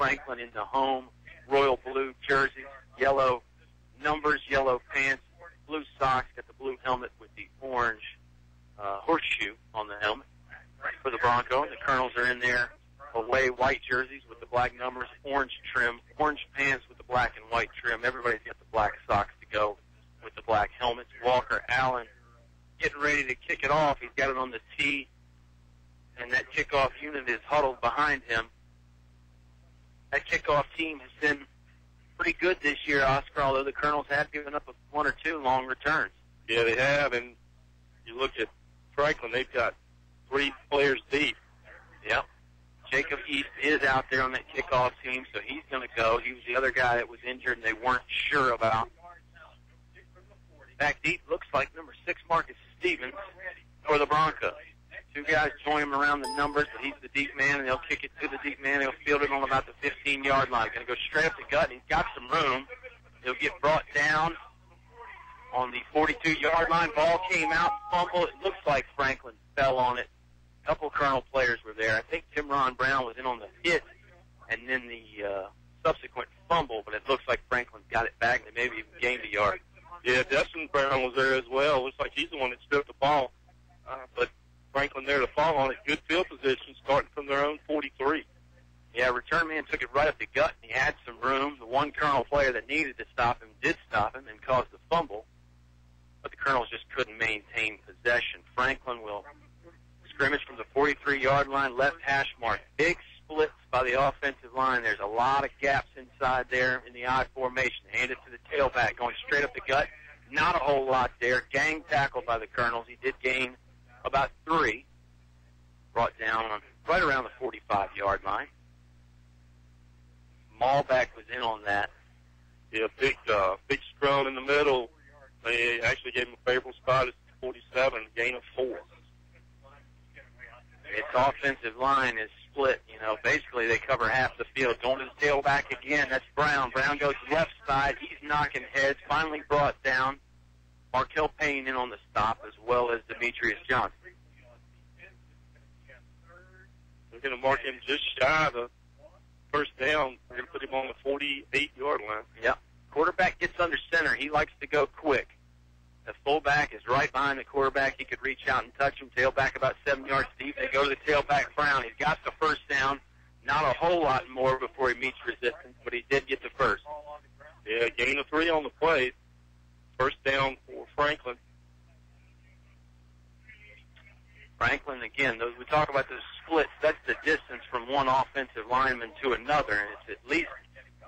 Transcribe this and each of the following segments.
Franklin in the home royal blue jerseys, yellow numbers, yellow pants, blue socks, got the blue helmet with the orange horseshoe on the helmet for the Bronco. And the Colonels are in there, away white jerseys with the black numbers, orange trim, orange pants with the black and white trim. Everybody's got the black socks to go with the black helmets. Walker Allen getting ready to kick it off. He's got it on the tee, and that kickoff unit is huddled behind him. That kickoff team has been pretty good this year, Oscar, although the Colonels have given up one or two long returns. Yeah, they have, and you look at Franklin, they've got 3 players deep. Yep. Jacob East is out there on that kickoff team, so he's going to go. He was the other guy that was injured and they weren't sure about. Back deep looks like number 6, Marcus Stevens, for the Broncos. 2 guys join him around the numbers, but he's the deep man, and they'll kick it to the deep man. He'll field it on about the 15-yard line. Going to go straight up the gut, and he's got some room. He'll get brought down on the 42-yard line. Ball came out, fumble. It looks like Franklin fell on it. A couple of Colonel players were there. I think Timron Brown was in on the hit and then the subsequent fumble, but it looks like Franklin got it back and maybe even gained a yard. Yeah, Dustin Brown was there as well. Looks like he's the one that stripped the ball. But Franklin there to fall on it. Good field position starting from their own 43. Yeah, return man took it right up the gut, and he had some room. The one Colonel player that needed to stop him did stop him and caused the fumble, but the Colonels just couldn't maintain possession. Franklin will scrimmage from the 43-yard line, left hash mark. Big splits by the offensive line. There's a lot of gaps inside there in the I formation. Hand it to the tailback, going straight up the gut. Not a whole lot there. Gang tackle by the Colonels. He did gain about 3. Brought down on right around the 45-yard line. Malbeck was in on that. Yeah, big scrum in the middle. They actually gave him a favorable spot at 47, gain of 4. Its offensive line is split. You know, basically they cover half the field. Going to the tailback again. That's Brown. Brown goes left side. He's knocking heads. Finally brought down. Markel Payne in on the stop, as well as Demetrius Johnson. They're going to mark him just shy of the first down. They're going to put him on the 48-yard line. Yep. Quarterback gets under center. He likes to go quick. The fullback is right behind the quarterback. He could reach out and touch him. Tailback about 7 yards deep. They go to the tailback, Brown. He's got the first down. Not a whole lot more before he meets resistance, but he did get the first. Yeah, gain of 3 on the play. First down for Franklin. Franklin, again, we talk about those splits. That's the distance from one offensive lineman to another, and it's at least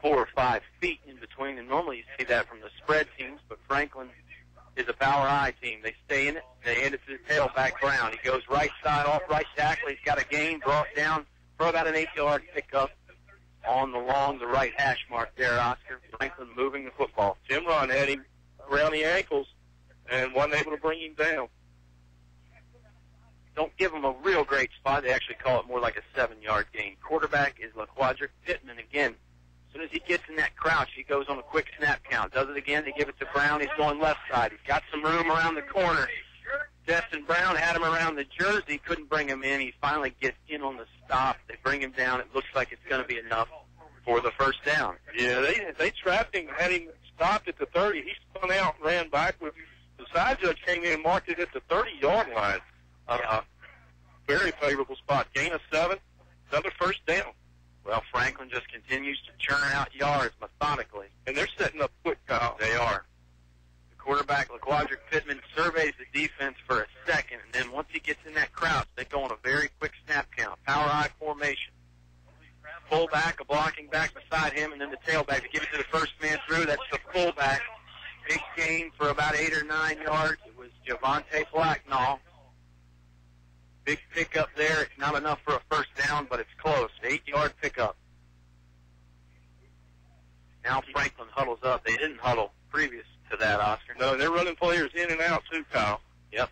4 or 5 feet in between. And normally you see that from the spread teams, but Franklin is a power I team. They stay in it. They hand it to the tailback, Brown. He goes right side off right tackle. He's got a gain, brought down for about an 8-yard pickup on the right hash mark there, Oscar. Franklin moving the football. Timron had him around the ankles and wasn't able to bring him down. Don't give him a real great spot. They actually call it more like a 7-yard gain. Quarterback is LaQuadric Pittman again. As soon as he gets in that crouch, he goes on a quick snap count. Does it again. They give it to Brown. He's going left side. He's got some room around the corner. Justin Brown had him around the jersey. Couldn't bring him in. He finally gets in on the stop. They bring him down. It looks like it's going to be enough for the first down. Yeah, they trapped him, had him stopped at the 30. He spun out and ran backwards. The side judge came in and marked it at the 30-yard line. Very favorable spot. Gain of 7. Another first down. Well, Franklin just continues to churn out yards methodically. And they're setting up quick, Kyle. They are. The quarterback, LaQuadric Pittman, surveys the defense for a second, and then once he gets in that crouch, they go on a very quick snap count. Power I formation. Fullback, a blocking back beside him, and then the tailback to give it to the first man through. That's the fullback. Big gain for about 8 or 9 yards. It was Javante Blacknall. Big pickup there. It's not enough for a first down, but it's close. 8-yard pickup. Now Franklin huddles up. They didn't huddle previous to that, Oscar. No, they're running players in and out too, Kyle. Yep.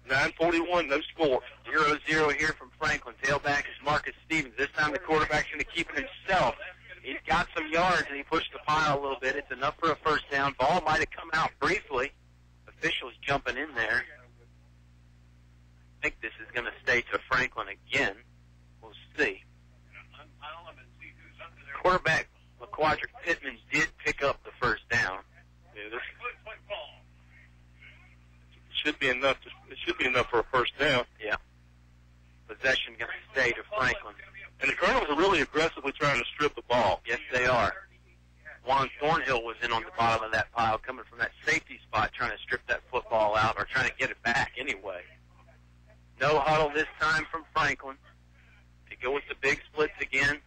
9:41, no score. 0-0 here from Franklin. Tailback is Marcus Stevens. This time the quarterback's going to keep it himself. He's got some yards, and he pushed the pile a little bit. It's enough for a first down. Ball might have come out briefly. Officials jumping in there. I think this is going to stay to Franklin again. We'll see. quarterback, McQuadrick Pittman, did pick up the first down. Yeah, this should be enough. It should be enough for a first down. Yeah. Possession going to stay to Franklin. And the Colonels are really aggressively trying to strip the ball. Yes, they are. Juan Thornhill was in on the bottom of that pile, coming from that safety spot, trying to strip that football out, or trying to get it back anyway. No huddle this time from Franklin. They go with the big splits again.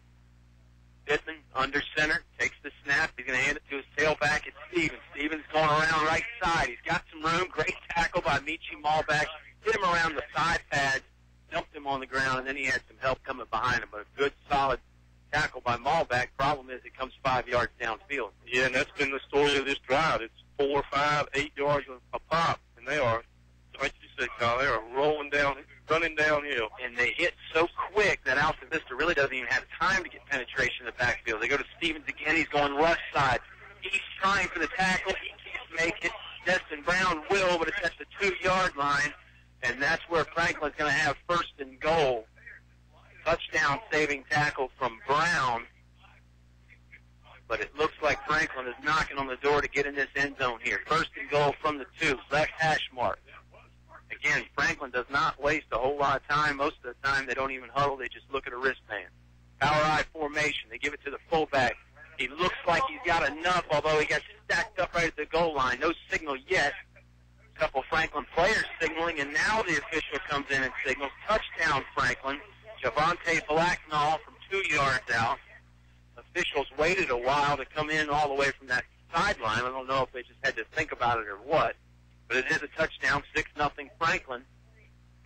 Pittman, under center, takes the snap. He's going to hand it to his tailback. It's Stevens. Stevens going around right side. He's got some room. Great tackle by Michi Malbeck. Hit him around the side pads, dumped him on the ground, and then he had some help coming behind him. But a good, solid tackle by Malbeck. Problem is it comes 5 yards downfield. Yeah, and that's been the story of this drive. It's 4, 5, 8 yards a pop, and they are, like you said, Kyle, they are rolling down, running downhill. And they hit so quick that Altavista really doesn't even have time to get penetration in the backfield. They go to Stevens again. He's going left side. He's trying for the tackle. He can't make it. Destin Brown will, but it's at the 2-yard line, and that's where Franklin's going to have first and goal. Touchdown saving tackle from Brown. But it looks like Franklin is knocking on the door to get in this end zone here. First and goal from the 2, left hash mark. Again, Franklin does not waste a whole lot of time. Most of the time they don't even huddle. They just look at a wristband. Power I formation. They give it to the fullback. He looks like he's got enough, although he got stacked up right at the goal line. No signal yet. A couple Franklin players signaling, and now the official comes in and signals. Touchdown, Franklin. Javante Blacknall from 2 yards out. Officials waited a while to come in all the way from that sideline. I don't know if they just had to think about it or what. But it is a touchdown, 6-0 Franklin.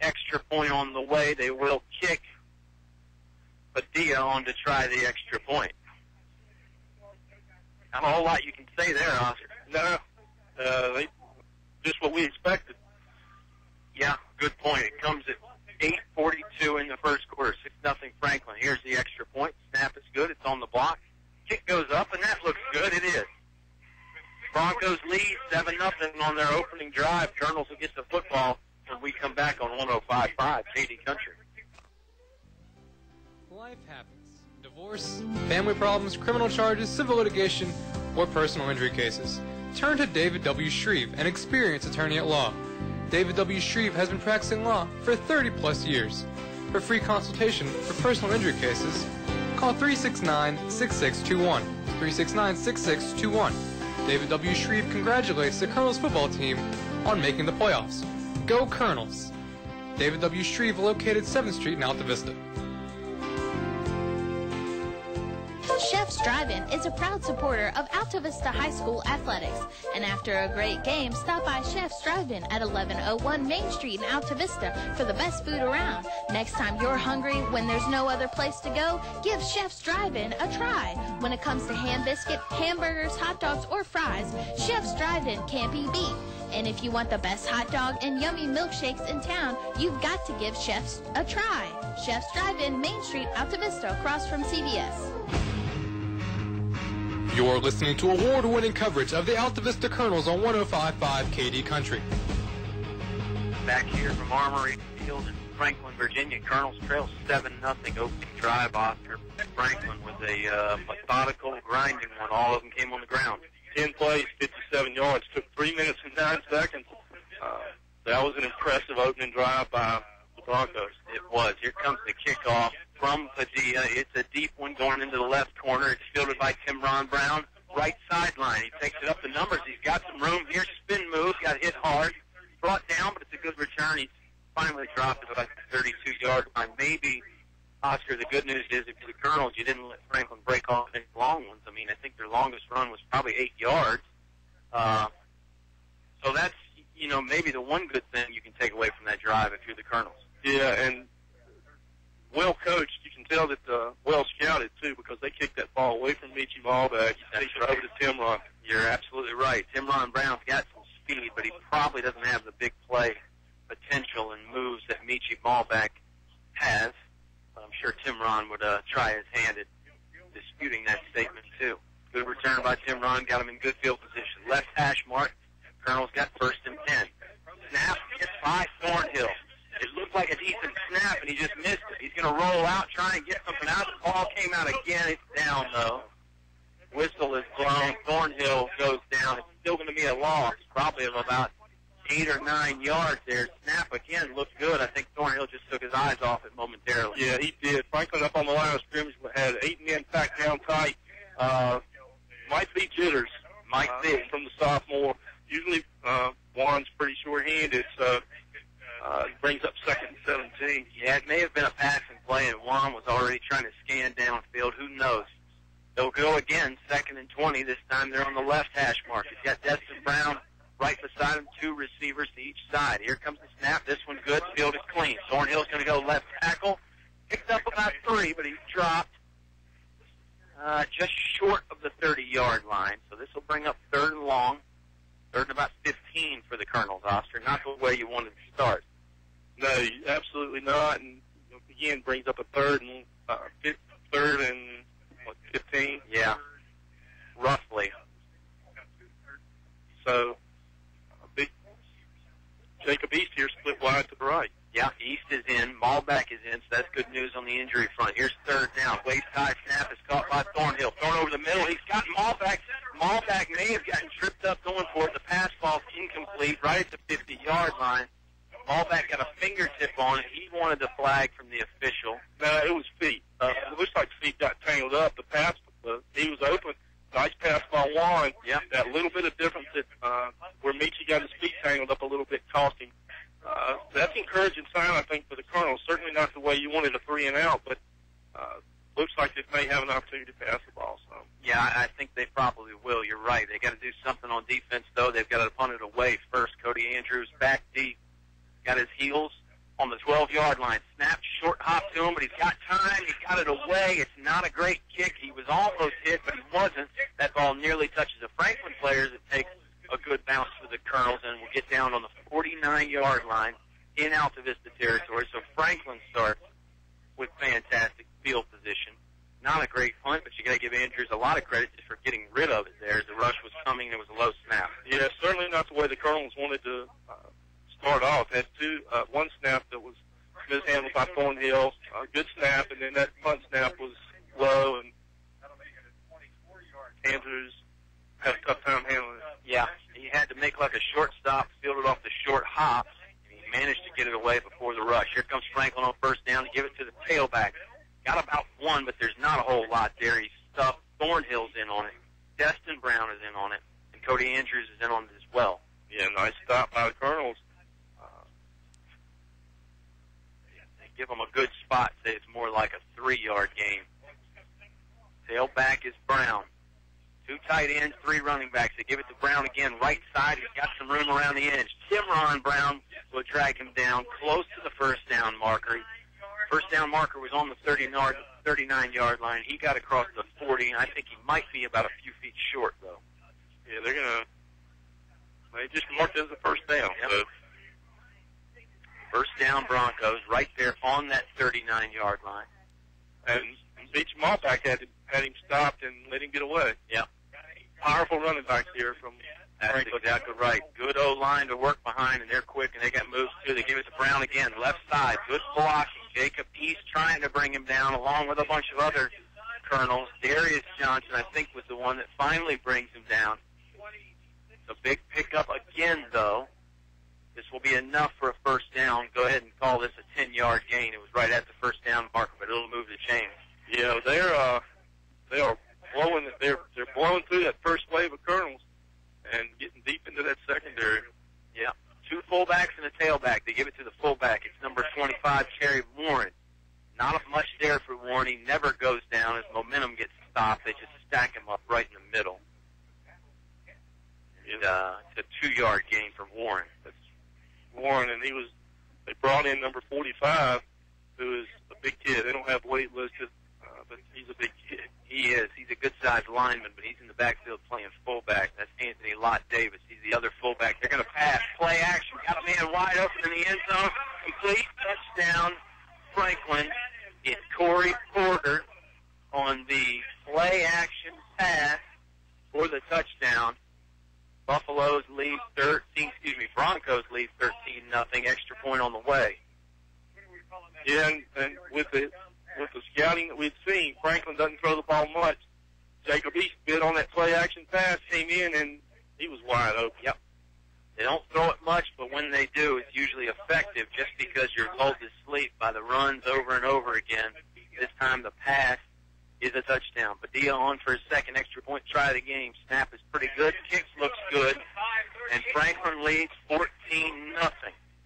Extra point on the way. They will kick Padilla on to try the extra point. Not a whole lot you can say there, Oscar. No, just what we expected. Yeah, good point. It comes at 8:42 in the first quarter, 6-0 Franklin. Here's the extra point. Snap is good. It's on the block. Kick goes up, and that looks good. It is. Broncos lead 7-0 on their opening drive. Colonels will get the football when we come back on 105.5 KD Country. Life happens. Divorce, family problems, criminal charges, civil litigation, or personal injury cases. Turn to David W. Shreve, an experienced attorney at law. David W. Shreve has been practicing law for 30-plus years. For free consultation for personal injury cases, call 369-6621. 369-6621. David W. Shreve congratulates the Colonels football team on making the playoffs. Go Colonels! David W. Shreve, located 7th Street in Altavista. Chef's Drive-In is a proud supporter of Altavista High School athletics. And after a great game, stop by Chef's Drive-In at 1101 Main Street in Altavista for the best food around. Next time you're hungry when there's no other place to go, give Chef's Drive-In a try. When it comes to ham biscuit, hamburgers, hot dogs, or fries, Chef's Drive-In can't be beat. And if you want the best hot dog and yummy milkshakes in town, you've got to give Chef's a try. Chef's Drive-In, Main Street, Altavista, across from CVS. You're listening to award-winning coverage of the Altavista Colonels on 105.5 KD Country. Back here from Armory Field in Franklin, Virginia, Colonels trail 7-0 opening drive. Oscar Franklin with a methodical, grinding one. All of them came on the ground. 10 plays, 57 yards. Took 3 minutes and 9 seconds. That was an impressive opening drive by the Broncos. It was. Here comes the kickoff from Padilla. It's a deep one going into the left corner. It's fielded by Timron Brown. Right sideline. He takes it up the numbers. He's got some room here. Spin move. Got hit hard. Brought down, but it's a good return. He's finally dropped it about the 32-yard line. Maybe, Oscar, the good news is if you're the Colonels, you didn't let Franklin break off any long ones. I mean, I think their longest run was probably 8 yards. So that's, maybe the one good thing you can take away from that drive if you're the Colonels. Yeah, and well coached. You can tell that well scouted too, because they kicked that ball away from Michi Malbeck. They threw it over to Timron. You're absolutely right. Timron Brown's got some speed, but he probably doesn't have the big play potential and moves that Michi Malbeck has. I'm sure Timron would try his hand at disputing that statement too. Good return by Timron, got him in good field position. Left hash mark. Colonel's got 1st and 10. Snap hit by Thornhill. It looked like a decent snap, and he just missed it. He's going to roll out, try and get something out. The ball came out again. It's down, though. Whistle is blown. Thornhill goes down. It's still going to be a loss, probably of about 8 or 9 yards there. Snap again looked good. I think Thornhill just took his eyes off it momentarily. Yeah, he did. Franklin up on the line of scrimmage had 8 men packed down tight. Might be jitters. Might be. From the sophomore. Usually Juan's pretty short-handed, so it brings up 2nd and 17. Yeah, it may have been a passing play, and Juan was already trying to scan downfield. Who knows? They'll go again, 2nd and 20. This time they're on the left hash mark. He's got Destin Brown right beside him, 2 receivers to each side. Here comes the snap. This one good. Field is clean. Thornhill's going to go left tackle. Picked up about 3, but he's dropped just short of the 30-yard line. So this will bring up 3rd and long. 3rd and about 15 for the Colonels, Oster. Not the way you wanted to start. No, absolutely not. And again, brings up a 3rd and 15. Yeah, roughly. So, big Jacob East here split wide to the right. Yeah, East is in. Malbeck is in, so that's good news on the injury front. Here's 3rd down. Waist-high snap is caught by Thornhill. Thrown over the middle. He's got Malbeck. Malbeck may have gotten tripped up going for it. The pass ball's incomplete right at the 50-yard line. Malbeck got a fingertip on it. He wanted the flag from the official. No, it was feet. It looks like feet got tangled up. The pass, he was open. Nice pass by Juan. Yep. That little bit of difference that where Michi got his feet tangled up a little bit cost him. That's encouraging sign, I think, for the Colonels. Certainly not the way you wanted a 3 and out, but looks like they may have an opportunity to pass the ball. So. Yeah, I think they probably will. You're right. They got to do something on defense, though. They've got to punt it away first. Cody Andrews back deep. Got his heels on the 12-yard line. Snapped, short hop to him, but he's got time. He got it away. It's not a great kick. He was almost hit, but he wasn't. That ball nearly touches a Franklin player that takes a good bounce for the Colonels and will get down on the 49-yard line in Altavista territory. So Franklin starts with fantastic field position. Not a great punt, but you got to give Andrews a lot of credit just for getting rid of it there. As the rush was coming, there was a low snap. Yeah, certainly not the way the Colonels wanted to start off. Had one snap that was mishandled by Thornhill, a good snap, and then that punt snap was low, and Andrews had a tough time handling it. Yeah, he had to make like a short stop, fielded off the short hop, and he managed to get it away before the rush. Here comes Franklin on 1st down to give it to the tailback. Got about 1, but there's not a whole lot there. He's stuffed. Thornhill's in on it. Destin Brown is in on it, and Cody Andrews is in on it as well. Yeah, nice stop by the Colonels. Give them a good spot. Say it's more like a 3-yard game. Tailback is Brown. 2 tight ends, 3 running backs. They give it to Brown again, right side. He's got some room around the edge. Timron Brown will drag him down close to the 1st down marker. 1st down marker was on the 39-yard line. He got across the 40. I think he might be about a few feet short, though. Yeah, they just marked it as a 1st down. Yep. So. 1st down Broncos right there on that 39-yard line. And Beach Malpack had him stopped and let him get away. Yeah. Powerful running backs here from That's exactly right. Good O-line to work behind, and they're quick, and they got moves, too. They give it to Brown again, left side. Good blocking. Jacob East trying to bring him down, along with a bunch of other Colonels. Darius Johnson, I think, was the one that finally brings him down. It's a big pickup again, though. This will be enough for a 1st down. Go ahead and call this a 10-yard gain. It was right at the 1st down marker, but it'll move the chains. Yeah, they are blowing. They're blowing through that first wave of Colonels and getting deep into that secondary. Yeah, 2 fullbacks and a tailback. They give it to the fullback. It's number 25, Cherry Warren. Not much there for Warren. He never goes down. His momentum gets stopped. They just stack him up right in the middle. It's a 2-yard gain for Warren. Warren, and they brought in number 45, who is a big kid. They don't have weight listed, but he's a big kid. He is. He's a good-sized lineman, but he's in the backfield playing fullback. That's Anthony Lott Davis. He's the other fullback. They're going to pass. Play action. Got a man wide open in the end zone. Complete touchdown. Franklin. It's Corey Porter on the play action pass for the touchdown. Broncos lead 13-0. Extra point on the way. Yeah, and with the scouting that we'd seen, Franklin doesn't throw the ball much. Jacob East bid on that play-action pass, came in, and he was wide open. Yep. They don't throw it much, but when they do, it's usually effective just because you're lulled to sleep by the runs over and over again. This time the pass is a touchdown. Padilla on for his second extra point try of the game. Snap is pretty good. Kicks looks good. And Franklin leads 14-0.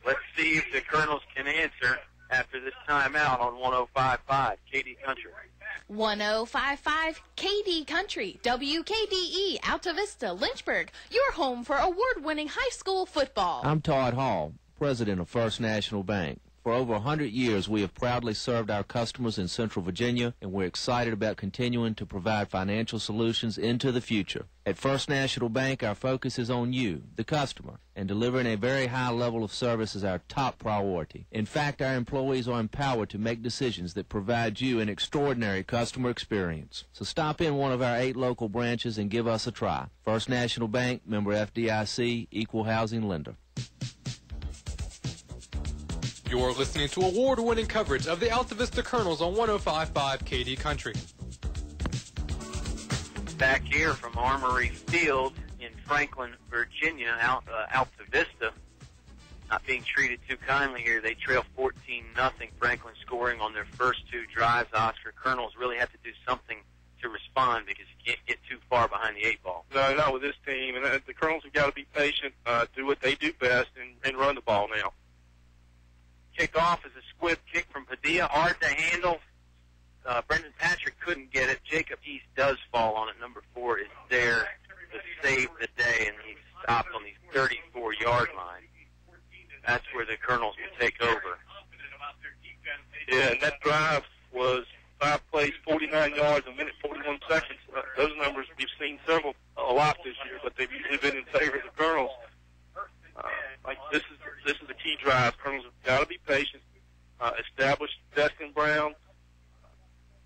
Let's see if the Colonels can answer after this timeout on 105.5 KD Country. 105.5 KD Country, WKDE, Altavista, Lynchburg, your home for award-winning high school football. I'm Todd Hall, president of First National Bank. For over 100 years, we have proudly served our customers in Central Virginia, and we're excited about continuing to provide financial solutions into the future. At First National Bank, our focus is on you, the customer, and delivering a very high level of service is our top priority. In fact, our employees are empowered to make decisions that provide you an extraordinary customer experience. So stop in one of our 8 local branches and give us a try. First National Bank, member FDIC, equal housing lender. You're listening to award-winning coverage of the Altavista Colonels on 105.5 KD Country. Back here from Armory Field in Franklin, Virginia, Altavista, not being treated too kindly here. They trail 14-0. Franklin scoring on their first 2 drives. Oscar Colonels really have to do something to respond because you can't get too far behind the 8 ball. No, not with this team. And the Colonels have got to be patient, do what they do best, and run the ball now. Kickoff is a squib kick from Padilla, hard to handle. Brendan Patrick couldn't get it. Jacob East does fall on it. Number 4 is there to save the day, and he's stopped on the 34-yard line. That's where the Colonels will take over. Yeah, and that drive was 5 plays, 49 yards, a minute, 41 seconds. Those numbers we've seen a lot this year, but they've usually been in favor of the Colonels. This is a key drive. Colonels have got to be patient, establish Destin Brown,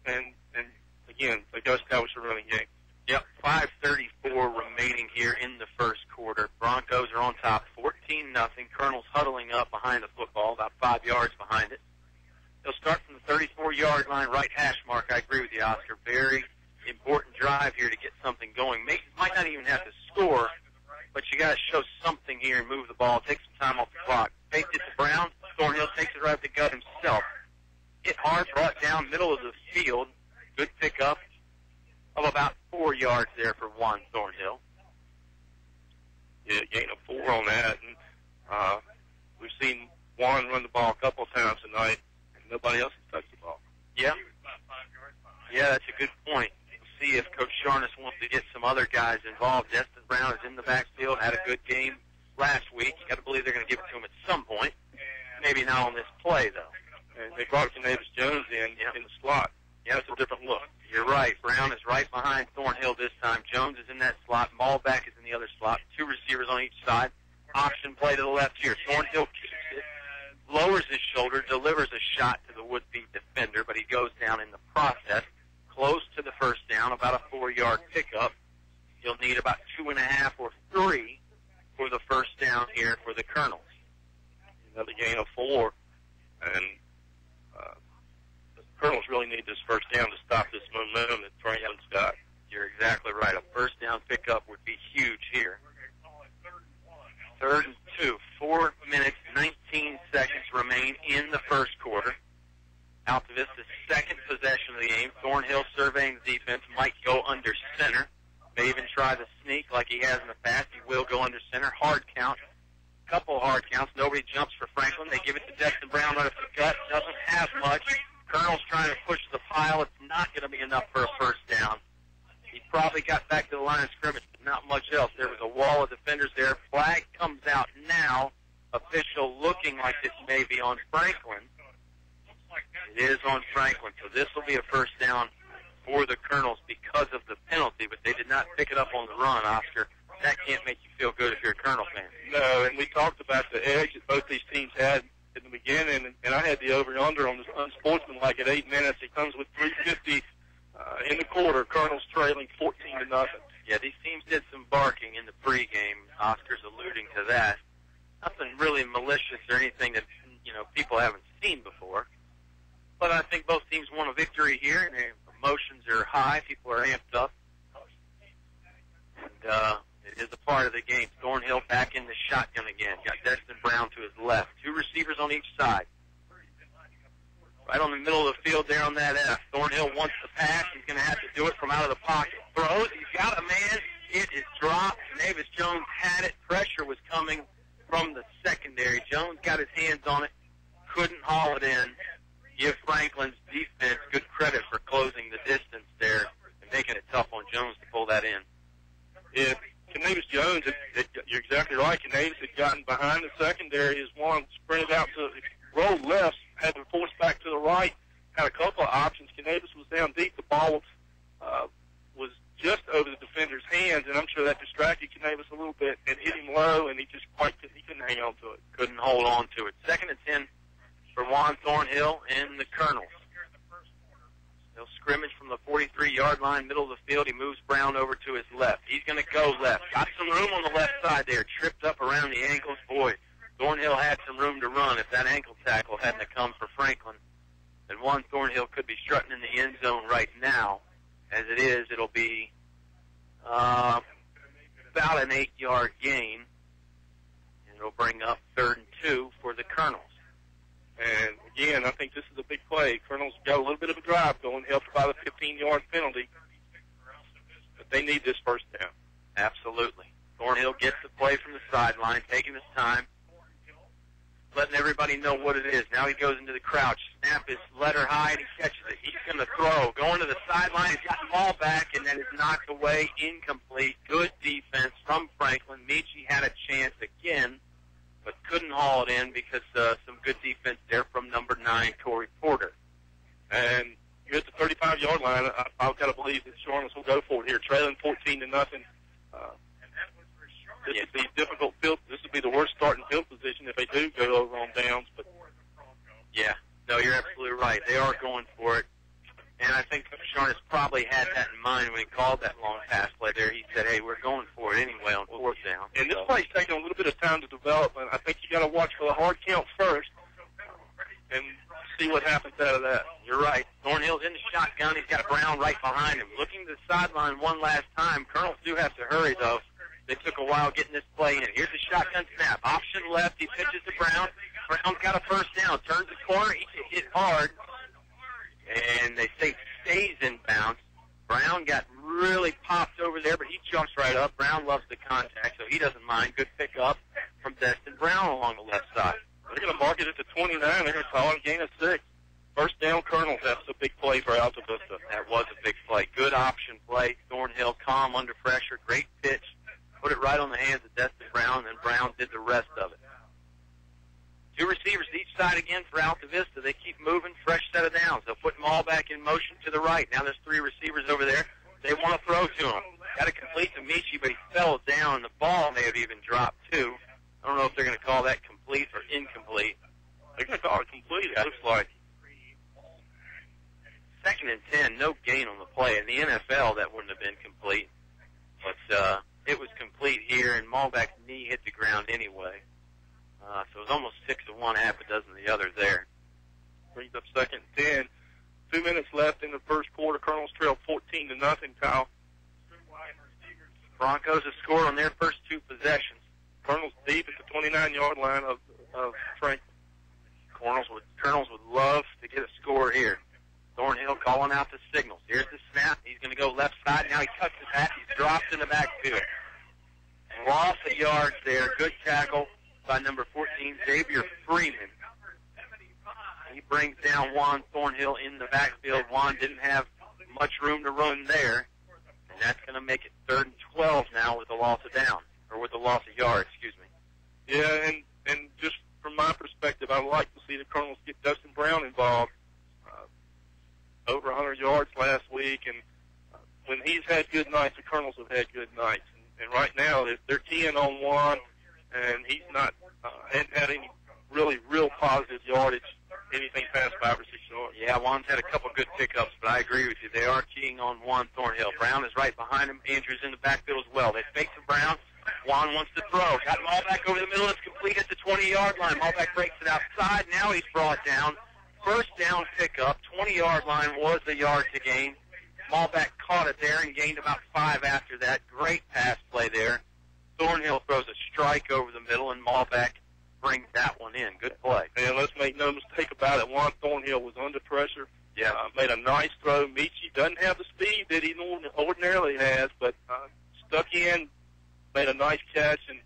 and again, they got to establish a running game. Yep, 5:34 remaining here in the first quarter. Broncos are on top, 14-0. Colonels huddling up behind the football, about 5 yards behind it. They'll start from the 34-yard line, right hash mark. I agree with you, Oscar. Very important drive here to get something going. Might not even have to score, but you got to show something here and move the ball. Take some time off the clock. Faked it to Brown. Thornhill takes it right up the gut himself. Hit hard, brought down middle of the field. Good pickup of about 4 yards there for Juan Thornhill. Yeah, gain of 4 on that. And we've seen Juan run the ball a couple of times tonight, and nobody else has touched the ball. Yeah. Yeah, that's a good point. See if Coach Sharness wants to get some other guys involved. Destin Brown is in the backfield, had a good game last week. You got to believe they're going to give it to him at some point. Maybe not on this play, though. And they brought Davis Jones in the slot. Yeah, that's a different look. You're right. Brown is right behind Thornhill this time. Jones is in that slot. Malbeck is in the other slot. 2 receivers on each side. Option play to the left here. Thornhill keeps it, lowers his shoulder, delivers a shot to the would-be defender, but he goes down in the process. Close to the first down, about a 4-yard pickup. You'll need about 2.5 or 3 for the first down here for the Colonels. Another gain of 4, and the Colonels really need this first down to stop this momentum that Franklin's got. You're exactly right. A first down pickup would be huge here. 3rd and 2. 4 minutes, 19 seconds remain in the first quarter. Altavista's second possession of the game. Thornhill surveying the defense, might go under center. May even try the sneak like he has in the past. He will go under center. Hard count. Couple hard counts. Nobody jumps for Franklin. They give it to Destin Brown right up the gut. Doesn't have much. Colonel's trying to push the pile. It's not going to be enough for a first down. He probably got back to the line of scrimmage, but not much else. There was a wall of defenders there. Flag comes out now. Official looking like this may be on Franklin. It is on Franklin, so this will be a first down for the Colonels because of the penalty, but they did not pick it up on the run, Oscar. That can't make you feel good if you're a Colonel fan. No, and we talked about the edge that both these teams had in the beginning, and I had the over-under on this unsportsmanlike at 8 minutes. It comes with 3:50 in the quarter. Colonels trailing 14-0. Yeah, these teams did some barking in the pregame. Oscar's alluding to that. Nothing really malicious or anything that people haven't seen before. But I think both teams won a victory here, and their emotions are high. People are amped up. And it is a part of the game. Thornhill back in the shotgun again. Got Destin Brown to his left. Two receivers on each side. Right on the middle of the field there on that F. Thornhill wants the pass. He's going to have to do it from out of the pocket. Throws. He's got a man. It is dropped. Davis Jones had it. Pressure was coming from the secondary. Jones got his hands on it. Couldn't haul it in. Give Franklin's defense good credit for closing the distance there and making it tough on Jones to pull that in. If Davis Jones, you're exactly right. Davis had gotten behind the secondary as one sprinted out to roll left, had to force back to the right, had a couple of options. Davis was down deep. The ball was just over the defender's hands, and I'm sure that distracted Davis a little bit and hit him low, and he couldn't hang on to it. Couldn't hold on to it. 2nd and 10 for Juan Thornhill and the Colonels. They'll scrimmage from the 43-yard line, middle of the field. He moves Brown over to his left. He's going to go left. Got some room on the left side there. Tripped up around the ankles. Boy, Thornhill had some room to run. If that ankle tackle hadn't have come for Franklin, then Juan Thornhill could be strutting in the end zone right now. As it is, it'll be about an 8-yard gain. And it'll bring up 3rd and 2 for the Colonels. And, again, I think this is a big play. Colonel's got a little bit of a drive going, helped by the 15-yard penalty. But they need this first down. Absolutely. Thornhill gets the play from the sideline, taking his time, letting everybody know what it is. Now he goes into the crouch. Snap is letter high, and he catches it. He's going to throw. Going to the sideline. He's got the ball back, and then is knocked away, incomplete. Good defense from Franklin. Michi had a chance again, but couldn't haul it in because some good defense there from number 9, Corey Porter. And you're at the 35-yard line. I've got to believe that Shorness will go for it here, trailing 14-0. This would be difficult field. This would be the worst starting field position if they do go over on downs. But yeah, no, you're absolutely right. They are going for it. And I think Shorness probably had that in mind when he called that long pass play there. He said, hey, we're going for it anyway on 4th down. And this play's taking a little bit of time to develop, and I think you got to watch for the hard count first and see what happens out of that. You're right. Thornhill's in the shotgun. He's got Brown right behind him. Looking to the sideline one last time. Colonels do have to hurry, though. They took a while getting this play in. Here's the shotgun snap. Option left. He pitches to Brown. Brown's got a first down. Turns the corner. He can hit hard. And they say stays in bounds. Brown got really popped over there, but he jumps right up. Brown loves the contact, so he doesn't mind. Good pickup from Destin Brown along the left side. They're going to mark it at the 29. They're going to call it a gain of 6. First down, Colonels. That's a big play for Altavista. That was a big play. Good option play. Thornhill calm under pressure. Great pitch. Put it right on the hands of Destin Brown, and Brown did the rest of it. 2 receivers to each side again for Altavista. They keep moving, fresh set of downs. They'll put them all back in motion to the right. Now there's 3 receivers over there. They want to throw to him. Got to complete to Michi, but he fell down. The ball may have even dropped, too. I don't know if they're going to call that complete or incomplete. They're going to call it complete, it looks like. 2nd and 10, no gain on the play. In the NFL, that wouldn't have been complete. But it was complete here, and Malbeck's knee hit the ground anyway. So it was almost 6 of one, half a dozen of the other there. Brings up 2nd and 10. 2 minutes left in the first quarter. Colonels trail 14-0, Kyle. Broncos have scored on their first 2 possessions. Colonels deep at the 29-yard line of Franklin. Colonels would love to get a score here. Thornhill calling out the signals. Here's the snap. He's going to go left side. Now he cuts his hat. He's dropped in the backfield. Loss of yards there. Good tackle by number 14, Xavier Freeman. He brings down Juan Thornhill in the backfield. Juan didn't have much room to run there, and that's going to make it 3rd and 12 now with the loss of down, or with the loss of yards, excuse me. Yeah, and just from my perspective, I'd like to see the Colonels get Dustin Brown involved. Over 100 yards last week, and when he's had good nights, the Colonels have had good nights. And right now, they're 10 on 1, and he's not hadn't had any real positive yardage, anything past 5 or 6 yards. Yeah, Juan's had a couple good pickups, but I agree with you. They are keying on Juan Thornhill. Brown is right behind him. Andrews in the backfield as well. They fake to Brown. Juan wants to throw. Got Malbeck over the middle. It's complete at the 20-yard line. Malbeck breaks it outside. Now he's brought down first down pickup. 20-yard line was the yard to gain. Smallback caught it there and gained about 5 after that. Great pass play there. Thornhill throws a strike over the middle, and Smallback brings that one in. Good play. And let's make no mistake about it. Juan Thornhill was under pressure. Yeah. Made a nice throw. Michi doesn't have the speed that he ordinarily has, but stuck in, made a nice catch, and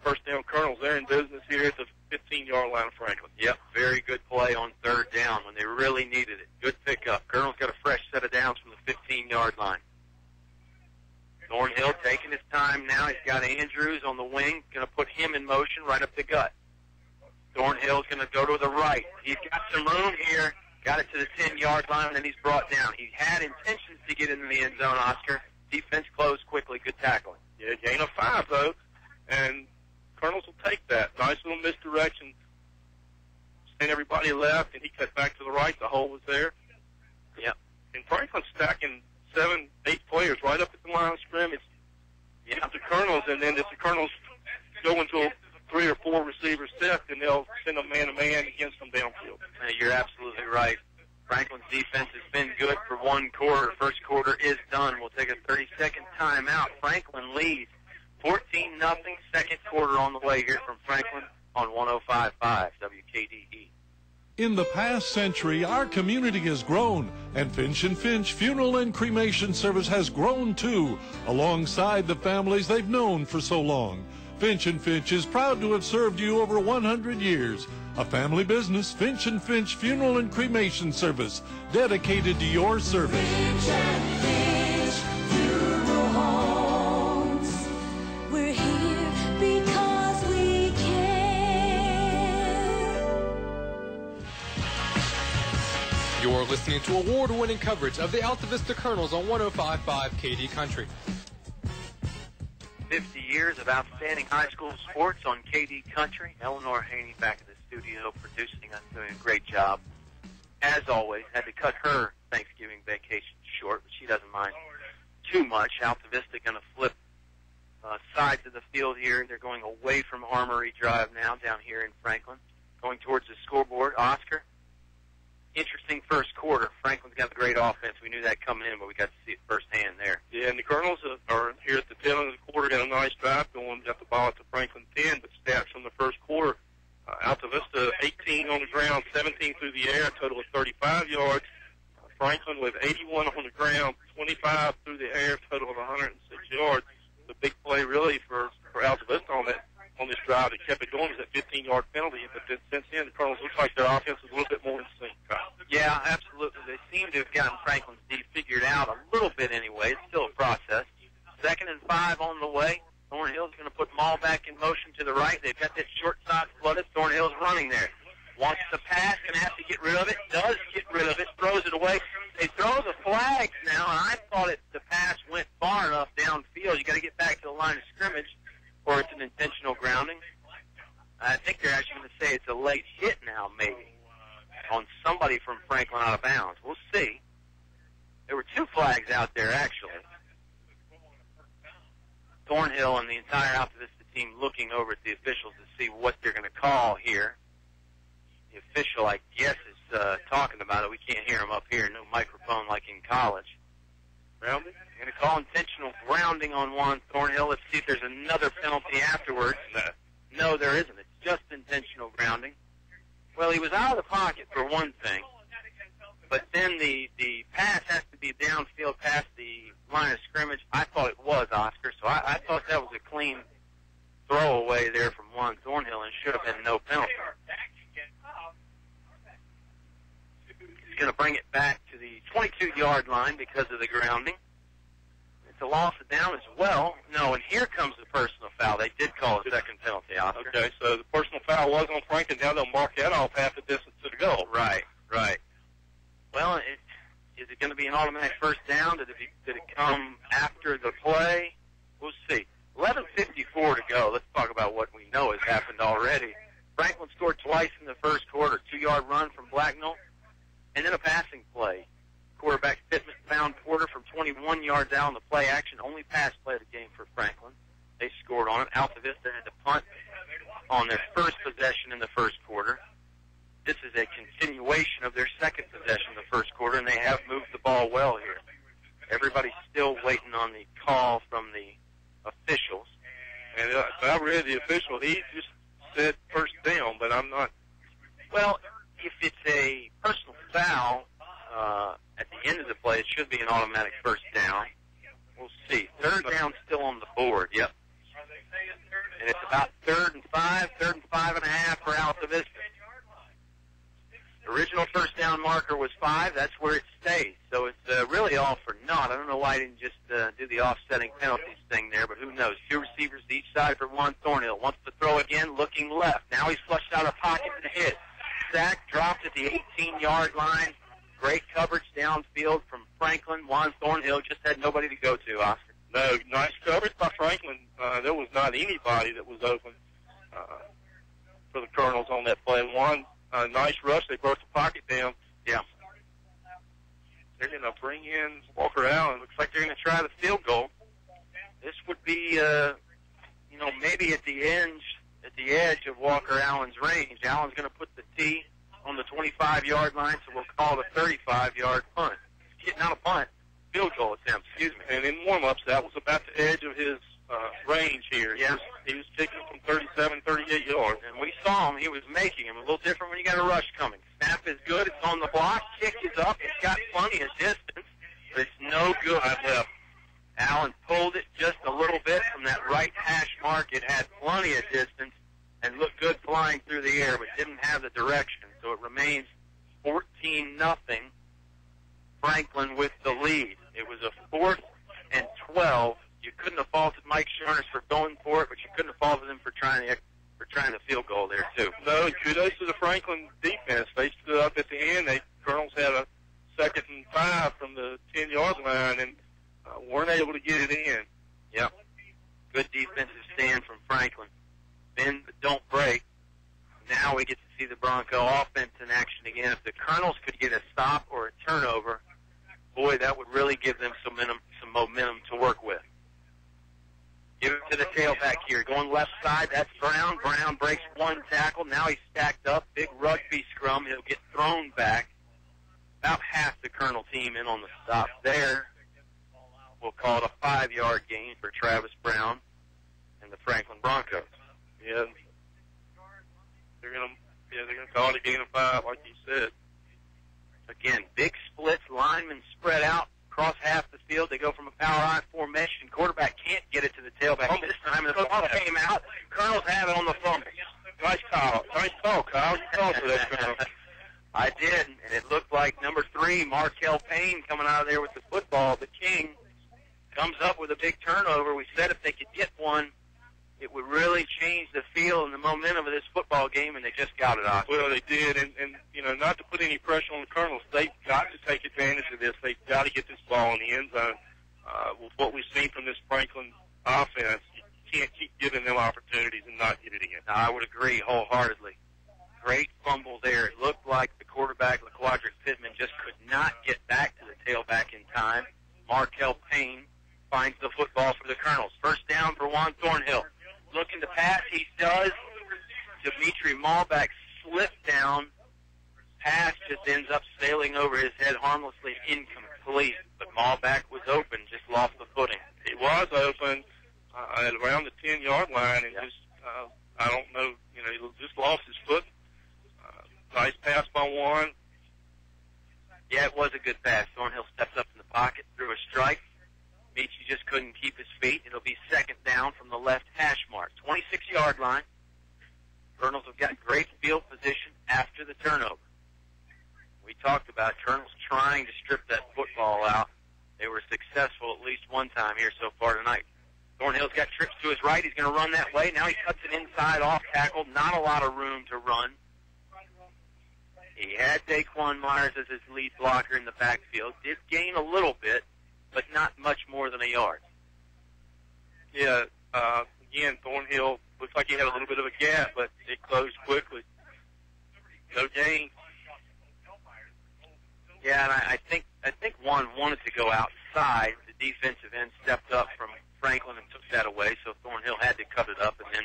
first down. Colonels, they're in business here at the 15-yard line of Franklin. Yep, very good play on third down when they really needed it. Good pickup. Colonel's got a fresh set of downs from the 15-yard line. Thornhill taking his time now. He's got Andrews on the wing, going to put him in motion right up the gut. Thornhill's going to go to the right. He's got some room here. Got it to the 10-yard line, and then he's brought down. He had intentions to get into the end zone, Oscar. Defense closed quickly. Good tackling. Yeah, gain of 5, though, and Colonels will take that. Nice little misdirection. And everybody left, and he cut back to the right. The hole was there. Yep. And Franklin's stacking 7, 8 players right up at the line of scrimmage. Yeah, the Colonels, and then if the Colonels go into a 3 or 4 receiver set, then they'll send a man-to-man against them downfield. You're absolutely right. Franklin's defense has been good for one quarter. First quarter is done. We'll take a 30-second timeout. Franklin leads 14-0. Second quarter on the way here from Franklin on 105.5 WKDE. In the past century, our community has grown, and Finch & Finch Funeral and Cremation Service has grown too, alongside the families they've known for so long. Finch & Finch is proud to have served you over 100 years. A family business, Finch & Finch Funeral and Cremation Service, dedicated to your service. Finch & Finch Funeral Homes. We're here because we care. You're listening to award-winning coverage of the Altavista Colonels on 105.5 KD Country. 50 years of outstanding high school sports on KD Country. Eleanor Haney back in the studio producing us, doing a great job. As always, had to cut her Thanksgiving vacation short, but she doesn't mind too much. Altavista going to flip sides of the field here. They're going away from Armory Drive now down here in Franklin, going towards the scoreboard. Oscar, interesting first quarter. Franklin's got a great offense. We knew that coming in, but we got to see it firsthand there. Yeah, and the Colonels are here at the tail end of the quarter, got a nice drive going, got the ball at the Franklin 10, but stats from the first quarter, Altavista 18 on the ground, 17 through the air, a total of 35 yards. Franklin with 81 on the ground, 25 through the air, total of 106 yards. The big play really for Altavista on this drive that kept it going was that 15-yard penalty. But since then, the Colonels look like their offense is a little bit more in sync. Yeah, absolutely. They seem to have gotten Franklin's D figured out a little bit anyway. It's still a process. 2nd and 5 on the way. Thornhill's going to put Maul back in motion to the right. They've got this short side flooded. Thornhill's running there. Wants the pass, going to have to get rid of it. Does get rid of it. Throws it away. They throw the flags now, and I thought the pass went far enough downfield. You got to get back to the line of scrimmage, or it's an intentional grounding. I think they're actually going to say it's a late hit now, maybe, on somebody from Franklin out of bounds. We'll see. There were 2 flags out there, actually. Thornhill and the entire Altavista team looking over at the officials to see what they're going to call here. The official, I guess, is talking about it. We can't hear him up here. No microphone like in college. Grounding? They're going to call intentional grounding on Juan Thornhill. Let's see if there's another penalty afterwards. No, there isn't. It's just intentional grounding. Well, he was out of the pocket for one thing, but then the pass has to be downfield past the line of scrimmage. I thought it was, Oscar, so I thought that was a clean throwaway there from Juan Thornhill and should have been no penalty. He's going to bring it back to the 22-yard line because of the grounding. It's a loss of down as well. No, and here comes the personal foul. They did call a second penalty, Oscar. Okay, so the personal foul was on Franklin. Now they'll mark that off half the distance to the goal. Right. Well, is it going to be an automatic first down? Did it come after the play? We'll see. 11:54 to go. Let's talk about what we know has happened already. Franklin scored twice in the first quarter. 2-yard run from Blacknell, and then a passing play. Quarterback Pittman found Porter from 21 yards out on the play action. Only pass play of the game for Franklin. They scored on it. Altavista had to punt on their first possession in the first quarter. this is a continuation of their second possession of the first quarter, and they have moved the ball well here. Everybody's still waiting on the call from the officials. And I read the official. He just said first down, but I'm not. Well, if it's a personal foul at the end of the play, it should be an automatic first down. We'll see. Third down still on the board. Yep. And it's about third and 5.5 for Altavista. The original first down marker was 5. That's where it stays. So it's really all for naught. I don't know why I didn't just do the offsetting penalties thing there, but who knows. Two receivers to each side for Juan Thornhill. Wants to throw again, looking left. Now he's flushed out of pocket and hit. Sack dropped at the 18-yard line. Great coverage downfield from Franklin. Juan Thornhill just had nobody to go to, Oscar. No, nice coverage by Franklin. There was not anybody that was open for the Colonels on that play. One nice rush. They broke the pocket down. Yeah. They're going to bring in Walker Allen. Looks like they're going to try the field goal. This would be, maybe at the edge of Walker Allen's range. Allen's going to put the tee on the 25-yard line, so we'll call it a 35-yard punt. Not a punt, field goal attempt, excuse me. And in warm-ups, that was about the edge of his range here. Yeah. He was kicking from 37, 38 yards. And we saw him. He was making him. A little different when you got a rush coming. Snap is good. It's on the block. Kick is up. It's got plenty of distance, but it's no good. Allen pulled it just a little bit from that right hash mark. It had plenty of distance and looked good flying through the air, but didn't have the direction. So it remains 14-0. Franklin with the lead. It was a 4th and 12. You couldn't have faulted Mike Sharners for going for it, but you couldn't have faulted him for trying the field goal there too. No, kudos to the Franklin defense. They stood up at the end. Colonels had a 2nd and 5 from the 10-yard line and weren't able to get it in. Yep. Good defensive stand from Franklin. Bend but don't break. Now we get to see the Bronco offense in action again. If the Colonels could get a stop or a turnover, boy, that would really give them some momentum to work with. Give it to the tailback here. Going left side, that's Brown. Brown breaks one tackle. Now he's stacked up. Big rugby scrum. He'll get thrown back. About half the Colonel team in on the stop there. We'll call it a 5-yard gain for Travis Brown and the Franklin Broncos. Yeah. They're gonna call it a gain of 5, like you said. Again, big splits. Linemen spread out across half the field. They go from a power line formation. Quarterback can't get it to the tailback this time. And the ball came out. Colonels have it on the fumble. Nice call. Nice call, Kyle. You called for that, Colonel. I did, and it looked like number 3, Markel Payne, coming out of there with the football. The King comes up with a big turnover. We said if they could get one, it would really change the feel and the momentum of this football game, and they just got it off. Well, they did, and not to put any pressure on the Colonels, they've got to take advantage of this. They've got to get this ball in the end zone. With what we've seen from this Franklin offense, you can't keep giving them opportunities and not get it in. No, I would agree wholeheartedly. Great fumble there. It looked like the quarterback, LaQuadrick Pittman, just could not get back to the tailback in time. Markel Payne finds the football for the Colonels. First down for Juan Thornhill. Looking to pass, he does. Dimitri Malbeck slipped down. Pass just ends up sailing over his head, harmlessly incomplete. But Malbeck was open, just lost the footing. He was open at around the 10-yard line, and just, I don't know, he just lost his foot. Nice pass by Juan. Yeah, it was a good pass. Thornhill steps up in the pocket, threw a strike. Michi just couldn't keep his feet. It'll be second down from the left hash mark. 26-yard line. Colonels have got great field position after the turnover. We talked about Colonels trying to strip that football out. They were successful at least one time here so far tonight. Thornhill's got trips to his right. He's going to run that way. Now he cuts it inside off tackle. Not a lot of room to run. He had Daquan Myers as his lead blocker in the backfield. Did gain a little bit, but not much more than a yard. Yeah, again, Thornhill looks like he had a little bit of a gap, but it closed quickly. No gain. Yeah, and I think Juan wanted to go outside. The defensive end stepped up from Franklin and took that away, so Thornhill had to cut it up, and then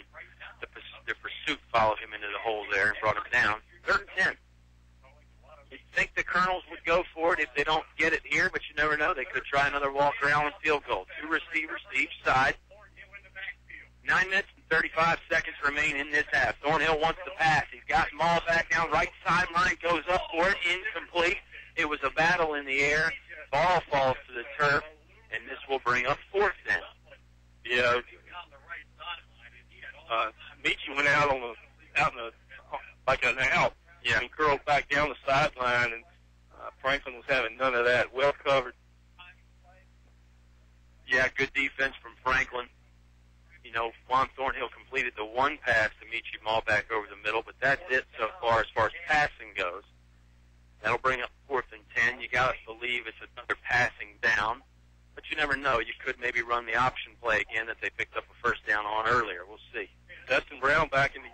the pursuit followed him into the hole there and brought him down. 3rd and 10. You'd think the Colonels would go for it if they don't get it here, but you never know. They could try another Walker Allen field goal. 2 receivers to each side. 9 minutes and 35 seconds remain in this half. Thornhill wants to pass. He's got Maul back down right sideline, goes up for it, incomplete. It was a battle in the air. Ball falls to the turf, and this will bring up 4th down. Yeah. Michi went out on like an out. Yeah. And curled back down the sideline, and Franklin was having none of that. Well covered. Yeah, good defense from Franklin. You know, Juan Thornhill completed the one pass to Michi Malback over the middle, but that's it so far as passing goes. That'll bring up 4th and 10. You got to believe it's another passing down, but you never know. You could maybe run the option play again that they picked up a 1st down on earlier. We'll see. Dustin Brown back in the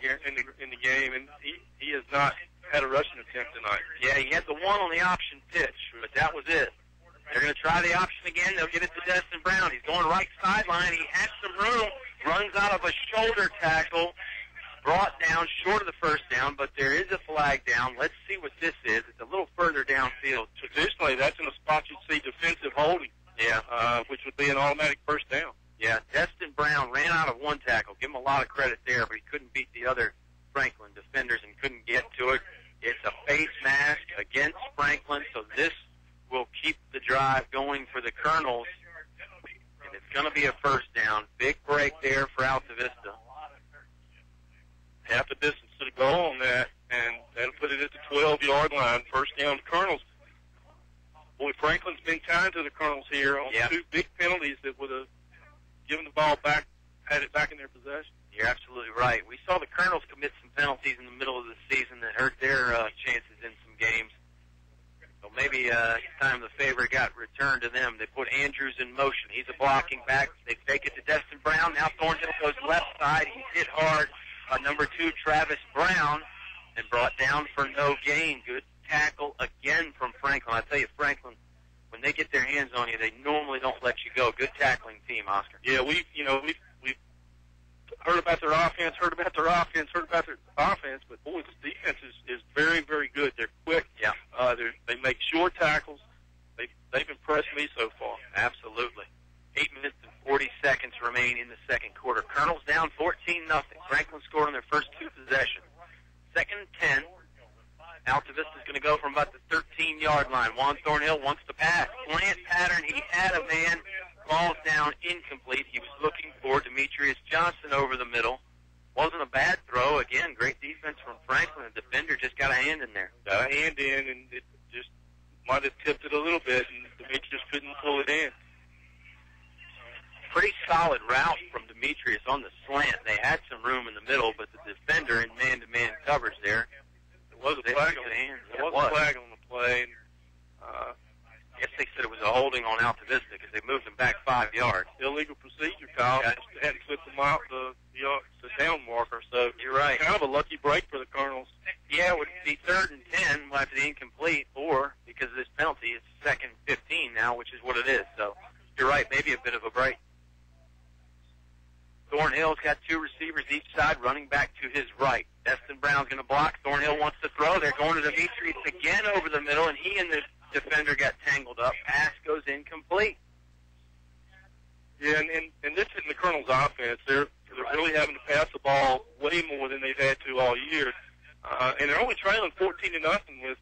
game, and he has not had a rushing attempt tonight. Yeah, he had the one on the option pitch, but that was it. They're going to try the option again. They'll get it to Dustin Brown. He's going right sideline. He has some room, runs out of a shoulder tackle, brought down short of the 1st down, but there is a flag down. Let's see what this is. It's a little further downfield. Traditionally, that's in a spot you'd see defensive holding, which would be an automatic 1st down. Yeah, Destin Brown ran out of one tackle. Give him a lot of credit there, but he couldn't beat the other Franklin defenders and couldn't get to it. It's a face mask against Franklin, so this will keep the drive going for the Colonels, and it's going to be a 1st down. Big break there for Altavista. Half the distance to the goal on that, and that'll put it at the 12-yard line. 1st down to Colonels. Boy, Franklin's been kind to the Colonels here on 2 big penalties that would have given the ball back, had it back in their possession. You're absolutely right. We saw the Colonels commit some penalties in the middle of the season that hurt their chances in some games. So maybe it's time the favor got returned to them. They put Andrews in motion. He's a blocking back. They fake it to Destin Brown. Now Thornhill goes left side. He's hit hard. Number 2, Travis Brown, and brought down for no gain. Good tackle again from Franklin. I tell you, Franklin, when they get their hands on you, they normally don't let you go. Good tackling team, Oscar. Yeah, we've heard about their offense, but boy, this defense is very, very good. They're quick. Yeah. They make short tackles. They've impressed me so far. Absolutely. 8 minutes and 40 seconds remain in the 2nd quarter. Colonels down 14-0. Franklin scored on their first 2 possessions. 2nd and 10. Altavista's going to go from about the 13-yard line. Juan Thornhill wants to pass. Slant pattern. He had a man. Falls down incomplete. He was looking for Demetrius Johnson over the middle. Wasn't a bad throw. Again, great defense from Franklin. The defender just got a hand in there. Got a hand in, and it just might have tipped it a little bit, and Demetrius couldn't pull it in. Pretty solid route from Demetrius on the slant. They had some room in the middle, but the defender in man-to-man coverage there. It was a flag on the hand. It was a flag on the play. And, I guess they said it was a holding on Altavista because they moved him back 5 yards. Illegal procedure, Kyle. Okay. They hadn't clipped them out the down marker, so you're right. Kind of a lucky break for the Colonels. Yeah, it would be 3rd and 10 after the incomplete, or because of this penalty, it's 2nd and 15 now, which is what it is. So you're right, maybe a bit of a break. Thornhill's got 2 receivers each side, running back to his right. Destin Brown's going to block. Thornhill wants to throw. They're going to Demetrius again over the middle, and he and the defender got tangled up. Pass goes incomplete. Yeah, and this isn't the Colonel's offense. They're really having to pass the ball way more than they've had to all year. And they're only trailing 14-0 with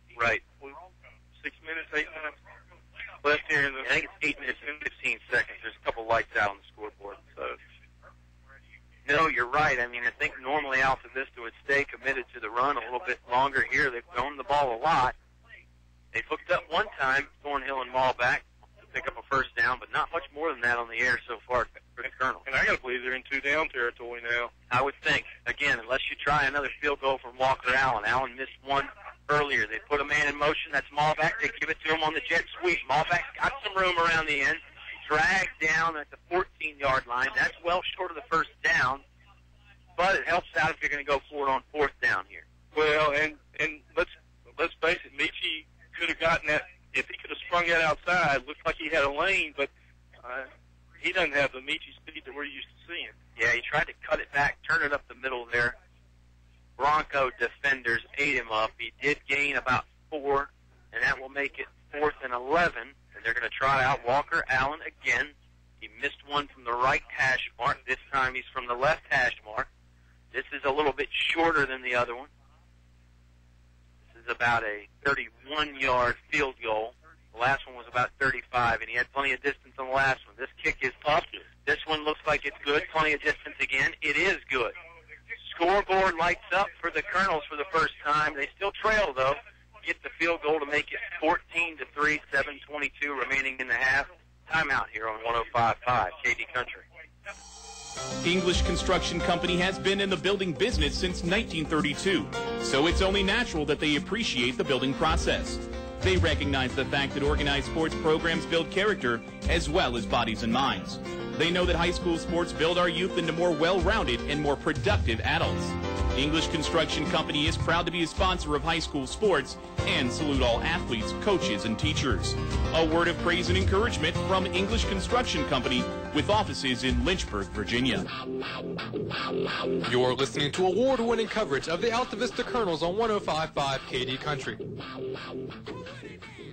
6 minutes, 8 minutes left here. I think it's 8 minutes and 15 seconds. There's a couple lights out on the scoreboard. So. No, you're right. I mean, I think normally Altavista would stay committed to the run a little bit longer here. They've thrown the ball a lot. They've hooked up one time, Thornhill and Malback, to pick up a 1st down, but not much more than that on the air so far for the Colonels. And I got to believe they're in 2-down territory now. I would think. Again, unless you try another field goal from Walker Allen. Allen missed one earlier. They put a man in motion. That's Malback. They give it to him on the jet sweep. Malback's got some room around the end. Dragged down at the 14-yard line. That's well short of the 1st down, but it helps out if you're going to go for it on 4th down here. Well, and let's face it, Michi could have gotten that. If he could have sprung that outside, looked like he had a lane, but he doesn't have the Michi speed that we're used to seeing. Yeah, he tried to cut it back, turn it up the middle there. Bronco defenders ate him up. He did gain about 4 that will make it 4th and 11, and they're going to try out Walker Allen again. He missed one from the right hash mark. This time he's from the left hash mark. This is a little bit shorter than the other one. This is about a 31-yard field goal. The last one was about 35, and he had plenty of distance on the last one. This kick is up. This one looks like it's good. Plenty of distance again. It is good. Scoreboard lights up for the Colonels for the first time. They still trail, though. Get the field goal to make it 14-3, 7:22 remaining in the half. Timeout here on 105.5 KD Country. English Construction Company has been in the building business since 1932, so it's only natural that they appreciate the building process. They recognize the fact that organized sports programs build character as well as bodies and minds. They know that high school sports build our youth into more well-rounded and more productive adults. English Construction Company is proud to be a sponsor of high school sports and salute all athletes, coaches, and teachers. A word of praise and encouragement from English Construction Company with offices in Lynchburg, Virginia. You're listening to award-winning coverage of the Altavista Colonels on 105.5 KD Country.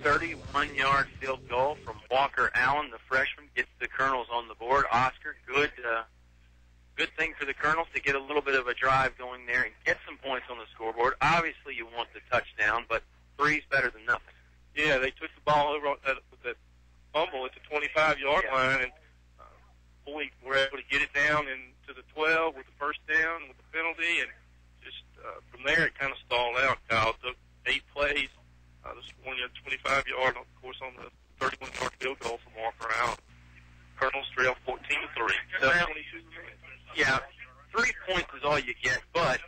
31-yard field goal from Walker Allen, the freshman, gets the Colonels on the board. Oscar, good thing for the Colonels to get a little bit of a drive going there and get some points on the scoreboard. Obviously, you want the touchdown, but three's better than nothing. Yeah, they took the ball over with that fumble at the 25-yard line, and boy, were able to get it down into the 12 with the first down with the penalty, and just from there it kind of stalled out. Kyle took 8 plays. This one, 25-yard, of course, on the 31-yard field goal from Walker Allen. Colonels trail 14-3. Yeah, 3 points is all you get, but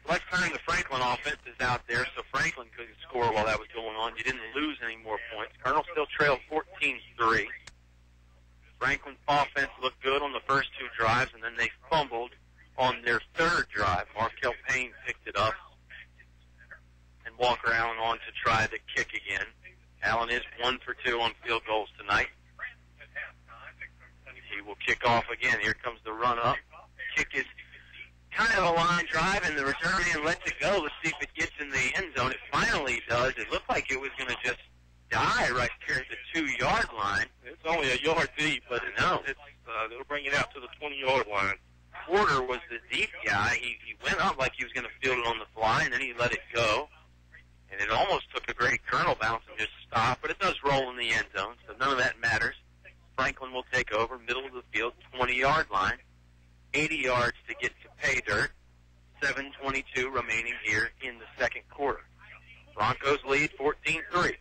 last time the Franklin offense is out there, so Franklin couldn't score while that was going on. You didn't lose any more points. Colonel still trailed 14-3. Franklin's offense looked good on the first 2 drives, and then they fumbled on their 3rd drive. Markel Payne picked it up, and Walker Allen on to try the kick again. Allen is 1 for 2 on field goals tonight. He will kick off again. Here comes the run up. Kick is kind of a line drive, and the return man lets it go. Let's see if it gets in the end zone. It finally does. It looked like it was going to just die right there at the 2-yard line. It's only a yard deep, but no, they'll bring it out to the 20-yard line. Porter was the deep guy. He went up like he was going to field it on the fly, and then he let it go. And it almost took a great Colonel bounce and just stopped, but it does roll in the end zone, so none of that matters. Franklin will take over, middle of the field, 20-yard line. 80 yards to get to pay dirt. 7:22 remaining here in the second quarter. Broncos lead 14-3.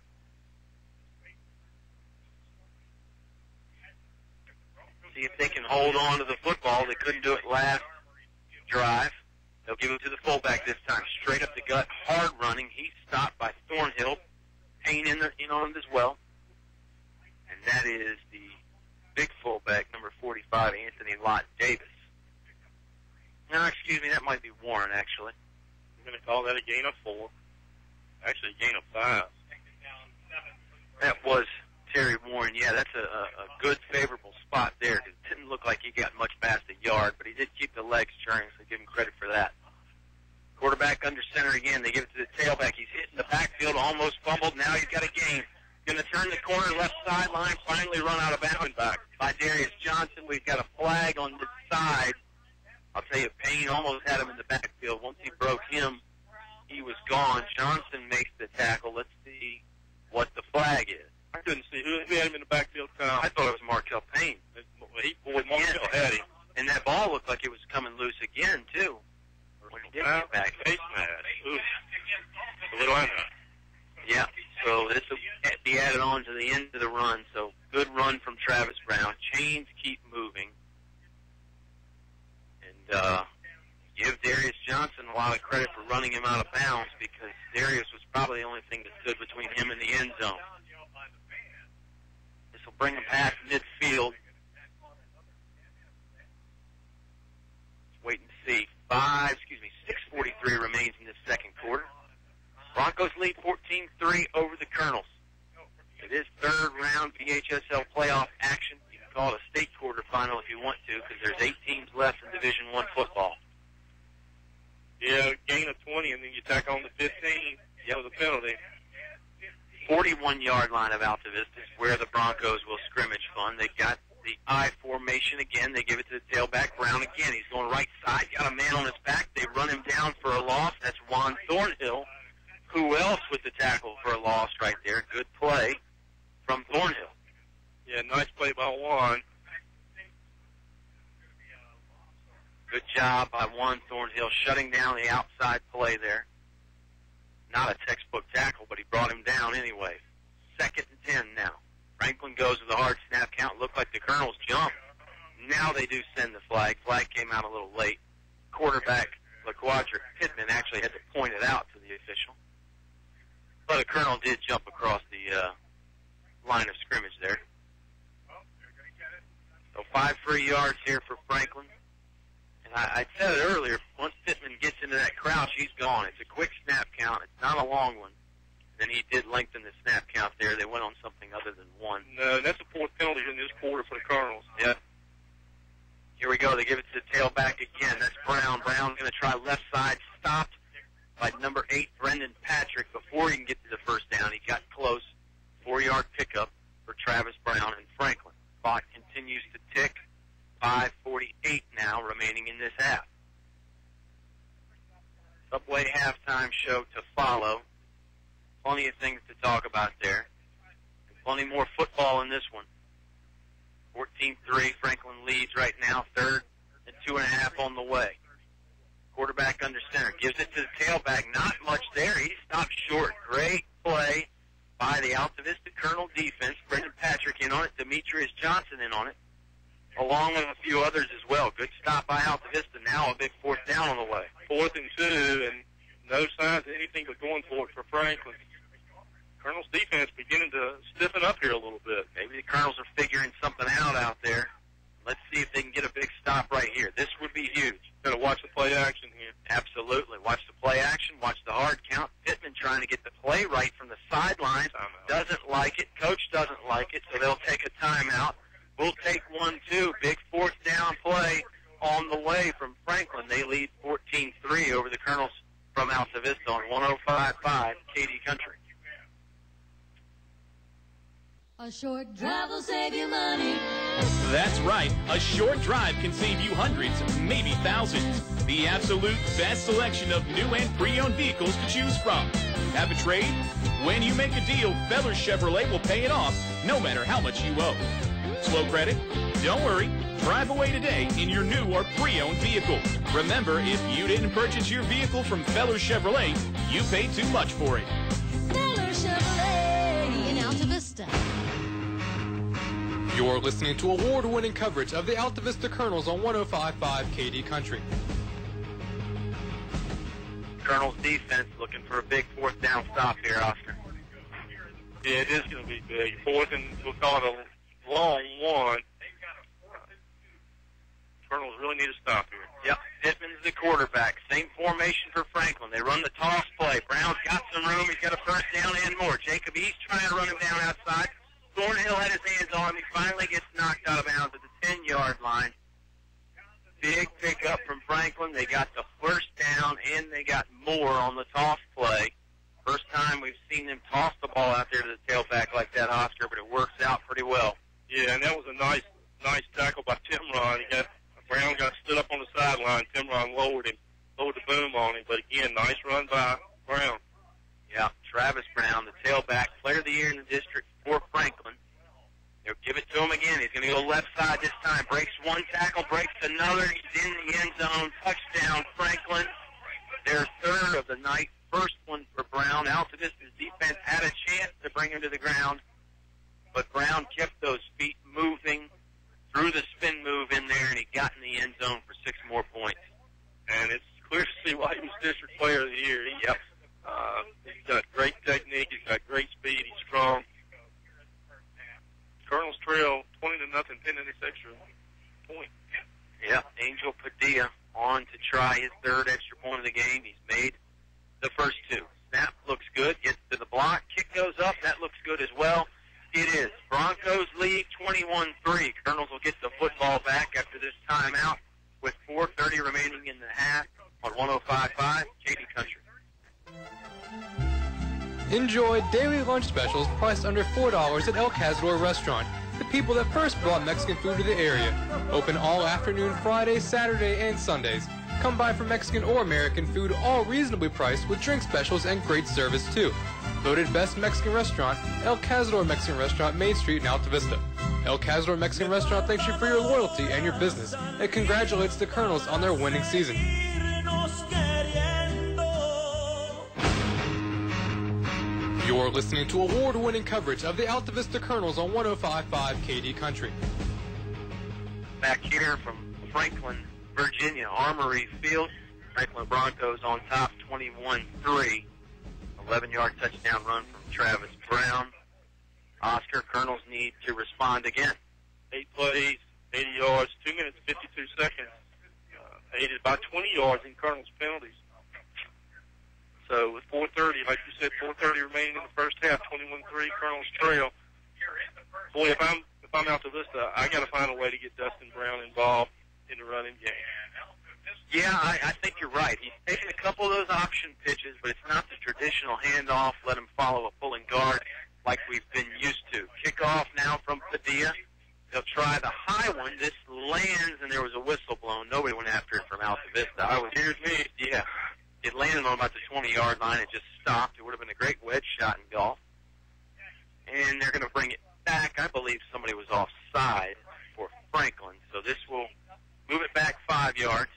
See if they can hold on to the football. They couldn't do it last drive. They'll give it to the fullback this time. Straight up the gut, hard running. He's stopped by Thornhill. Payne in on it as well. And that is the big fullback, number 45, Anthony Lott Davis. No, excuse me, that might be Warren, actually. I'm going to call that a gain of 4. Actually, a gain of 5. That was Terry Warren. Yeah, that's a good, favorable spot there. It didn't look like he got much past a yard, but he did keep the legs churning, so give him credit for that. Quarterback under center again. They give it to the tailback. He's hitting the backfield, almost fumbled. Now he's got a gain. Going to turn the corner left sideline, finally run out of bounds back by Darius Johnson. We've got a flag on this side. I'll tell you, Payne almost had him in the backfield. Once he broke him, he was gone. Johnson makes the tackle. Let's see what the flag is. I couldn't see who had him in the backfield. I thought it was Markel Payne. Markel had him. And that ball looked like it was coming loose again, too. When he did get back. Face mask. What do I know? Yeah, so this will be added on to the end of the run. So good run from Travis Brown. Chains keep moving. And give Darius Johnson a lot of credit for running him out of bounds because Darius was probably the only thing that stood between him and the end zone. This will bring him past midfield. Let's wait and see. 6:43 remains in this second quarter. Broncos lead 14-3 over the Colonels. It is third round VHSL playoff action. You can call it a state quarterfinal if you want to because there's 8 teams left in Division I football. Yeah, gain of 20, and then you tack on the 15 for the penalty. 41-yard line of Altavista is where the Broncos will scrimmage fun. They got the I formation again. They give it to the tailback. Brown again. He's going right side. Got a man on his back. They run him down for a loss. That's Juan Thornhill. Who else with the tackle for a loss right there? Good play from Thornhill. Yeah, nice play by Juan. Good job by Juan Thornhill shutting down the outside play there. Not a textbook tackle, but he brought him down anyway. 2nd and 10 now. Franklin goes with a hard snap count. Looked like the Colonels jumped. Now they do send the flag. Flag came out a little late. Quarterback LaQuadra Pittman actually had to point it out to the official. But a Colonel did jump across the line of scrimmage there. So 5 free yards here for Franklin. And I said it earlier, once Pittman gets into that crouch, he's gone. It's a quick snap count. It's not a long one. Then he did lengthen the snap count there. They went on something other than one. No, that's the 4th penalty in this quarter for the Colonels. Yep. Here we go. They give it to the tailback again. That's Brown. Brown's going to try left side. Stopped by number 8, Brendan Patrick, before he can get to the first down. He got close. 4-yard pickup for Travis Brown and Franklin. Clock continues to tick. 5:48 now remaining in this half. Subway halftime show to follow. Plenty of things to talk about there. And plenty more football in this one. 14-3, Franklin leads right now. 3rd and 2.5 on the way. Quarterback under center. Gives it to the tailback. Not much there. He stopped short. Great play by the Altavista Colonel defense. Brendan Patrick in on it. Demetrius Johnson in on it, along with a few others as well. Good stop by Altavista. Now a big 4th down on the way. 4th and 2, and no signs of anything but going for it for Franklin. Colonel's defense beginning to stiffen up here a little bit. Maybe the Colonels are figuring something out there. Let's see if they can get a big stop right here. This would be huge. Got to watch the play action here. Absolutely. Watch the play action. Watch the hard count. Pittman trying to get the play right from the sidelines. Doesn't like it. Coach doesn't like it, so they'll take a timeout. We'll take 1-2. Big 4th down play on the way from Franklin. They lead 14-3 over the Colonels from Altavista on 105.5 KD Country. A short drive will save you money. That's right. A short drive can save you hundreds, maybe thousands. The absolute best selection of new and pre-owned vehicles to choose from. Have a trade? When you make a deal, Feller Chevrolet will pay it off, no matter how much you owe. Slow credit? Don't worry. Drive away today in your new or pre-owned vehicle. Remember, if you didn't purchase your vehicle from Feller Chevrolet, you paid too much for it. Feller Chevrolet in Altavista. You're listening to award-winning coverage of the Altavista Colonels on 105.5 KD Country. Colonels defense looking for a big 4th down stop here, Oscar. Yeah, it is going to be big. 4th and we'll call it a long one. Colonels really need a stop here. Yep, Pittman's the quarterback. Same formation for Franklin. They run the toss play. Brown's got some room. He's got a 1st down and more. Jacob East trying to run him down outside. Thornhill had his hands on him. He finally gets knocked out of bounds at the 10-yard line. Big pickup from Franklin. They got the 1st down, and they got more on the toss play. First time we've seen them toss the ball out there to the tailback like that, Oscar, but it works out pretty well. Yeah, and that was a nice tackle by Timron. Brown got stood up on the sideline. Timron lowered the boom on him. But again, nice run by Brown. Yeah, Travis Brown, the tailback, player of the year in the district for Franklin. They'll give it to him again. He's going to go left side this time. Breaks one tackle, breaks another. He's in the end zone. Touchdown, Franklin. Their 3rd of the night. First one for Brown. Altavista's defense had a chance to bring him to the ground, but Brown kept those feet moving, threw the spin move in there, and he got in the end zone for 6 more points. And it's clear to see why he was district player of the year. He's got great technique. He's got great speed. He's strong. Colonels trail 20-0, pinning this extra point. Yep, Angel Padilla on to try his 3rd extra point of the game. He's made the first 2. Snap looks good. Gets to the block. Kick goes up. That looks good as well. It is. Broncos lead 21-3. Colonels will get the football back after this timeout with 4:30 remaining in the half on 105.5 KD Country. Enjoy daily lunch specials priced under $4 at El Cazador Restaurant, the people that first brought Mexican food to the area. Open all afternoon Friday, Saturday, and Sundays. Come by for Mexican or American food, all reasonably priced with drink specials and great service too. Voted Best Mexican Restaurant, El Cazador Mexican Restaurant, Main Street in Altavista. El Cazador Mexican Restaurant thanks you for your loyalty and your business and congratulates the Colonels on their winning season. You're listening to award-winning coverage of the Altavista Colonels on 105.5 KD Country. Back here from Franklin, Virginia, Armory Field. Franklin Broncos on top, 21-3. 11-yard touchdown run from Travis Brown. Oscar, Colonels need to respond again. 8 plays, 80 yards, 2 minutes, 52 seconds. Aided by 20 yards in Colonels penalties. So with 4:30, like you said, 4:30 remaining in the first half, 21-3, Colonels trail. Boy, if I'm Altavista, I got to find a way to get Dustin Brown involved in the running game. Yeah, I think you're right. He's taking a couple of those option pitches, but it's not the traditional handoff, let him follow a pulling guard like we've been used to. Kickoff now from Padilla. They'll try the high one. This lands, and there was a whistle blown. Nobody went after it from Altavista. I was here, me. Yeah. It landed on about the 20-yard line. It just stopped. It would have been a great wedge shot in golf. And they're going to bring it back. I believe somebody was offside for Franklin. So this will move it back 5 yards.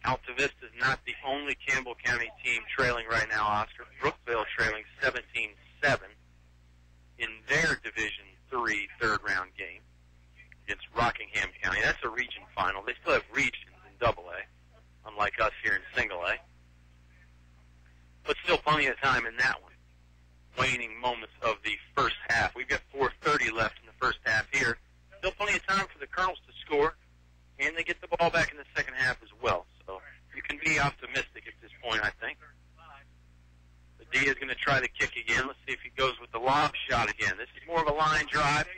Altavista is not the only Campbell County team trailing right now, Oscar. Brookville trailing 17-7 in their Division III third-round game against Rockingham County. That's a region final. They still have regions in AA, unlike us here in single A. But still plenty of time in that one. Waning moments of the first half. We've got 4:30 left in the first half here. Still plenty of time for the Colonels to score, and they get the ball back in the second half as well. So you can be optimistic at this point, I think. The D is going to try the kick again. Let's see if he goes with the lob shot again. This is more of a line drive,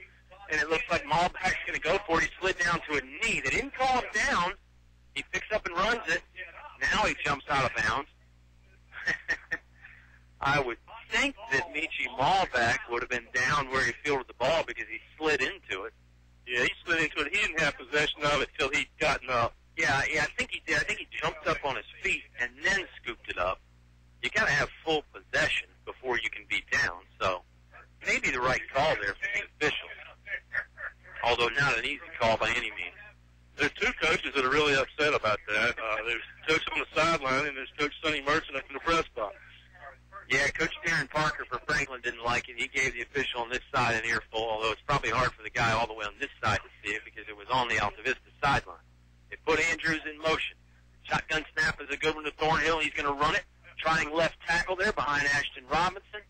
and it looks like Malback's going to go for it. He slid down to a knee. They didn't call him down. He picks up and runs it. Now he jumps out of bounds. I would think that Michi Malback would have been down where he fielded the ball because he slid into it. Yeah, he slid into it. He didn't have possession of it till he'd gotten up. Yeah, I think he did. I think he jumped up on his feet and then scooped it up. You got to have full possession before you can be down. So maybe the right call there for the official, although not an easy call by any means. There's two coaches that are really upset about that. There's Coach on the sideline, and there's Coach Sonny Merchant up in the press box. Yeah, Coach Darren Parker for Franklin didn't like it. He gave the official on this side an earful, although it's probably hard for the guy all the way on this side to see it because it was on the Altavista sideline. They put Andrews in motion. Shotgun snap is a good one to Thornhill. He's going to run it. Trying left tackle there behind Ashton Robinson.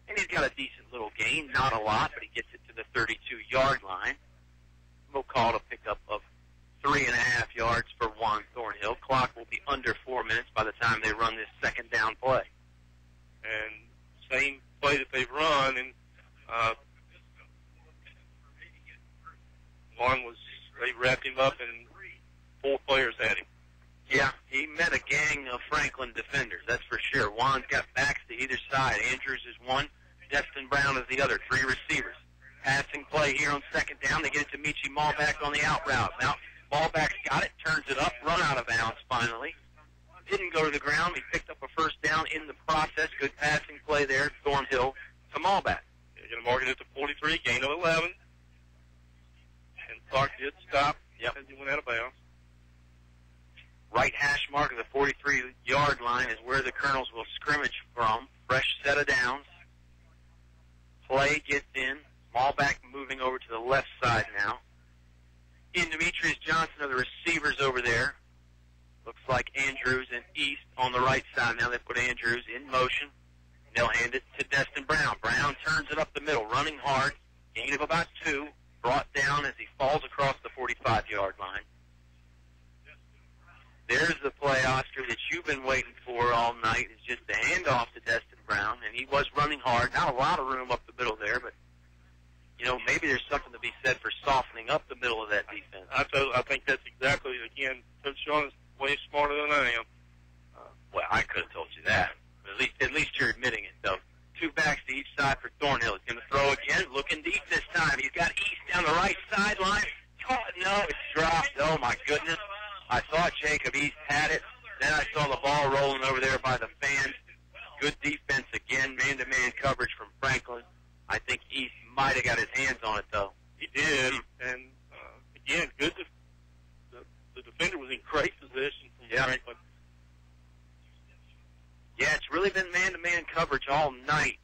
And he's got a decent little gain. Not a lot, but he gets it to the 32-yard line. We'll call it a pickup of 3.5 yards for Juan Thornhill. Clock will be under 4 minutes by the time they run this second down play. And same play that they've run, and they wrapped him up, and 4 players had him. Yeah, he met a gang of Franklin defenders, that's for sure. Juan's got backs to either side. Andrews is one, Destin Brown is the other. 3 receivers. Passing play here on second down. They get it to Michi Malback on the out route. Now, Malback's got it, turns it up, run out of bounds finally. Didn't go to the ground. He picked up a first down in the process. Good passing play there, Thornhill to Malback. They're going to mark it at the 43, gain of 11. And Clark did stop as he went out of bounds. Right hash mark of the 43-yard line is where the Colonels will scrimmage from. Fresh set of downs. Play gets in. Malback moving over to the left side now. In Demetrius Johnson are the receivers over there. Looks like Andrews and East on the right side. Now they put Andrews in motion. They'll hand it to Destin Brown. Brown turns it up the middle, running hard. Gain of about 2. Brought down as he falls across the 45-yard line. There's the play, Oscar, that you've been waiting for all night. It's just the handoff to Destin Brown, and he was running hard. Not a lot of room up the middle there, but, you know, maybe there's something to be said for softening up the middle of that defense. I think that's exactly, again, Coach Sean is way smarter than I am. Well, I could have told you that. But at least you're admitting it, though. 2 backs to throw again, looking deep this time. He's got East down the right sideline. Caught, no, it's dropped. Oh, my goodness. I thought Jacob East had it. Then I saw the ball rolling over there by the fans. Good defense again, man-to-man coverage from Franklin. I think East might have got his hands on it, though. He did, and again, good. The defender was in great position from Franklin. Yeah, it's really been man-to-man coverage all night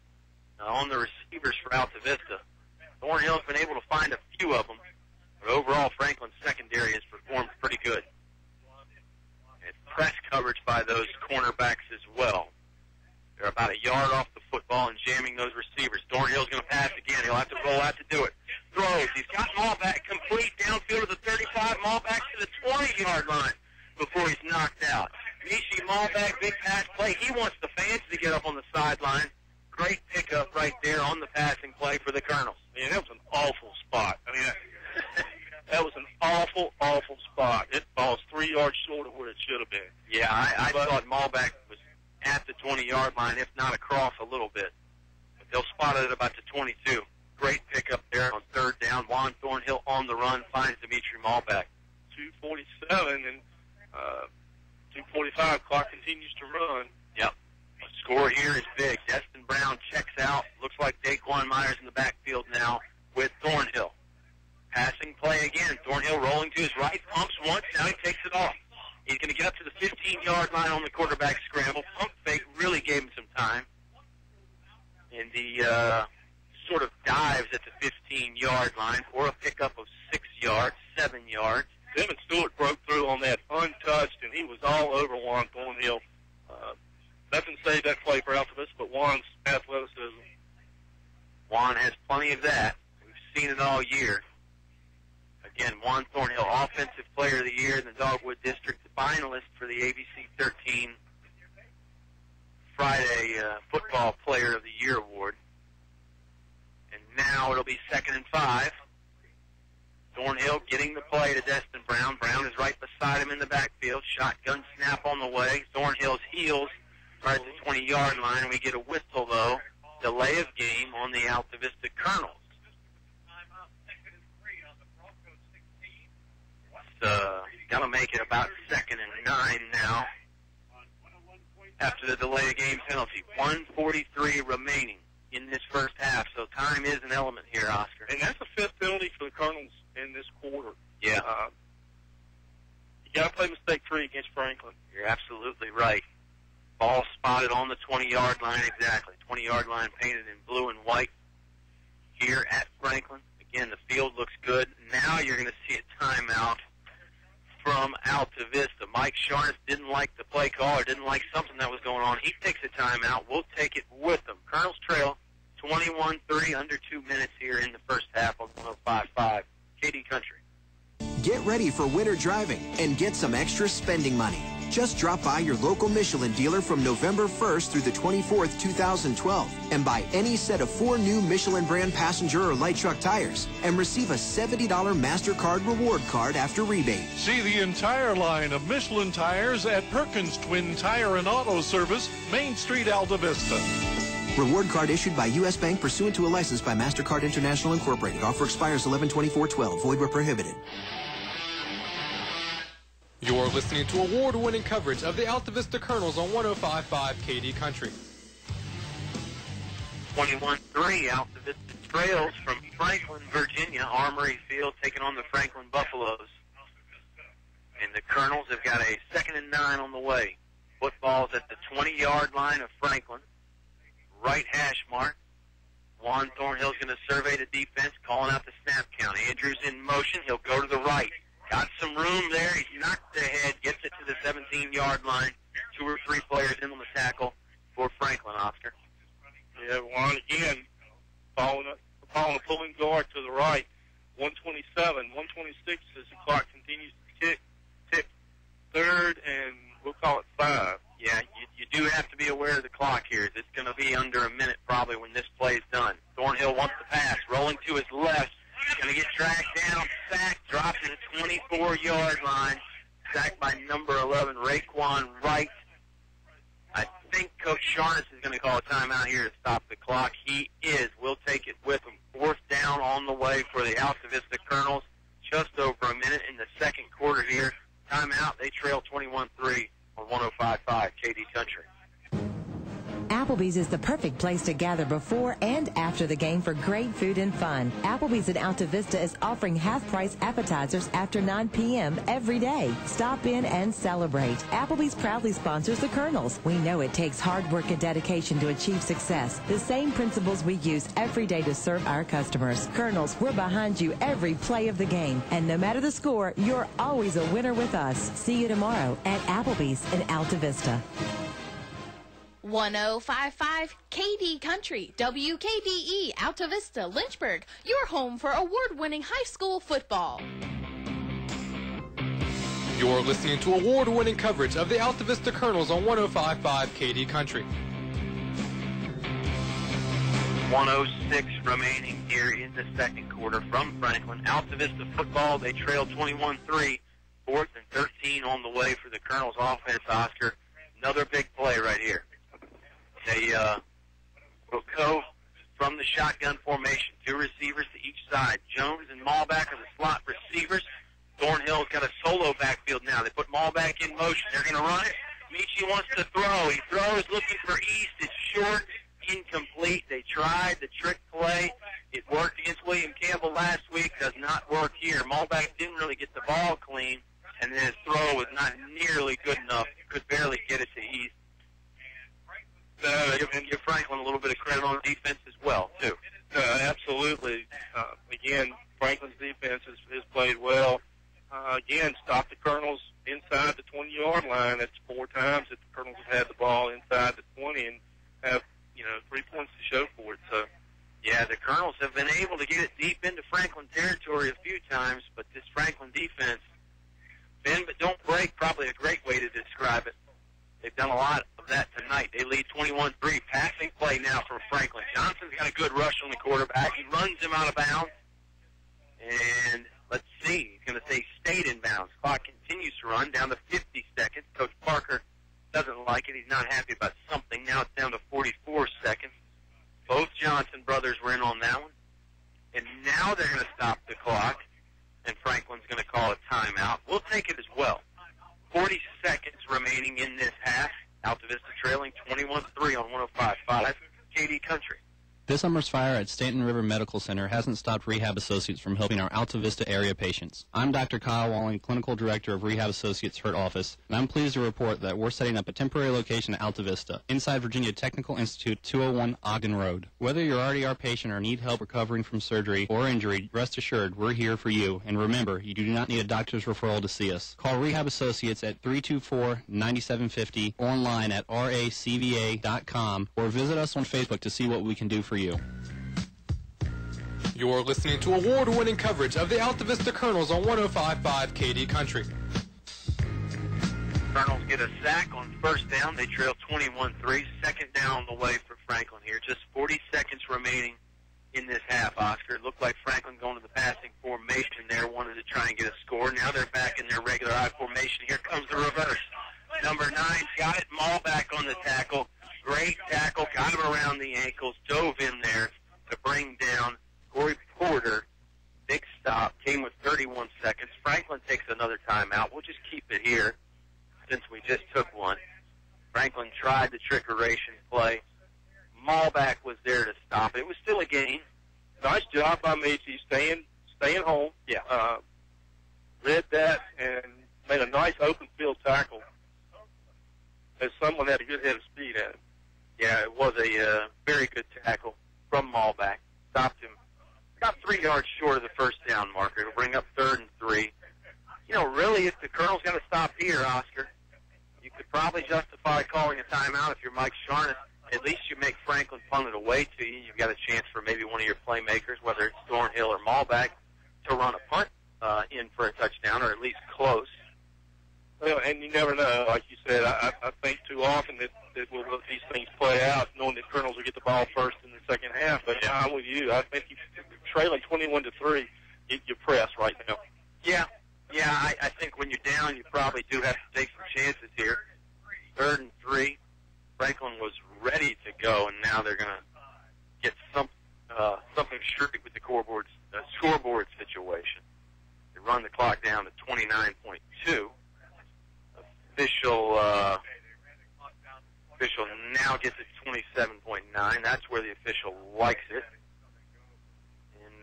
on the receivers for Altavista. Thornhill's been able to find a few of them, but overall Franklin's secondary has performed pretty good. And press coverage by those cornerbacks as well. They're about a yard off the football and jamming those receivers. Thornhill's going to pass again. He'll have to roll out to do it. Throws. He's got Maulback complete downfield to the 35. Maulback to the 20-yard line before he's knocked out. Nishi Maulback, big pass play. He wants the fans to get up on the sideline. Great pickup right there on the passing play for the Colonels. Man, that was an awful spot. I mean, that was an awful, awful spot. It falls 3 yards short of where it should have been. Yeah, I thought Maulback was at the 20-yard line, if not across a little bit. But they'll spot it at about the 22. Great pickup there on third down. Juan Thornhill on the run finds Dimitri Maulback. 2:47 and 2:45. Clock continues to run. Yep. The score here is big. Destin Brown checks out. Looks like Daquan Myers in the backfield now with Thornhill. Passing play again. Thornhill rolling to his right. Pumps once. Now he takes it off. He's going to get up to the 15-yard line on the quarterback scramble. Pump fake really gave him some time. And he sort of dives at the 15-yard line for a pickup of 6 yards, 7 yards. Devin Stewart broke through on that untouched, and he was all over Juan Thornhill. Nothing to say that play for Altavista, but Juan's athleticism. Juan has plenty of that. We've seen it all year. Again, Juan Thornhill, Offensive Player of the Year in the Dogwood District, finalist for the ABC 13 Friday Football Player of the Year Award. And now it'll be 2nd and 5. Thornhill getting the play to Destin Brown. Brown is right beside him in the backfield. Shotgun snap on the way. Thornhill's heels right at the 20-yard line. We get a whistle, though. Delay of game on the Altavista Colonels. Got to make it about 2nd and 9 now after the delay of game penalty. 1:43 remaining in this first half, so time is an element here, Oscar. And that's the 5th penalty for the Colonels in this quarter. Yeah. You got to play mistake-free against Franklin. You're absolutely right. Ball spotted on the 20-yard line, exactly. 20-yard line painted in blue and white here at Franklin. Again, the field looks good. Now you're going to see a timeout from Altavista. Mike Sharnis didn't like the play call or didn't like something that was going on. He takes a timeout. We'll take it with them. Colonels trail 21-3, under 2 minutes here in the first half on 105.5 KD Country. Get ready for winter driving and get some extra spending money. Just drop by your local Michelin dealer from November 1st through the 24th, 2012 and buy any set of 4 new Michelin brand passenger or light truck tires and receive a $70 MasterCard reward card after rebate. See the entire line of Michelin tires at Perkins Twin Tire and Auto Service, Main Street, Altavista. Reward card issued by U.S. Bank pursuant to a license by MasterCard International Incorporated. Offer expires 11/24/12. Void where prohibited. You're listening to award-winning coverage of the Altavista Colonels on 105.5 KD Country. 21-3, Altavista trails from Franklin, Virginia. Armory Field taking on the Franklin Buffaloes. And the Colonels have got a 2nd and 9 on the way. Football's at the 20-yard line of Franklin. Right hash mark. Juan Thornhill's going to survey the defense, calling out the snap count. Andrews in motion. He'll go to the right. Got some room there. He's knocked ahead, gets it to the 17-yard line. 2 or 3 players in on the tackle for Franklin, Oscar. Yeah, Juan again following a pulling guard to the right. 127, 126 as the clock continues to tick. 3rd and we'll call it 5. Yeah, you do have to be aware of the clock here. It's going to be under a minute probably when this play is done. Thornhill wants the pass, rolling to his left. Going to get dragged down, sacked, dropped to the 24-yard line. Sacked by number 11, Raekwon Wright. I think Coach Sharness is going to call a timeout here to stop the clock. He is. We'll take it with him. Fourth down on the way for the Altavista Colonels. Just over a minute in the second quarter here. Timeout. They trail 21-3 on 105.5 KD Country. Applebee's is the perfect place to gather before and after the game for great food and fun. Applebee's in Altavista is offering half-price appetizers after 9 p.m. every day. Stop in and celebrate. Applebee's proudly sponsors the Colonels. We know it takes hard work and dedication to achieve success. The same principles we use every day to serve our customers. Colonels, we're behind you every play of the game. And no matter the score, you're always a winner with us. See you tomorrow at Applebee's in Altavista. 105.5 KD Country, WKDE, Altavista, Lynchburg, your home for award-winning high school football. You're listening to award-winning coverage of the Altavista Colonels on 105.5 KD Country. 106 remaining here in the second quarter from Franklin. Altavista football, they trail 21-3. Fourth and 13 on the way for the Colonels offense, Oscar. Another big play right here. They will go from the shotgun formation. Two receivers to each side. Jones and Malback are the slot receivers. Thornhill's got a solo backfield now. They put Malback in motion. They're going to run it. Michi wants to throw. He throws looking for East. It's short, incomplete. They tried the trick play. It worked against William Campbell last week. Does not work here. Malback didn't really get the ball clean, and then his throw was not nearly good enough. Could barely get it to East. Give Franklin a little bit of credit on defense as well, too. Absolutely. Again, Franklin's defense has played well. Again, stop the Colonels inside the 20-yard line. That's 4 times that the Colonels have had the ball inside the 20 and have, 3 points to show for it. So, yeah, the Colonels have been able to get it deep into Franklin territory a few times, but this Franklin defense, bend but don't break, probably a great way to describe it. They've done a lot of that tonight. They lead 21-3. Passing play now from Franklin. Johnson's got a good rush on the quarterback. He runs him out of bounds. And let's see. He's going to say stayed in bounds. Clock continues to run down to 50 seconds. Coach Parker doesn't like it. He's not happy about something. Now it's down to 44 seconds. Both Johnson brothers were in on that one. And now they're going to stop the clock. And Franklin's going to call a timeout. We'll take it as well. 40 seconds remaining in this half. Altavista trailing 21-3 on 105.5 KD Country. This summer's fire at Stanton River Medical Center hasn't stopped Rehab Associates from helping our Altavista area patients. I'm Dr. Kyle Walling, Clinical Director of Rehab Associates Hurt Office, and I'm pleased to report that we're setting up a temporary location at Altavista, inside Virginia Technical Institute, 201 Ogden Road. Whether you're already our patient or need help recovering from surgery or injury, rest assured we're here for you. And remember, you do not need a doctor's referral to see us. Call Rehab Associates at 324-9750, online at racva.com, or visit us on Facebook to see what we can do for you. You're listening to award-winning coverage of the Altavista Colonels on 105.5 KD Country. Colonels get a sack on first down. They trail 21-3. Second down on the way for Franklin here. Just 40 seconds remaining in this half, Oscar. It looked like Franklin going to the passing formation there, wanted to try and get a score. Now they're back in their regular I formation. Here comes the reverse. Number 9 got it. Maul back on the tackle. Great tackle. Got him around the ankles. Dove in there to bring down Corey Porter. Big stop. Came with 31 seconds. Franklin takes another timeout. We'll just keep it here since we just took one. Franklin tried the trickeration play. Malback was there to stop it. It was still a gain. Nice job by Michi staying home. Yeah. Read that and made a nice open field tackle as someone had a good head of speed at it. Yeah, it was a very good tackle from Malback. Stopped him about 3 yards short of the first down marker. It'll bring up 3rd and 3. Really, if the Colonel's going to stop here, Oscar, you could probably justify calling a timeout if you're Mike Sharness. At least you make Franklin punt it away to you. You've got a chance for maybe one of your playmakers, whether it's Thornhill or Malback, to run a punt in for a touchdown, or at least close. Well, and you never know. Like you said, I think too often that we'll let these things play out, knowing that Colonels will get the ball first in the second half. But I'm with you. I think trailing 21-3, you press right now. Yeah, I think when you're down, you probably do have to take some chances here. 3rd and 3. Franklin was ready to go, and now they're going to get something straight with the scoreboard situation. They run the clock down to 29.2. Official now gets it 27.9. That's where the official likes it.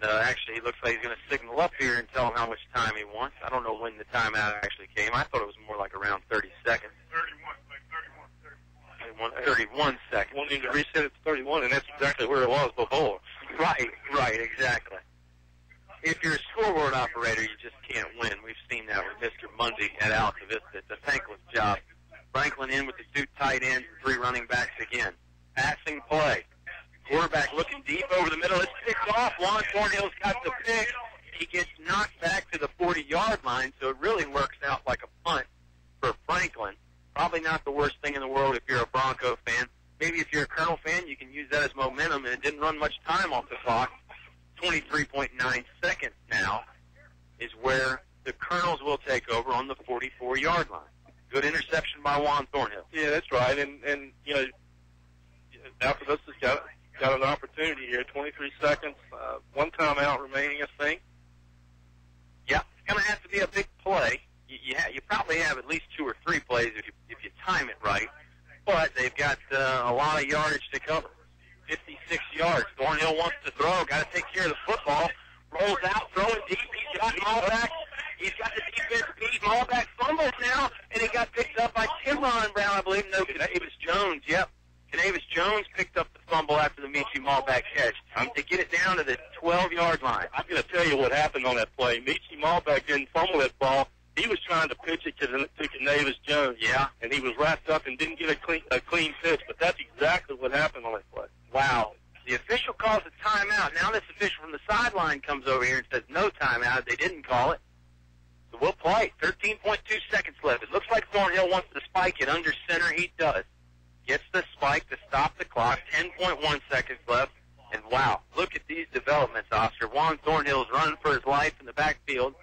And actually, he looks like he's going to signal up here and tell him how much time he wants. I don't know when the timeout actually came. I thought it was more like around 30 seconds. 31 seconds. Wanting to reset it to 31, and that's exactly where it was before. Right, exactly. If you're a scoreboard operator, you just can't win. We've seen that with Mr. Mundy at Altavista. It's a thankless job. Franklin in with the two tight ends and three running backs again. Passing play. Quarterback looking deep over the middle. It's picked off. Juan Thornhill's got the pick. He gets knocked back to the 40-yard line, so it really works out like a punt for Franklin. Probably not the worst thing in the world if you're a Bronco fan. Maybe if you're a Colonel fan, you can use that as momentum, and it didn't run much time off the clock. 23.9 seconds now is where the Colonels will take over on the 44-yard line. Good interception by Juan Thornhill. Yeah, that's right. And you know, Altavista's got an opportunity here. 23 seconds, one timeout remaining, I think. Yeah, it's going to have to be a big play. You probably have at least 2 or 3 plays if you time it right. But they've got a lot of yardage to cover. 56 yards. Thornhill wants to throw. Got to take care of the football. Rolls out, throwing deep. He's got Malbeck. He's got the defense beat. Malbeck fumbles now, and he got picked up by Timron Brown, I believe. No, Canavis Jones. Yep. Canavis Jones picked up the fumble after the Michi Malbeck catch to get it down to the 12-yard line. I'm going to tell you what happened on that play. Michi Malbeck didn't fumble that ball. He was trying to pitch it to Canavis Jones. Yeah. And he was wrapped up and didn't get a clean pitch. But that's exactly what happened on that play. Wow. The official calls a timeout. Now this official from the sideline comes over here and says no timeout. They didn't call it. So we'll play. 13.2 seconds left. It looks like Thornhill wants to spike it under center. He does. Gets the spike to stop the clock. 10.1 seconds left. And wow, look at these developments, Oscar. Juan Thornhill's running for his life in the backfield.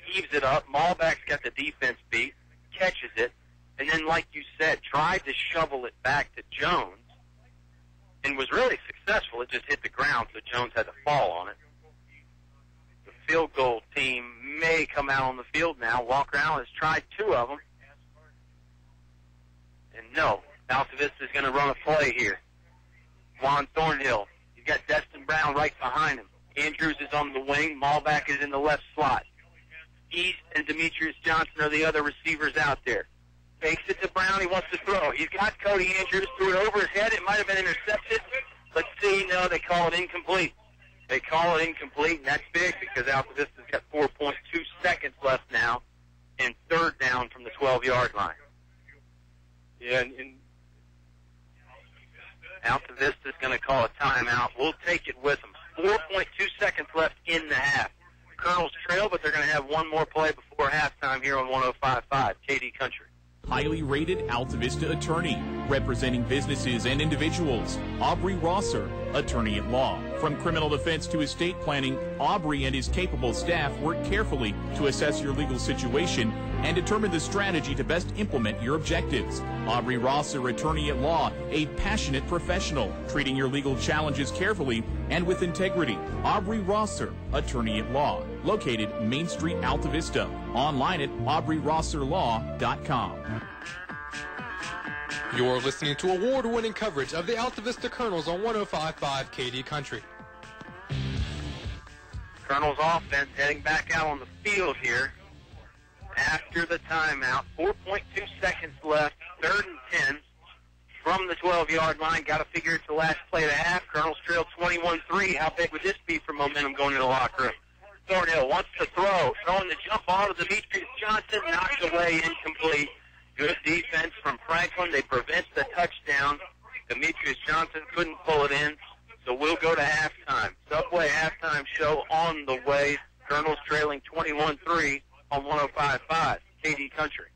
Heaves it up. Malbeck's got the defense beat. Catches it. And then, like you said, tried to shovel it back to Jones. And was really successful. It just hit the ground, so Jones had to fall on it. The field goal team may come out on the field now. Walker Allen has tried 2 of them. And no, Altavista is going to run a play here. Juan Thornhill. He's got Destin Brown right behind him. Andrews is on the wing. Malbeck is in the left slot. East and Demetrius Johnson are the other receivers out there. Fakes it to Brown. He wants to throw. He's got Cody Andrews. Threw it over his head. It might have been intercepted. Let's see. No, they call it incomplete. They call it incomplete, and that's big because Altavista's got 4.2 seconds left now and third down from the 12-yard line. Yeah, and Altavista's going to call a timeout. We'll take it with them. 4.2 seconds left in the half. Colonels trail, but they're going to have one more play before halftime here on 105.5 KD Country. Highly rated Altavista attorney, representing businesses and individuals. Aubrey Rosser, attorney at law. From criminal defense to estate planning, Aubrey and his capable staff work carefully to assess your legal situation and determine the strategy to best implement your objectives. Aubrey Rosser, attorney at law, a passionate professional, treating your legal challenges carefully and with integrity. Aubrey Rosser, attorney at law, located Main Street, Altavista. Online at AubreyRosserLaw.com. You're listening to award-winning coverage of the Altavista Colonels on 105.5 KD Country. Colonels offense heading back out on the field here after the timeout. 4.2 seconds left, 3rd and 10 from the 12-yard line. Got to figure it's the last play of the half. Colonels trail 21-3. How big would this be for momentum going into the locker room? Thornhill wants to throw. Throwing the jump ball to Demetrius Johnson. Knocked away, incomplete. Good defense from Franklin. They prevent the touchdown. Demetrius Johnson couldn't pull it in. So we'll go to halftime. Subway halftime show on the way. Colonels trailing 21-3 on 105.5 KD Country.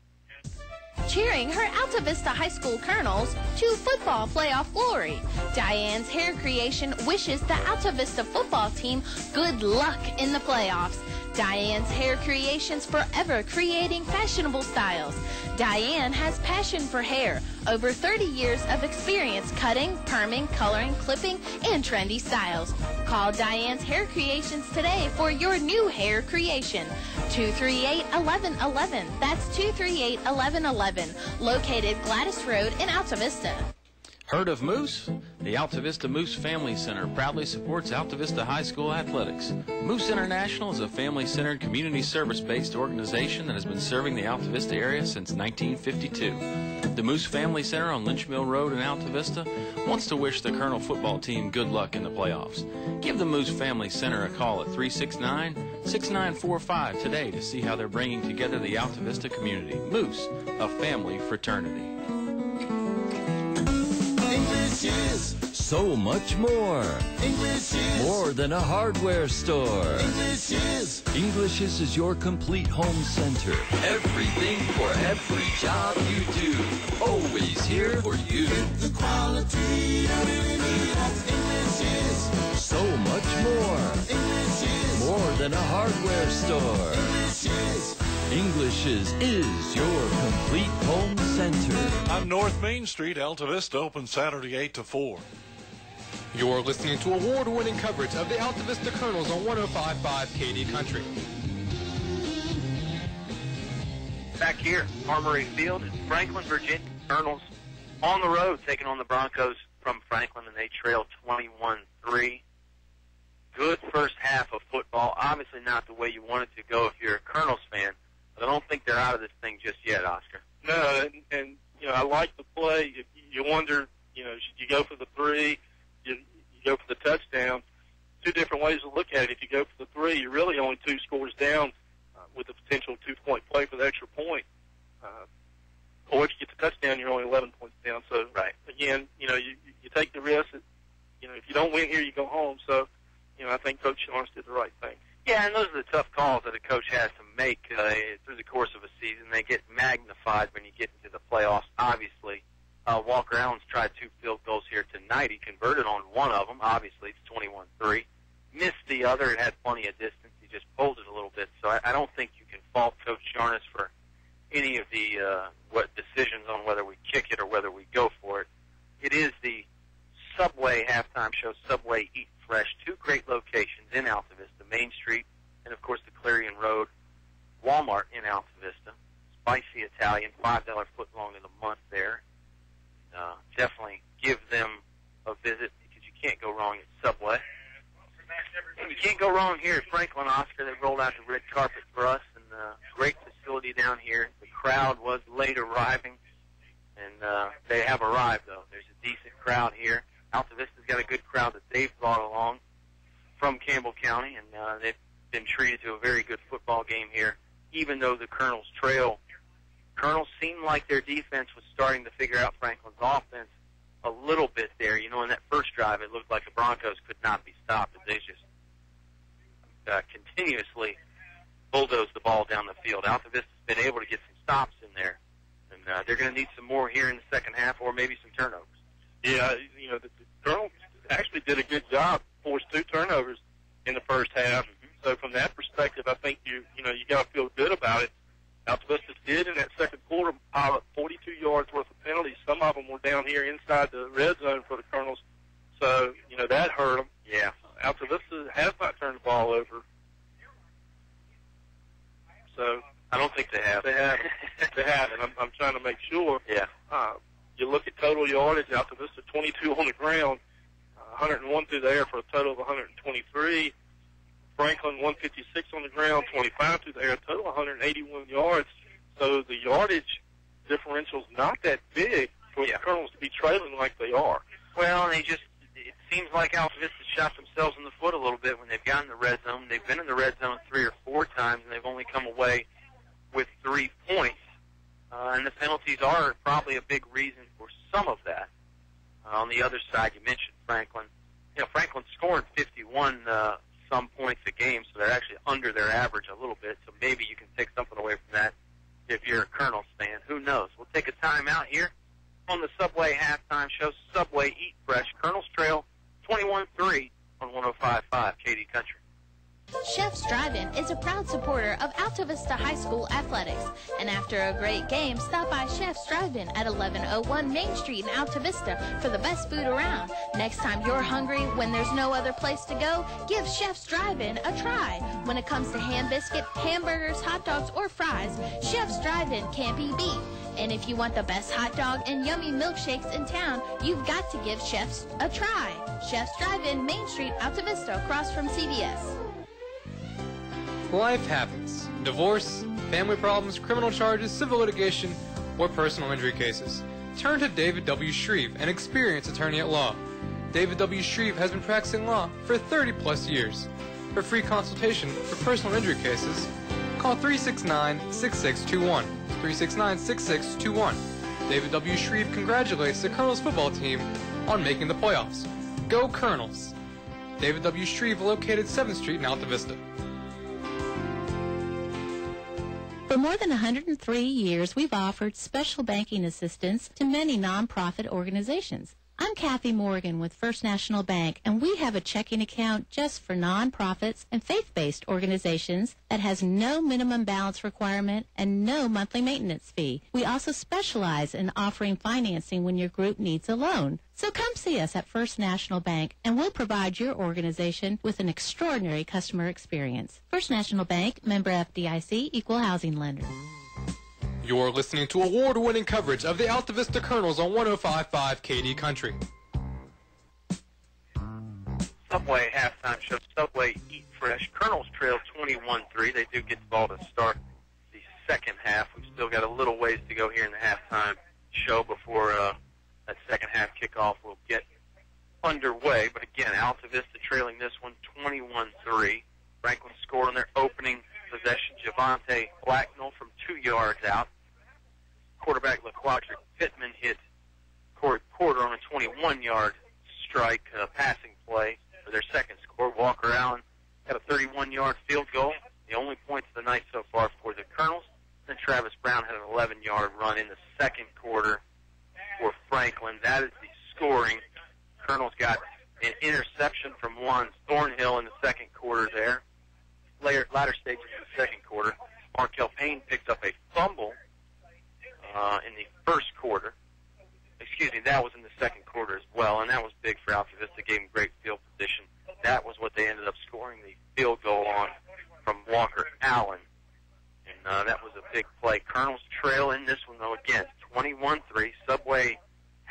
Cheering her Altavista High School Colonels to football playoff glory. Diane's Hair Creation wishes the Altavista football team good luck in the playoffs. Diane's Hair Creations, forever creating fashionable styles. Diane has passion for hair, Over 30 years of experience cutting, perming, coloring, clipping, and trendy styles. Call Diane's Hair Creations today for your new hair creation. 238-1111. That's 238-1111. Located Gladys Road in Altavista. Heard of Moose? The Altavista Moose Family Center proudly supports Altavista High School athletics. Moose International is a family-centered, community service-based organization that has been serving the Altavista area since 1952. The Moose Family Center on Lynch Mill Road in Altavista wants to wish the Colonel football team good luck in the playoffs. Give the Moose Family Center a call at 369-6945 today to see how they're bringing together the Altavista community. Moose, a family fraternity. English is so much more. English is more than a hardware store. English is your complete home center. Everything for every job you do. Always here for you. Get the quality you really need. English is so much more. English is more than a hardware store. English is your complete home center. On North Main Street, Altavista open Saturday 8 to 4. You're listening to award-winning coverage of the Altavista Colonels on 105.5 KD Country. Back here, Armory Field in Franklin, Virginia. Colonels on the road taking on the Broncos from Franklin, and they trail 21-3. Good first half of football. Obviously not the way you want it to go if you're a Colonels fan. But I don't think they're out of this thing just yet, Oscar. No, and you know, I like the play. You wonder, you know, should you go for the three? You go for the touchdown. Two different ways to look at it. If you go for the three, you're really only 2 scores down with the potential 2-point play for the extra point. Or if you get the touchdown, you're only 11 points down. So, right. Again, you know, you take the risk. You know, if you don't win here, you go home. So, you know, I think Coach Sharns did the right thing. Yeah, and those are the tough calls that a coach has to make through the course of a season. They get magnified when you get into the playoffs, obviously. Walker Allen's tried 2 field goals here tonight. He converted on one of them. Obviously, it's 21-3. Missed the other. It had plenty of distance. He just pulled it a little bit. So I don't think you can fault Coach Sharns for any of the decisions on whether we kick it or whether we go for it. It is the Subway halftime show, Subway Eat Fresh. 2 great locations in Altavista, Main Street, and, of course, the Clarion Road Walmart in Altavista. Spicy Italian, $5 footlong in a month there. Definitely give them a visit because you can't go wrong at Subway. And you can't go wrong here at Franklin, Oscar. They rolled out the red carpet for us, and great facility down here. The crowd was late arriving, and they have arrived, though. There's a decent crowd here. Altavista's got a good crowd that they've brought along from Campbell County, and they've been treated to a very good football game here, even though the Colonels trail. Colonels seemed like their defense was starting to figure out Franklin's offense a little bit there. You know, in that first drive, it looked like the Broncos could not be stopped. They just continuously bulldozed the ball down the field. Altavista's been able to get some stops in there, and they're going to need some more here in the second half, or maybe some turnovers. Yeah, you know, the Colonels actually did a good job, forced 2 turnovers in the first half. So from that perspective, I think you got to feel good about it. Altavista did in that second quarter pile up 42 yards worth of penalties. Some of them were down here inside the red zone for the Colonels. So, you know, that hurt them. Yeah. Altavista has not turned the ball over. So I don't think they have. They haven't. They haven't. I'm trying to make sure. Yeah. You look at total yardage, Altavista 22 on the ground, 101 through the air for a total of 123. Franklin 156 on the ground, 25 through the air, total 181 yards. So the yardage differential's not that big for the Colonels to be trailing like they are. Well, it seems like Altavista shot themselves in the foot a little bit when they've gotten in the red zone. They've been in the red zone 3 or 4 times, and they've only come away with 3 points. And the penalties are probably a big reason for some of that. On the other side, you mentioned Franklin. You know, Franklin's scoring 51 some points a game, so they're actually under their average a little bit. So maybe you can take something away from that if you're a Colonels fan. Who knows? We'll take a time out here on the Subway halftime show, Subway Eat Fresh. Colonels trail 21-3 on 105.5 KD Country. Chef's Drive-In is a proud supporter of Altavista High School athletics. And after a great game, stop by Chef's Drive-In at 1101 Main Street in Altavista for the best food around. Next time you're hungry when there's no other place to go, give Chef's Drive-In a try. When it comes to ham biscuit, hamburgers, hot dogs, or fries, Chef's Drive-In can't be beat. And if you want the best hot dog and yummy milkshakes in town, you've got to give Chef's a try. Chef's Drive-In, Main Street, Altavista, across from CVS. Life happens. Divorce, family problems, criminal charges, civil litigation, or personal injury cases. Turn to David W. Shreve, an experienced attorney at law. David W. Shreve has been practicing law for 30-plus years. For free consultation for personal injury cases, call 369-6621. 369-6621. David W. Shreve congratulates the Colonels football team on making the playoffs. Go Colonels! David W. Shreve, located 7th Street in Altavista. For more than 103 years, we've offered special banking assistance to many nonprofit organizations. I'm Kathy Morgan with First National Bank, and we have a checking account just for nonprofits and faith-based organizations that has no minimum balance requirement and no monthly maintenance fee. We also specialize in offering financing when your group needs a loan. So come see us at First National Bank, and we'll provide your organization with an extraordinary customer experience. First National Bank, member FDIC, equal housing lender. You're listening to award-winning coverage of the Altavista Colonels on 105.5 KD Country. Subway halftime show. Subway Eat Fresh. Colonels trail 21-3. They do get the ball to start the second half. We've still got a little ways to go here in the halftime show before that second half kickoff will get underway. But again, Altavista trailing this one 21-3. Franklin scored on their opening possession. Javante Blacknell from 2 yards out. Quarterback LaQuadra Pittman hit Corey Porter on a 21-yard strike passing play for their second score. Walker Allen had a 31-yard field goal, the only points of the night so far for the Colonels. Then Travis Brown had an 11-yard run in the second quarter for Franklin. That is the scoring. Colonels got an interception from Juan Thornhill in the second quarter there. Latter stages of the second quarter, Markel Payne picked up a fumble in the first quarter. Excuse me, that was in the second quarter as well, and that was big for Altavista. Gave them great field position. That was what they ended up scoring the field goal on from Walker Allen, and that was a big play. Colonels trail in this one, though, again, 21-3. Subway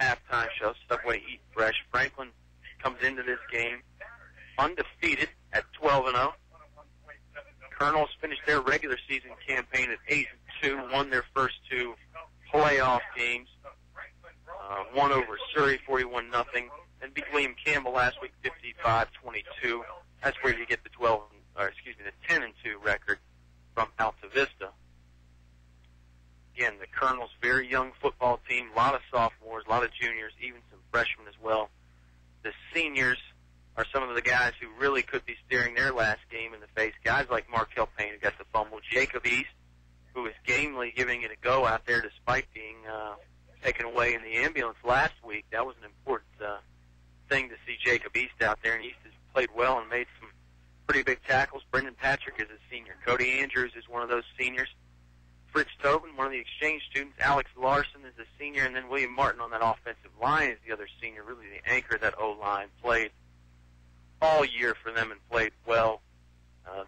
halftime show, Subway Eat Fresh. Franklin comes into this game undefeated at 12-0. Colonels finished their regular season campaign at 8-2, won their first two playoff games, won over Surrey 41-0, and beat William Campbell last week 55-22. That's where you get the 10-2 record from Altavista. Again, the Colonels, very young football team, a lot of sophomores, a lot of juniors, even some freshmen as well. The seniors are some of the guys who really could be steering their last game in the face. Guys like Markel Payne, who got the fumble. Jacob East, who is gamely giving it a go out there despite being taken away in the ambulance last week. That was an important thing to see Jacob East out there, and East has played well and made some pretty big tackles. Brendan Patrick is a senior. Cody Andrews is one of those seniors. Fritz Tobin, one of the exchange students. Alex Larson is a senior, and then William Martin on that offensive line is the other senior, really the anchor of that O-line. Played all year for them and played well.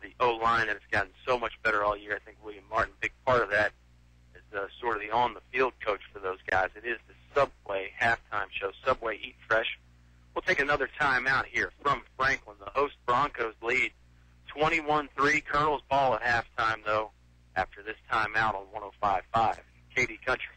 The O-line that has gotten so much better all year. I think William Martin, big part of that, is sort of the on-the-field coach for those guys. It is the Subway halftime show, Subway Eat Fresh. We'll take another timeout here from Franklin. The host Broncos lead 21-3. Colonels ball at halftime, though, after this timeout on 105.5 KD Country.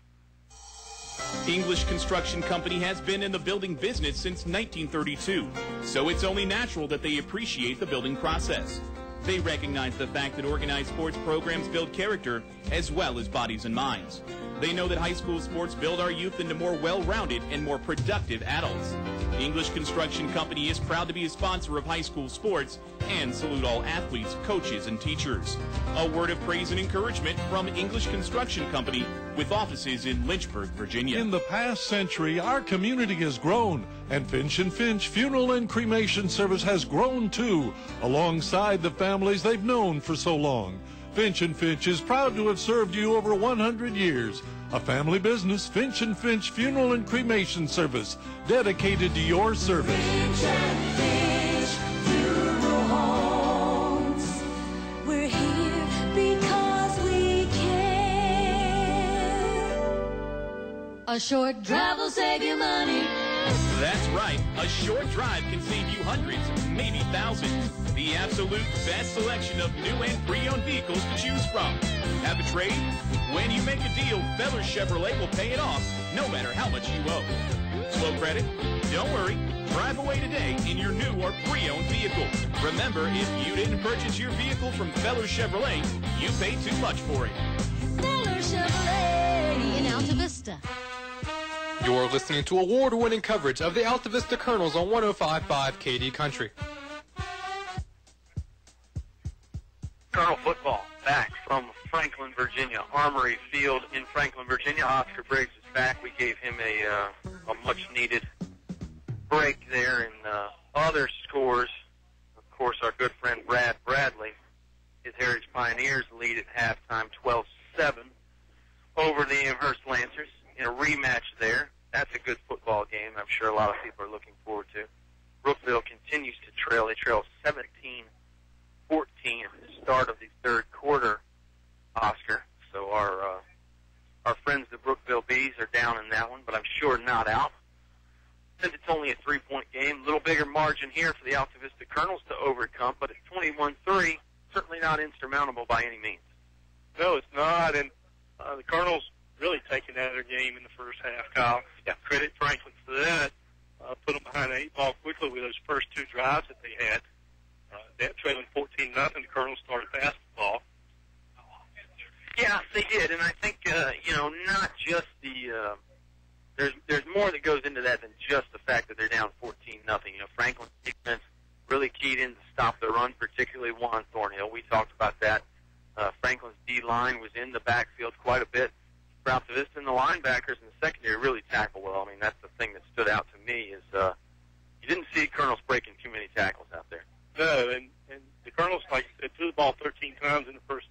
English Construction Company has been in the building business since 1932, so it's only natural that they appreciate the building process. They recognize the fact that organized sports programs build character as well as bodies and minds. They know that high school sports build our youth into more well-rounded and more productive adults. The English Construction Company is proud to be a sponsor of high school sports and salute all athletes, coaches, and teachers. A word of praise and encouragement from English Construction Company with offices in Lynchburg, Virginia. In the past century, our community has grown, and Finch & Finch Funeral and Cremation Service has grown too, alongside the families they've known for so long. Finch & Finch is proud to have served you over 100 years. A family business, Finch & Finch Funeral and Cremation Service, dedicated to your service. Finch & Finch Funeral Homes. We're here because we care. A short drive will save you money. That's right. A short drive can save you hundreds, maybe thousands. The absolute best selection of new and pre-owned vehicles to choose from. Have a trade? When you make a deal, Feller Chevrolet will pay it off, no matter how much you owe. Slow credit? Don't worry. Drive away today in your new or pre-owned vehicle. Remember, if you didn't purchase your vehicle from Feller Chevrolet, you paid too much for it. Feller Chevrolet in Altavista. You're listening to award-winning coverage of the Altavista Colonels on 105.5 KD Country. Colonel football back from Franklin, Virginia. Armory Field in Franklin, Virginia. Oscar Briggs is back. We gave him a much-needed break there in other scores. Of course, our good friend Brad Bradley, his Heritage Pioneers lead at halftime 12-7 over the Amherst Lancers in a rematch there. That's a good football game I'm sure a lot of people are looking forward to. Brookville continues to trail. They trail 17-14 at the start of the third quarter, Oscar. So our friends the Brookville Bees are down in that one, but I'm sure not out. Since it's only a 3-point game, a little bigger margin here for the Altavista Colonels to overcome, but at 21-3, certainly not insurmountable by any means. No, it's not, and the Colonels really taking out of their game in the first half, Kyle. Yeah, credit Franklin for that. Put them behind the 8 ball quickly with those first 2 drives that they had. That trailing 14-0, the Colonels started passing the ball. Yeah, they did, and I think not just the there's more that goes into that than just the fact that they're down 14-0. Franklin's defense really keyed in to stop the run, particularly Juan Thornhill. We talked about that. Franklin's D-line was in the backfield quite a bit. For Altavista, and the linebackers in the secondary really tackle well. I mean, that's the thing that stood out to me is you didn't see Colonels breaking too many tackles out there. No, and the Colonels, like I said, threw the ball 13 times in the first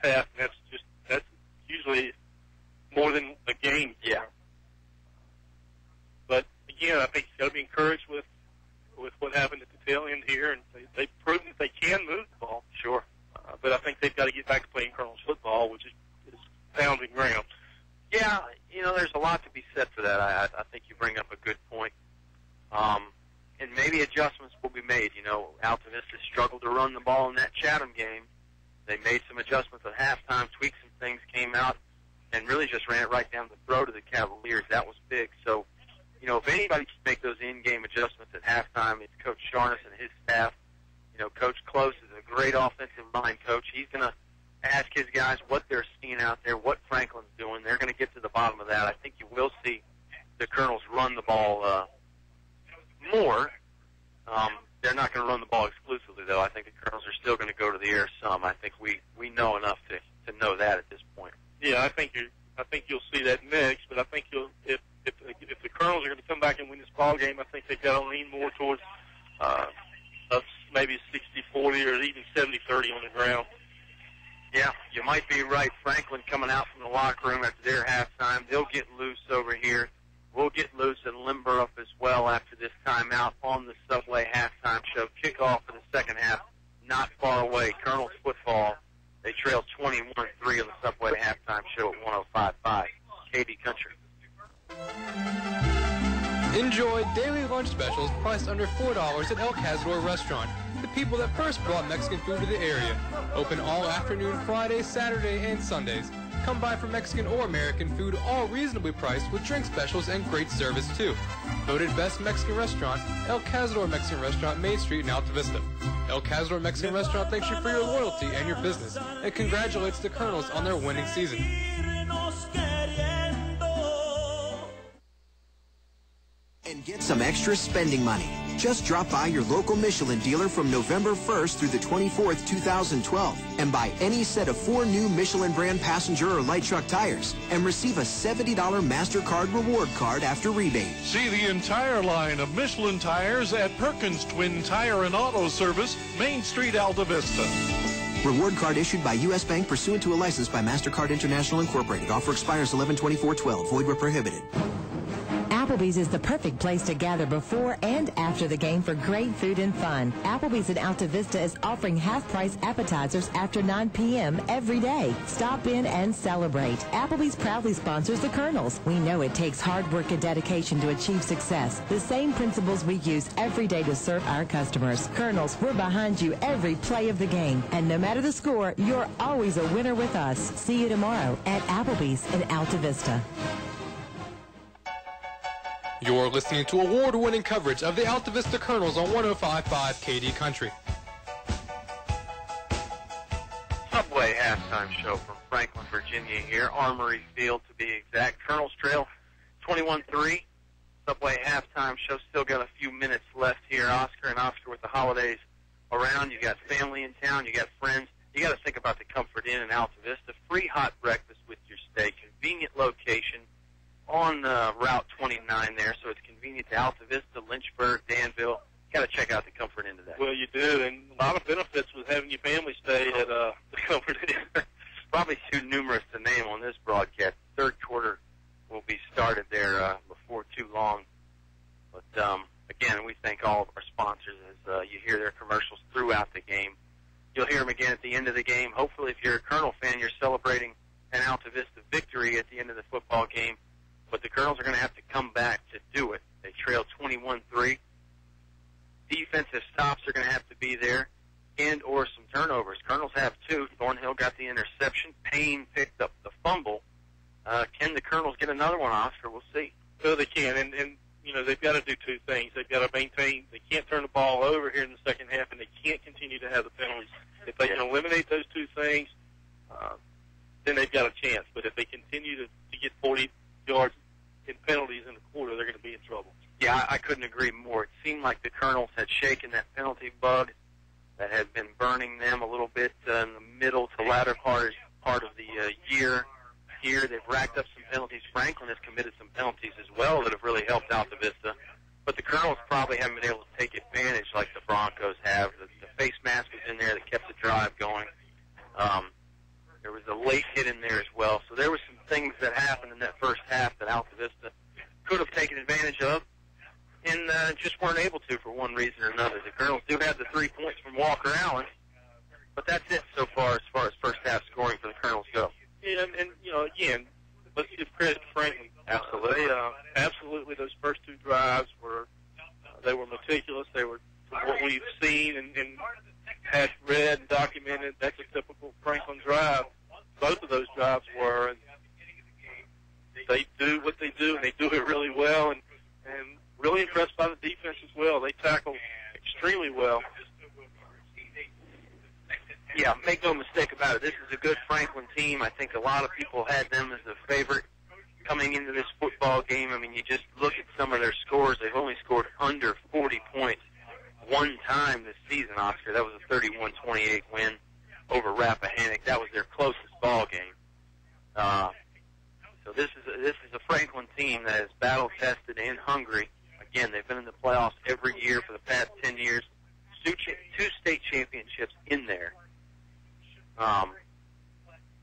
half, and that's usually more than a game. Yeah. But again, I think you got to be encouraged with what happened at the tail end here, and they've proven that they can move the ball. Sure. But I think they've got to get back to playing Colonels football, which is pounding ground. Yeah, there's a lot to be said for that. I think you bring up a good point. And maybe adjustments will be made. Altavista struggled to run the ball in that Chatham game. They made some adjustments at halftime, tweaked some things, came out, and really just ran it right down the throat of the Cavaliers. That was big. So, if anybody can make those in-game adjustments at halftime, it's Coach Sharness and his staff. Coach Close is a great offensive line coach. He's going to ask his guys what they're seeing out there, what Franklin's doing. They're going to get to the bottom of that. I think you will see the Colonels run the ball more. They're not going to run the ball exclusively, though. I think the Colonels are still going to go to the air some. I think we know enough to know that at this point. Yeah, I think you'll see that mix, but I think if the Colonels are going to come back and win this ball game, I think they've got to lean more towards maybe 60-40 or even 70-30 on the ground. Yeah, you might be right. Franklin coming out from the locker room after their halftime. They'll get loose over here. We'll get loose in Limburg as well after this timeout on the Subway halftime show. Kickoff for the second half, not far away. Colonels football, they trail 21-3 on the Subway halftime show at 105.5 KD Country. Enjoy daily lunch specials priced under $4 at El Cazador Restaurant, the people that first brought Mexican food to the area. Open all afternoon Friday, Saturday, and Sundays. Come by for Mexican or American food, all reasonably priced with drink specials and great service too. Voted Best Mexican Restaurant, El Cazador Mexican Restaurant, Main Street in Altavista. El Cazador Mexican Restaurant thanks you for your loyalty and your business and congratulates the Colonels on their winning season. extra spending money. Just drop by your local Michelin dealer from November 1st through the 24th, 2012, and buy any set of 4 new Michelin brand passenger or light truck tires and receive a $70 MasterCard reward card after rebate. See the entire line of Michelin tires at Perkins Twin Tire and Auto Service, Main Street, Altavista. Reward card issued by U.S. Bank pursuant to a license by MasterCard International Incorporated. Offer expires 11/24/12. Void where prohibited. Applebee's is the perfect place to gather before and after the game for great food and fun. Applebee's in Altavista is offering half-price appetizers after 9 p.m. every day. Stop in and celebrate. Applebee's proudly sponsors the Colonels. We know it takes hard work and dedication to achieve success. The same principles we use every day to serve our customers. Colonels, we're behind you every play of the game. And no matter the score, you're always a winner with us. See you tomorrow at Applebee's in Altavista. You're listening to award-winning coverage of the Altavista Colonels on 105.5 KD Country. Subway halftime show from Franklin, Virginia here. Armory Field to be exact. Colonels trail 21-3. Subway halftime show. Still got a few minutes left here. Oscar and Oscar with the holidays around. You got family in town. You got friends. You got to think about the Comfort Inn in Altavista. Free hot breakfast with your steak. Convenient location on Route 29 there, so it's convenient to Altavista, Lynchburg, Danville. Got to check out the Comfort Inn today. Well, you do, and a lot of benefits with having your family stay at the Comfort Inn. Probably too numerous to name on this broadcast. Third quarter will be started there before too long. But, again, we thank all of our sponsors as you hear their commercials throughout the game. You'll hear them again at the end of the game. Hopefully, if you're a Colonel fan, you're celebrating an Altavista victory at the end of the football game. But the Colonels are going to have to come back to do it. They trail 21-3. Defensive stops are going to have to be there and or some turnovers. Colonels have 2. Thornhill got the interception. Payne picked up the fumble. Can the Colonels get another one, Oscar? We'll see. So they can, and you know, they've got to do 2 things. They've got to maintain, they can't turn the ball over here in the second half, and they can't continue to have the penalties. If they can eliminate those 2 things, then they've got a chance. But if they continue to get 40 yards in penalties in the quarter, they're going to be in trouble. Yeah, I couldn't agree more. It seemed like the Colonels had shaken that penalty bug that had been burning them a little bit in the middle to latter part of the year. Here, they've racked up some penalties. Franklin has committed some penalties as well that have really helped Altavista. But the Colonels probably haven't been able to take advantage like the Broncos have. The face mask was in there that kept the drive going. There was a late hit in there as well. So there were some things that happened in that first half that Altavista could have taken advantage of and just weren't able to for one reason or another. The Colonels do have the 3 points from Walker Allen, but that's it so far as first half scoring for the Colonels go. Yeah, and you know, again, let's give credit to Franklin. Absolutely. Absolutely, those first 2 drives were they were meticulous. They were, from what we've seen and had read and documented, that's a typical Franklin drive. Both of those drives were, and they do what they do, and they do it really well, and really impressed by the defense as well. They tackle extremely well. Yeah, make no mistake about it. This is a good Franklin team. I think a lot of people had them as the favorite coming into this football game. I mean, you just look at some of their scores. They've only scored under 40 points one time this season, Oscar. That was a 31-28 win over Rappahannock. That was their closest ball game. So this is a Franklin team that is battle-tested and hungry. Again, they've been in the playoffs every year for the past 10 years. 2 state championships in there.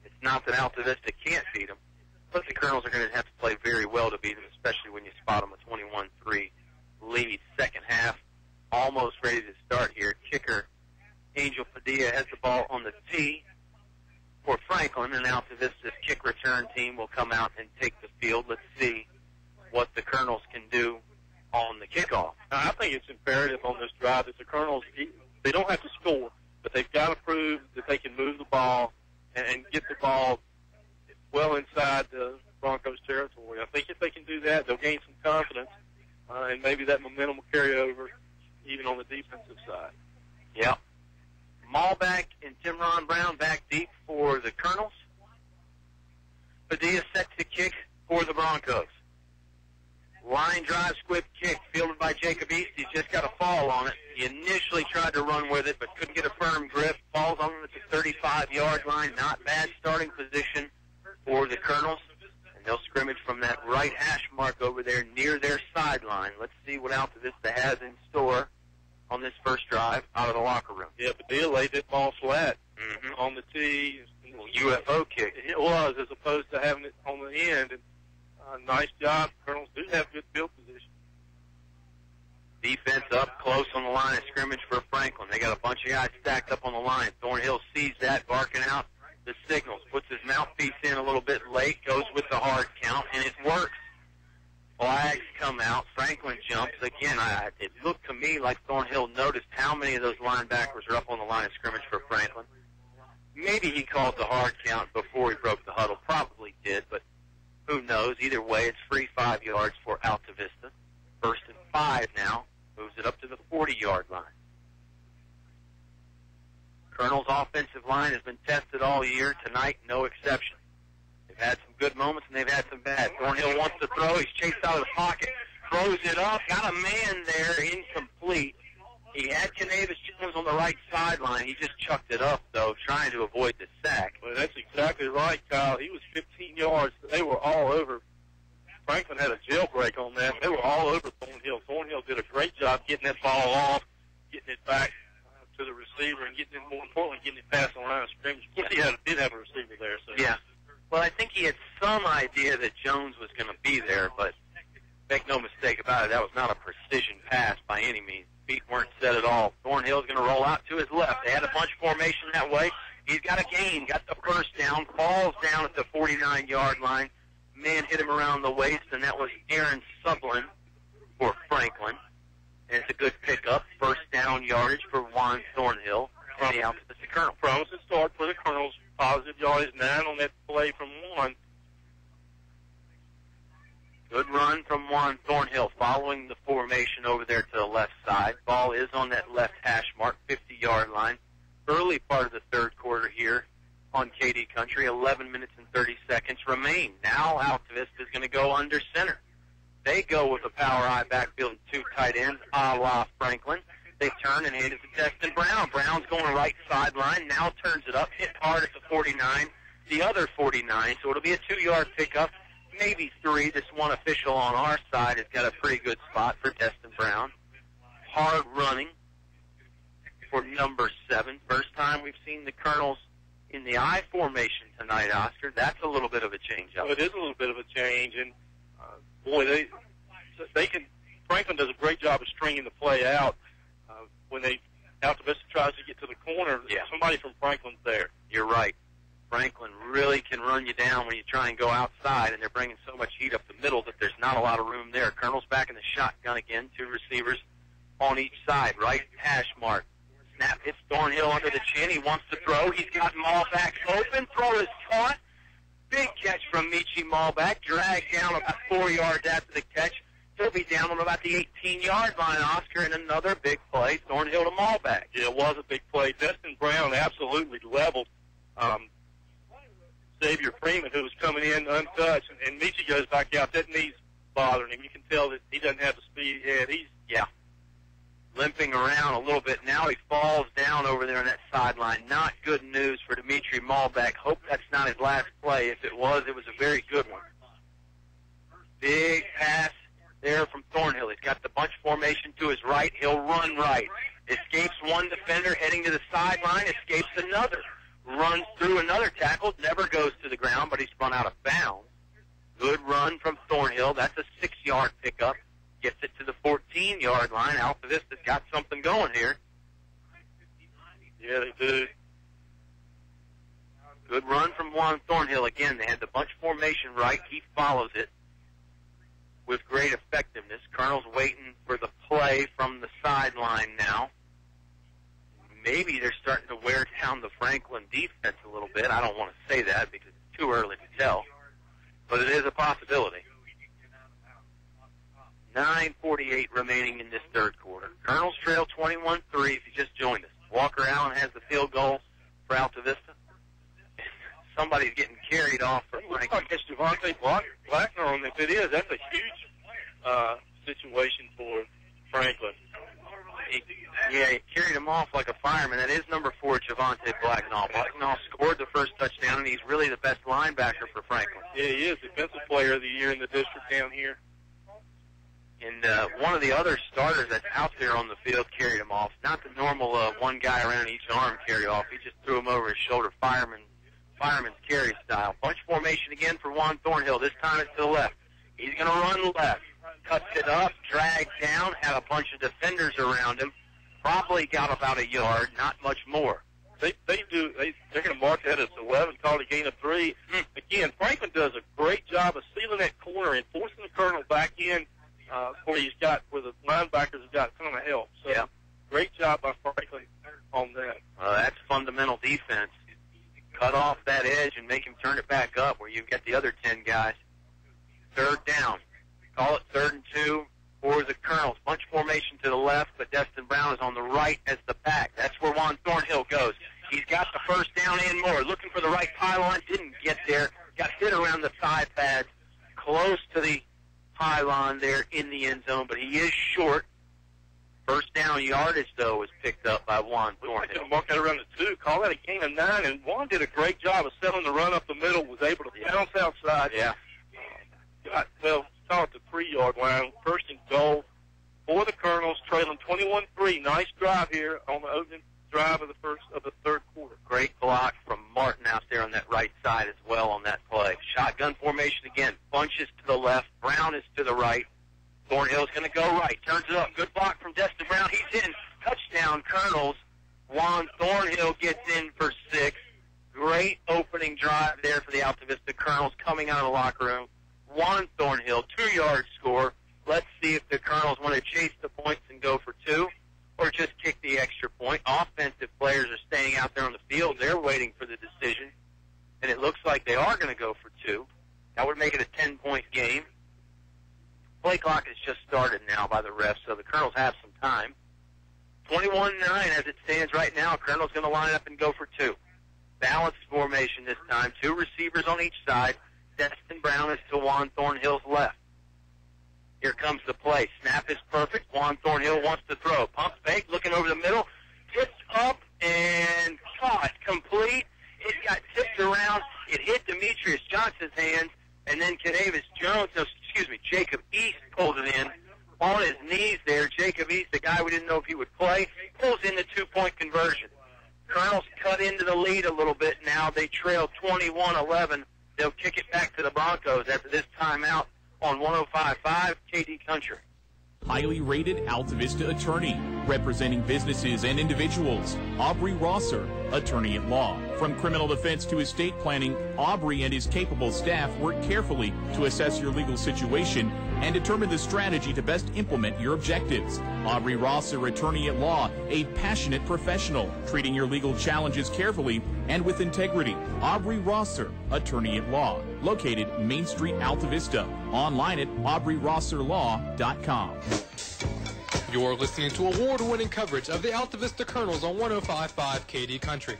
It's not that Altavista can't beat them, but the Colonels are going to have to play very well to beat them, especially when you spot them a 21-3 lead. Second half, almost ready to start here. Kicker Angel Padilla has the ball on the tee for Franklin, and Altavista's kick return team will come out and take the field. Let's see what the Colonels can do on the kickoff. I think it's imperative on this drive that the Colonels, they don't have to score, but they've got to prove that they can move the ball and get the ball well inside the Broncos' territory. I think if they can do that, they'll gain some confidence, and maybe that momentum will carry over even on the defensive side. Yeah. Malback and Timron Brown back deep for the Colonels. Padilla set to kick for the Broncos. Line drive, squib kick fielded by Jacob East. He's just got a fall on it. He initially tried to run with it, but couldn't get a firm grip. Falls on it at the 35-yard line. Not bad starting position for the Colonels. And they'll scrimmage from that right hash mark over there near their sideline. Let's see what Altavista has in store on this first drive out of the locker room. Yeah, Padilla laid that ball flat on the tee. UFO kick. It was, as opposed to having it on the end. And nice job. Colonels do have good field position. Defense up close on the line of scrimmage for Franklin. They got a bunch of guys stacked up on the line. Thornhill sees that, barking out the signals, puts his mouthpiece in a little bit late, goes with the hard count, and it works. Flags come out. Franklin jumps. Again, it looked to me like Thornhill noticed how many of those linebackers are up on the line of scrimmage for Franklin. Maybe he called the hard count before he broke the huddle. Probably did, but who knows? Either way, it's free 5 yards for Altavista. First and 5 now. Moves it up to the 40-yard line. Colonel's offensive line has been tested all year. Tonight, no exception. They've had some good moments, and they've had some bad. Thornhill wants to throw. He's chased out of the pocket. Throws it up. Got a man there. Incomplete. He had Canavis Jones on the right sideline. He just chucked it up, though, trying to avoid the sack. Well, that's exactly right, Kyle. He was 15 yards. They were all over. Franklin had a jailbreak on that. They were all over Thornhill. Thornhill did a great job getting that ball off, getting it back to the receiver, and getting it, more importantly, getting it past the line of scrimmage. He did have a receiver there. So. Yeah. Well, I think he had some idea that Jones was going to be there, but make no mistake about it, that was not a precision pass by any means. Feet weren't set at all. Thornhill's going to roll out to his left. They had a bunch formation that way. He's got a gain, got the first down, falls down at the 49-yard line. Man hit him around the waist, and that was Aaron Sublin for Franklin. And it's a good pickup, first down yardage for Juan Thornhill and the Altavista Colonel. Promising start for the Colonels. Positive yardage, 9 on that play from Juan. Good run from Juan Thornhill following the formation over there to the left side. Ball is on that left hash mark, 50-yard line. Early part of the third quarter here on KD Country. 11 minutes and 30 seconds remain. Now Altavista is going to go under center. They go with a power I backfield and 2 tight ends, a la Franklin. They turn and hand it to Destin Brown. Brown's going right sideline, now turns it up, hit hard at the 49, the other 49, so it'll be a 2-yard pickup, maybe 3. This one official on our side has got a pretty good spot for Destin Brown. Hard running for number 7. First time we've seen the Colonels in the I formation tonight, Oscar. That's a little bit of a change up. Well, it is a little bit of a change, and boy, they can. Franklin does a great job of stringing the play out. When Altavista tries to get to the corner, somebody from Franklin's there. You're right. Franklin really can run you down when you try and go outside, and they're bringing so much heat up the middle that there's not a lot of room there. Colonel's back in the shotgun again, 2 receivers on each side, right hash mark. Snap hits Thornhill under the chin. He wants to throw. He's got Malback open. Throw is caught. Big catch from Michi Malback. Dragged down about 4 yards after the catch. He'll be down on about the 18-yard line, Oscar, and another big play. Thornhill to Malback. Yeah, it was a big play. Destin Brown absolutely leveled Xavier Freeman, who was coming in untouched, and Michi goes back out. That knee's bothering him. You can tell that he doesn't have the speed he had. He's limping around a little bit. Now he falls down over there on that sideline. Not good news for Dimitri Malback. Hope that's not his last play. If it was a very good one. Big pass there from Thornhill. He's got the bunch formation to his right. He'll run right. Escapes one defender heading to the sideline. Escapes another. Runs through another tackle. Never goes to the ground, but he's run out of bounds. Good run from Thornhill. That's a 6-yard pickup. Gets it to the 14-yard line. Altavista's got something going here. Yeah, they do. Good run from Juan Thornhill. Again, they had the bunch formation right. He follows it with great effectiveness. Colonel's waiting for the play from the sideline now. Maybe they're starting to wear down the Franklin defense a little bit. I don't want to say that because it's too early to tell. But it is a possibility. 9:48 remaining in this third quarter. Colonels trail 21-3 if you just joined us. Walker Allen has the field goal for Altavista. Somebody's getting carried off for Franklin. It's Devontae Blackner on. If it is, that's a huge situation for Franklin. He carried him off like a fireman. That is number 4, Javante Blacknall. Blacknall scored the first touchdown, and he's really the best linebacker for Franklin. Yeah, he is Defensive Player of the Year in the district down here. And one of the other starters that's out there on the field carried him off. Not the normal one guy around each arm carry off. He just threw him over his shoulder, fireman's carry style. Bunch formation again for Juan Thornhill. This time it's to the left. He's going to run left. Cuts it up, dragged down, had a bunch of defenders around him. Probably got about a yard, not much more. They're going to mark that as 11, call it a gain of 3. Again, Franklin does a great job of sealing that corner and forcing the Colonel back in where the linebackers have got a ton of help. So yeah. Great job by Franklin on that. That's fundamental defense. Cut off that edge and make him turn it back up where you've got the other 10 guys. Third down. Call it 3rd and 2 for the Colonels. Bunch formation to the left, but Destin Brown is on the right as the back. That's where Juan Thornhill goes. He's got the first down and more. Looking for the right pylon. Didn't get there. Got hit around the thigh pads. Close to the pylon there in the end zone, but he is short. First down yardage, though, was picked up by Juan Thornhill. Mark that around the 2. Call that a gain of 9, and Juan did a great job of settling the run up the middle, was able to bounce outside. Yeah. Call it the 3-yard line. First and goal for the Colonels, trailing 21-3. Nice drive here on the opening drive of the third quarter. Great block from Martin out there on that right side as well on that play. Shotgun formation again. Bunches to the left. Brown is to the right. Thornhill's going to go right. Turns it up. Good block from Destin Brown. He's in. Touchdown, Colonels. Juan Thornhill gets in for 6. Great opening drive there for the Altavista Colonels coming out of the locker room. Juan Thornhill, 2-yard score. Let's see if the Colonels want to chase the points and go for 2 or just kick the extra point. Offensive players are staying out there on the field. They're waiting for the decision, and it looks like they are going to go for 2. That would make it a 10-point game. Play clock has just started now by the refs, so the Colonels have some time. 21-9 as it stands right now. Colonel's going to line up and go for 2. Balanced formation this time. 2 receivers on each side. Destin Brown is to Juan Thornhill's left. Here comes the play. Snap is perfect. Juan Thornhill wants to throw. Pump fake, looking over the middle. Tipped up and caught. Complete. It got tipped around. It hit Demetrius Johnson's hands, and then Jacob East pulled it in on his knees there. Jacob East, the guy we didn't know if he would play, pulls in the 2-point conversion. Colonels cut into the lead a little bit now. They trail 21-11. They'll kick it back to the Broncos after this timeout on 105.5 KD Country. Highly rated Altavista attorney, representing businesses and individuals. Aubrey Rosser, attorney at law. From criminal defense to estate planning, Aubrey and his capable staff work carefully to assess your legal situation and determine the strategy to best implement your objectives. Aubrey Rosser, attorney at law, a passionate professional, treating your legal challenges carefully and with integrity. Aubrey Rosser, attorney at law, located Main Street, Altavista. Online at aubrey-rosser-law.com. You're listening to award-winning coverage of the Altavista Colonels on 105.5 KD Country.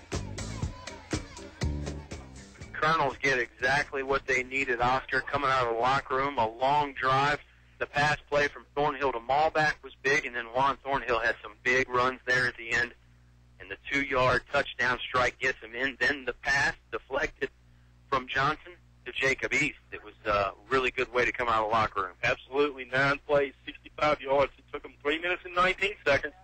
Colonels get exactly what they needed. Oscar coming out of the locker room, a long drive. The pass play from Thornhill to Malback was big, and then Juan Thornhill had some big runs there at the end. And the 2-yard touchdown strike gets him in. Then the pass deflected from Johnson to Jacob East. It was a really good way to come out of the locker room. Absolutely. 9 plays, 65 yards. It took them 3 minutes and 19 seconds,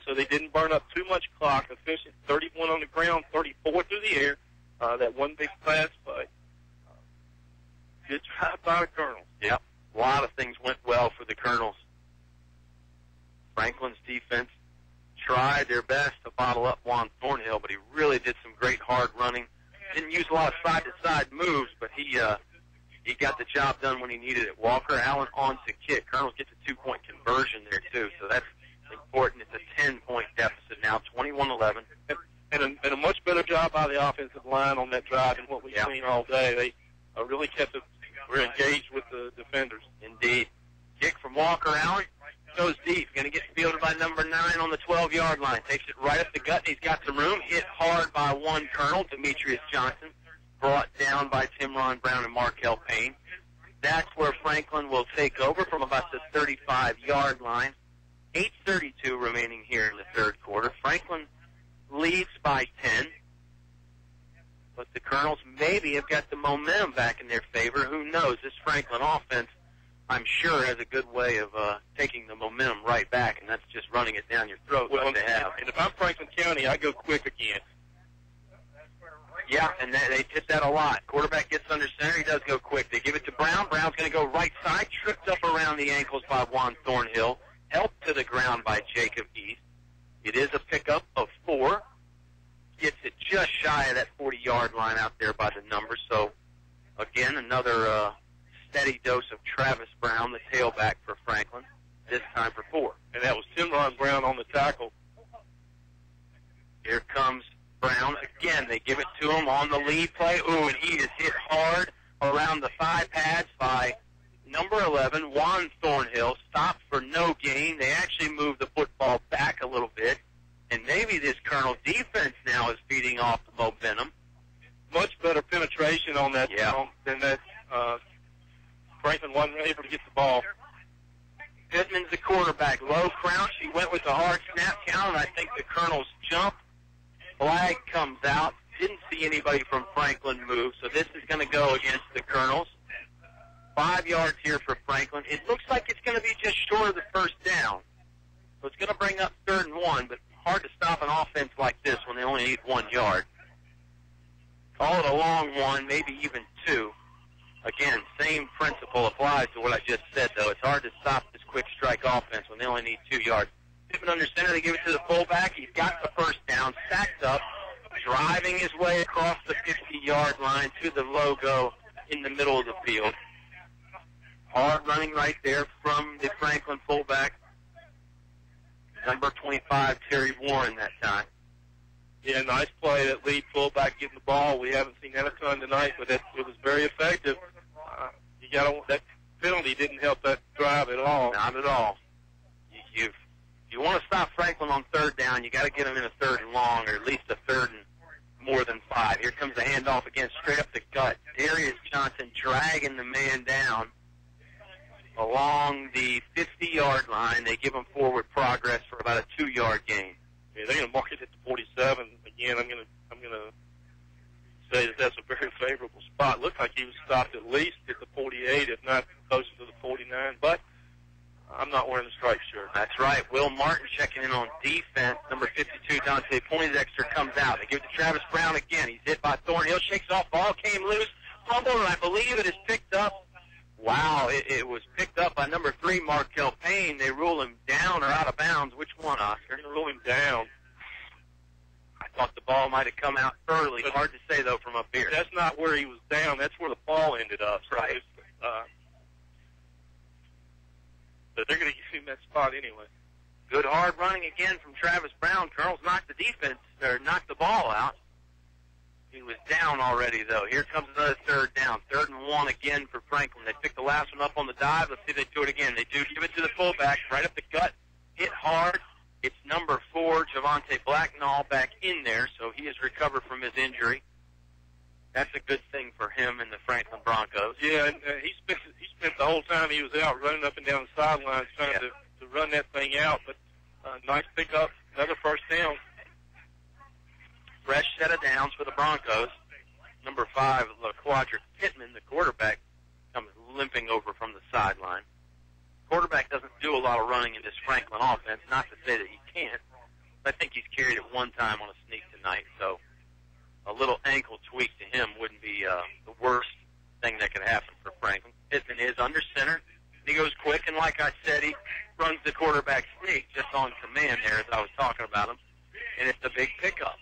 so they didn't burn up too much clock. Efficient, 31 on the ground, 34 through the air. That one big pass play. Good drive by the Colonels. Yep. A lot of things went well for the Colonels. Franklin's defense tried their best to bottle up Juan Thornhill, but he really did some great hard running. Didn't use a lot of side-to-side moves, but he got the job done when he needed it. Walker Allen on to kick. Colonels get the 2-point conversion there, too, so that's important. It's a 10-point deficit now, 21-11. And a much better job by the offensive line on that drive than what we've seen all day. They really were engaged with the defenders. Indeed. Kick from Walker Allen. Goes deep. Going to get fielded by number 9 on the 12-yard line. Takes it right up the gut, and he's got some room. Hit hard by one Colonel, Demetrius Johnson. Brought down by Timron Brown and Markel Payne. That's where Franklin will take over from about the 35-yard line. 8:32 remaining here in the third quarter. Franklin leads by 10. But the Colonels maybe have got the momentum back in their favor. Who knows? This Franklin offense, I'm sure, has a good way of taking the momentum right back, and that's just running it down your throat like they have. And if I'm Franklin County, I go quick again. Yeah, and they did that a lot. Quarterback gets under center. He does go quick. They give it to Brown. Brown's going to go right side, tripped up around the ankles by Juan Thornhill, helped to the ground by Jacob East. It is a pickup of 4. Gets it just shy of that 40-yard line out there by the numbers. So, again, another steady dose of Travis Brown, the tailback for Franklin, this time for 4. And that was Timron Brown on the tackle. Here comes Brown. Again, they give it to him on the lead play. Ooh, and he is hit hard around the thigh pads by number 11, Juan Thornhill. Stopped for no gain. They actually moved the football back a little bit. And maybe this Colonel defense now is feeding off the momentum. Much better penetration on that than that. Franklin wasn't able to get the ball. Pittman's the quarterback. Low crouch. He went with the hard snap count, and I think the Colonel's jump. Flag comes out. Didn't see anybody from Franklin move, so this is going to go against the Colonels. 5 yards here for Franklin. It looks like it's going to be just short of the first down. So it's going to bring up 3rd and 1, but hard to stop an offense like this when they only need 1 yard. Call it a long one, maybe even 2. Again, same principle applies to what I just said, though. It's hard to stop this quick strike offense when they only need 2 yards. Pittman under center, they give it to the fullback. He's got the first down, stacked up, driving his way across the 50-yard line to the logo in the middle of the field. Hard running right there from the Franklin fullback. Number 25, Terry Warren, that time. Yeah, nice play. That lead fullback getting the ball. We haven't seen that a ton tonight, but it was very effective. That penalty didn't help that drive at all. Not at all. If you want to stop Franklin on 3rd down, you got to get him in a 3rd and long, or at least a 3rd and more than 5. Here comes the handoff again, straight up the gut. Darius Johnson dragging the man down along the 50-yard line. They give him forward progress for about a 2-yard gain. Yeah, they're going to mark it at the 47. Again, I'm going to say that that's a very favorable spot. Looked like he was stopped at least at the 48, if not closer to the 49. But I'm not wearing the striped shirt. That's right. Will Martin checking in on defense. Number 52, Dante Poindexter, comes out. They give it to Travis Brown again. He's hit by Thornhill, shakes off, ball came loose, fumbled, and I believe it is picked up. Wow, it was picked up by number 3, Markel Payne. They rule him down or out of bounds. Which one, Oscar? They rule him down. I thought the ball might have come out early. But hard to say, though, from up here. That's not where he was down. That's where the ball ended up. So right. But they're going to give him that spot anyway. Good hard running again from Travis Brown. Colonels knocked the defense, or knocked the ball out. He was down already, though. Here comes another 3rd down. 3rd and 1 again for Franklin. They picked the last one up on the dive. Let's see if they do it again. They do give it to the fullback, right up the gut. Hit hard. It's number 4, Javante Blacknall, back in there, so he has recovered from his injury. That's a good thing for him and the Franklin Broncos. Yeah, and he spent the whole time he was out running up and down the sidelines trying to run that thing out. But nice pickup, another first down. Fresh set of downs for the Broncos. Number 5, LaQuadra Pittman, the quarterback, comes limping over from the sideline. Quarterback doesn't do a lot of running in this Franklin offense. Not to say that he can't. I think he's carried it one time on a sneak tonight, so a little ankle tweak to him wouldn't be the worst thing that could happen for Franklin. Pittman is under center. He goes quick, and like I said, he runs the quarterback sneak just on command there as I was talking about him, and it's a big pickup.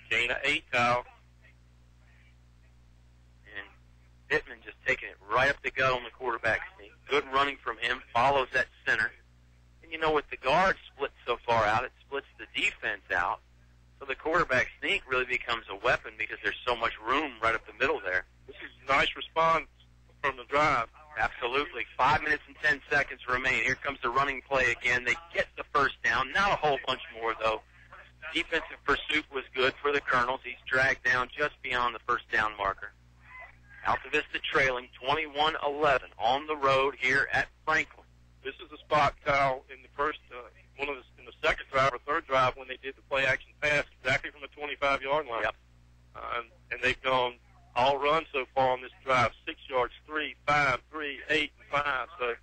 Gain of 8, Kyle. And Pittman just taking it right up the gut on the quarterback sneak. Good running from him, follows that center. And you know, with the guard split so far out, it splits the defense out. So the quarterback sneak really becomes a weapon because there's so much room right up the middle there. This is a nice response from the drive. Absolutely. 5 minutes and 10 seconds remain. Here comes the running play again. They get the first down. Not a whole bunch more, though. Defensive pursuit was good for the Colonels. He's dragged down just beyond the first down marker. Altavista trailing 21-11 on the road here at Franklin. This is the spot, Kyle, in the first, in the second drive or third drive when they did the play-action pass exactly from the 25-yard line. Yep. And they've gone all run so far on this drive, 6 yards, 3, 5, 3, 8, and 5. So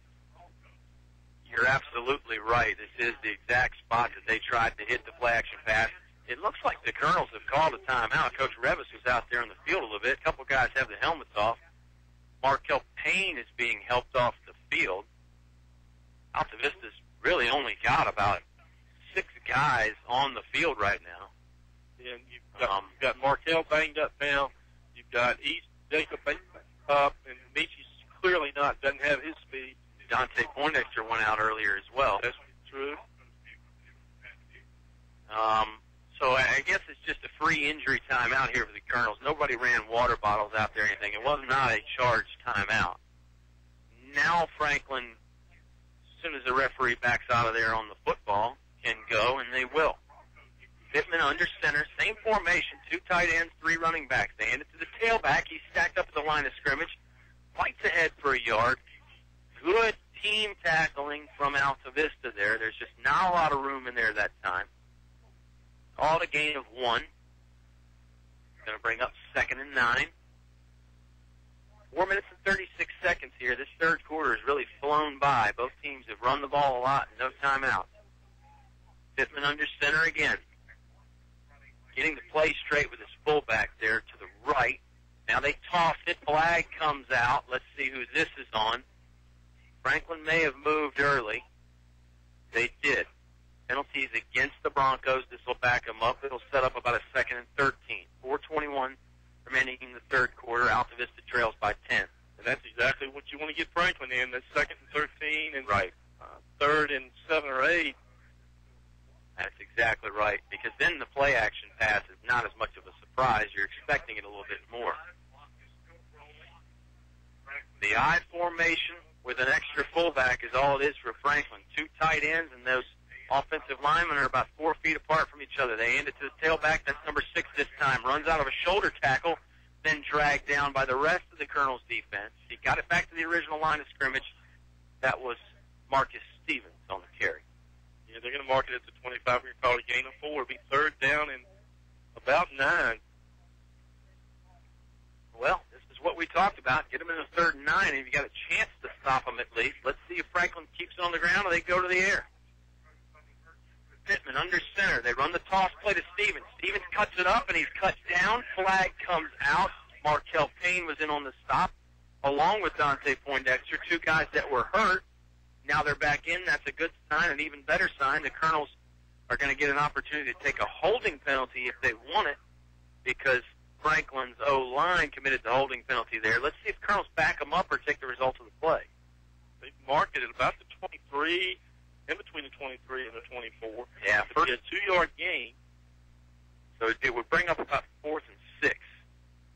you're absolutely right. This is the exact spot that they tried to hit the play-action pass. It looks like the Colonels have called a timeout. Coach Revis was out there in the field a little bit. A couple guys have the helmets off. Markel Payne is being helped off the field. Altavista's really only got about 6 guys on the field right now. And you've got Markel banged up now. You've got East Jacob up, and Michi's clearly doesn't have his speed. Dante Poindexter went out earlier as well. That's true. So I guess it's just a free injury timeout here for the Colonels. Nobody ran water bottles out there or anything. It was not a charged timeout. Now Franklin, as soon as the referee backs out of there on the football, can go, and they will. Pittman under center, same formation, 2 tight ends, 3 running backs. They hand it to the tailback. He's stacked up at the line of scrimmage, fights ahead for a yard. Good team tackling from Altavista there. There's just not a lot of room in there that time. Called a gain of 1. Going to bring up 2nd and 9. 4 minutes and 36 seconds here. This third quarter has really flown by. Both teams have run the ball a lot and no timeouts. Pittman under center again. Getting the play straight with his fullback there to the right. Now they toss it. Flag comes out. Let's see who this is on. Franklin may have moved early. They did. Penalties against the Broncos. This will back them up. It'll set up about a 2nd and 13. 4:21 remaining in the third quarter. Altavista trails by 10. And that's exactly what you want to get Franklin in. That's 2nd and 13 and right. 3rd and 7 or 8. That's exactly right, because then the play-action pass is not as much of a surprise. You're expecting it a little bit more. The I formation with an extra fullback is all it is for Franklin. 2 tight ends, and those offensive linemen are about 4 feet apart from each other. They hand it to the tailback. That's number 6 this time. Runs out of a shoulder tackle, then dragged down by the rest of the Colonel's defense. He got it back to the original line of scrimmage. That was Marcus Stevens on the carry. Yeah, they're going to mark it at the 25. We're going to call it a gain of 4. It'll be 3rd down and about 9. Well, this is what we talked about. Get them in the 3rd and 9, and if you got a chance to stop them at least. Let's see if Franklin keeps it on the ground or they go to the air. Pittman under center. They run the toss play to Stevens. Stevens cuts it up, and he's cut down. Flag comes out. Markel Payne was in on the stop, along with Dante Poindexter, 2 guys that were hurt. Now they're back in. That's a good sign, an even better sign. The Colonels are going to get an opportunity to take a holding penalty if they want it, because Franklin's O-line committed the holding penalty there. Let's see if Colonels back them up or take the result of the play. They marked it at about the 23, in between the 23 and the 24. Yeah, first a 2-yard gain. So it would bring up about 4th and 6.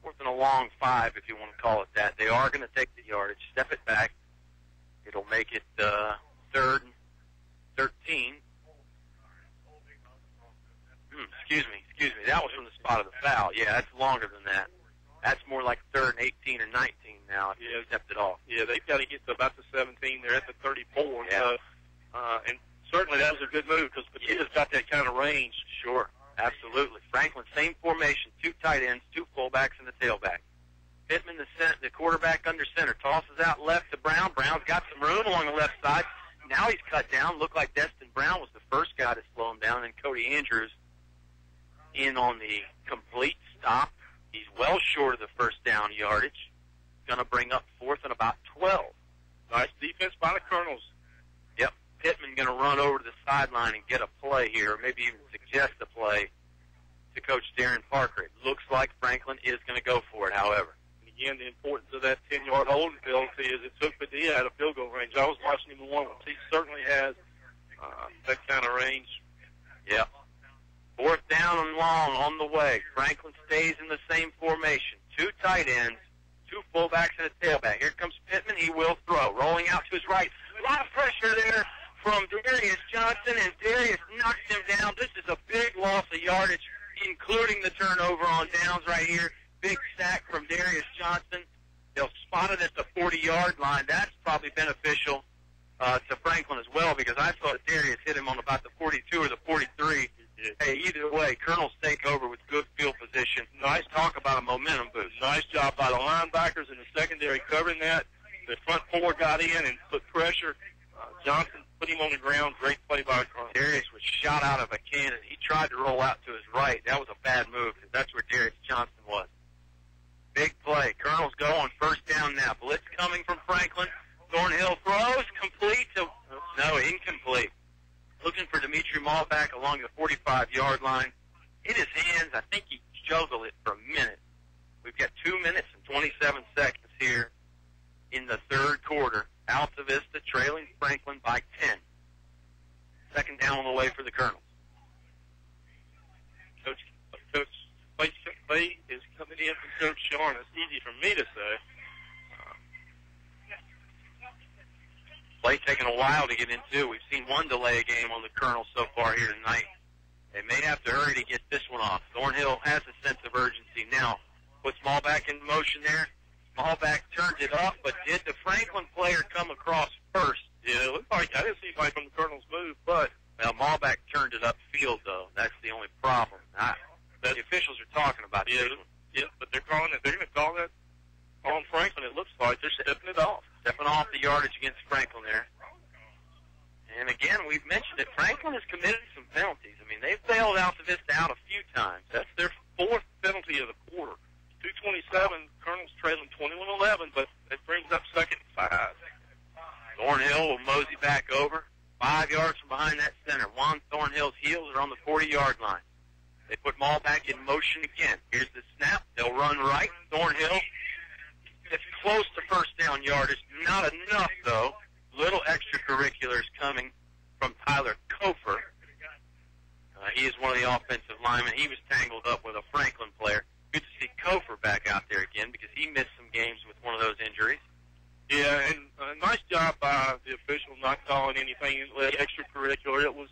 4th and a long 5, if you want to call it that. They are going to take the yardage, step it back. It'll make it 3rd and 13. Excuse me. That was from the spot of the foul. Yeah, that's longer than that. That's more like 3rd and 18 or 19 now if you stepped it off. Yeah, they've got to get to about the 17. They're at the 34. Yeah. So, and certainly that was a good move because Petitta's got that kind of range. Sure, absolutely. Franklin, same formation, 2 tight ends, 2 fullbacks, and the tailback. Pittman, the quarterback under center, tosses out left to Brown. Brown's got some room along the left side. Now he's cut down. Looked like Destin Brown was the first guy to slow him down, and Cody Andrews in on the complete stop. He's well short of the first down yardage. Going to bring up 4th and about 12. Nice defense by the Colonels. Yep. Pittman going to run over to the sideline and get a play here, or maybe even suggest a play to Coach Darren Parker. It looks like Franklin is going to go for it, however. Again, the importance of that 10-yard holding penalty is it took Padilla out of field goal range. I was watching him once. He certainly has that kind of range. Yep. 4th down and long on the way. Franklin stays in the same formation. 2 tight ends, 2 fullbacks, and a tailback. Here comes Pittman. He will throw. Rolling out to his right. A lot of pressure there from Darius Johnson, and Darius knocks him down. This is a big loss of yardage, including the turnover on downs right here. Big sack from Darius Johnson. spotted at the 40-yard line. That's probably beneficial to Franklin as well, because I thought Darius hit him on about the 42 or the 43. Hey, either way, Colonels take over with good field position. Nice talk about a momentum boost. Nice job by the linebackers in the secondary covering that. The front four got in and put pressure. Johnson put him on the ground. Great play by Colonel. Darius was shot out of a cannon. He tried to roll out to his right. That was a bad move, because that's where Darius Johnson was. Big play. Colonels go on first down now. Blitz coming from Franklin. Thornhill throws. Complete to... No, incomplete. Looking for Dimitri Malback along the 45-yard line. In his hands, I think he juggled it for a minute. We've got 2 minutes and 27 seconds here in the third quarter. Altavista trailing Franklin by 10. Second down on the way for the Colonels. Coach Clay is coming in from Coach Sean. It's easy for me to say. Play taking a while to get into. We've seen one delay game on the Colonels so far here tonight. They may have to hurry to get this one off. Thornhill has a sense of urgency now. Puts Smallback in motion there. Smallback turned it up, but did the Franklin player come across first? Yeah, it looked like I didn't see anybody from the Colonels move, but well, Malback turned it upfield though. That's the only problem. The officials are talking about this one. Yeah, but they're calling it. They're going to call that on Franklin. It looks like they're stepping it off. Stepping off the yardage against Franklin there. And again, we've mentioned it. Franklin has committed some penalties. I mean, they've bailed Altavista out a few times. That's their fourth penalty of the quarter. 2:27, Colonels trailing 21-11, but it brings up second and 5. Thornhill will mosey back over. 5 yards from behind that center. Juan Thornhill's heels are on the 40-yard line. They put Malback in motion again. Here's the snap. They'll run right. Thornhill. It's close to first down yardage. Not enough, though. Little extracurriculars coming from Tyler Kofer. He is one of the offensive linemen. He was tangled up with a Franklin player. Good to see Kofer back out there again, because he missed some games with one of those injuries. Yeah, and a nice job by the official not calling anything extracurricular. It was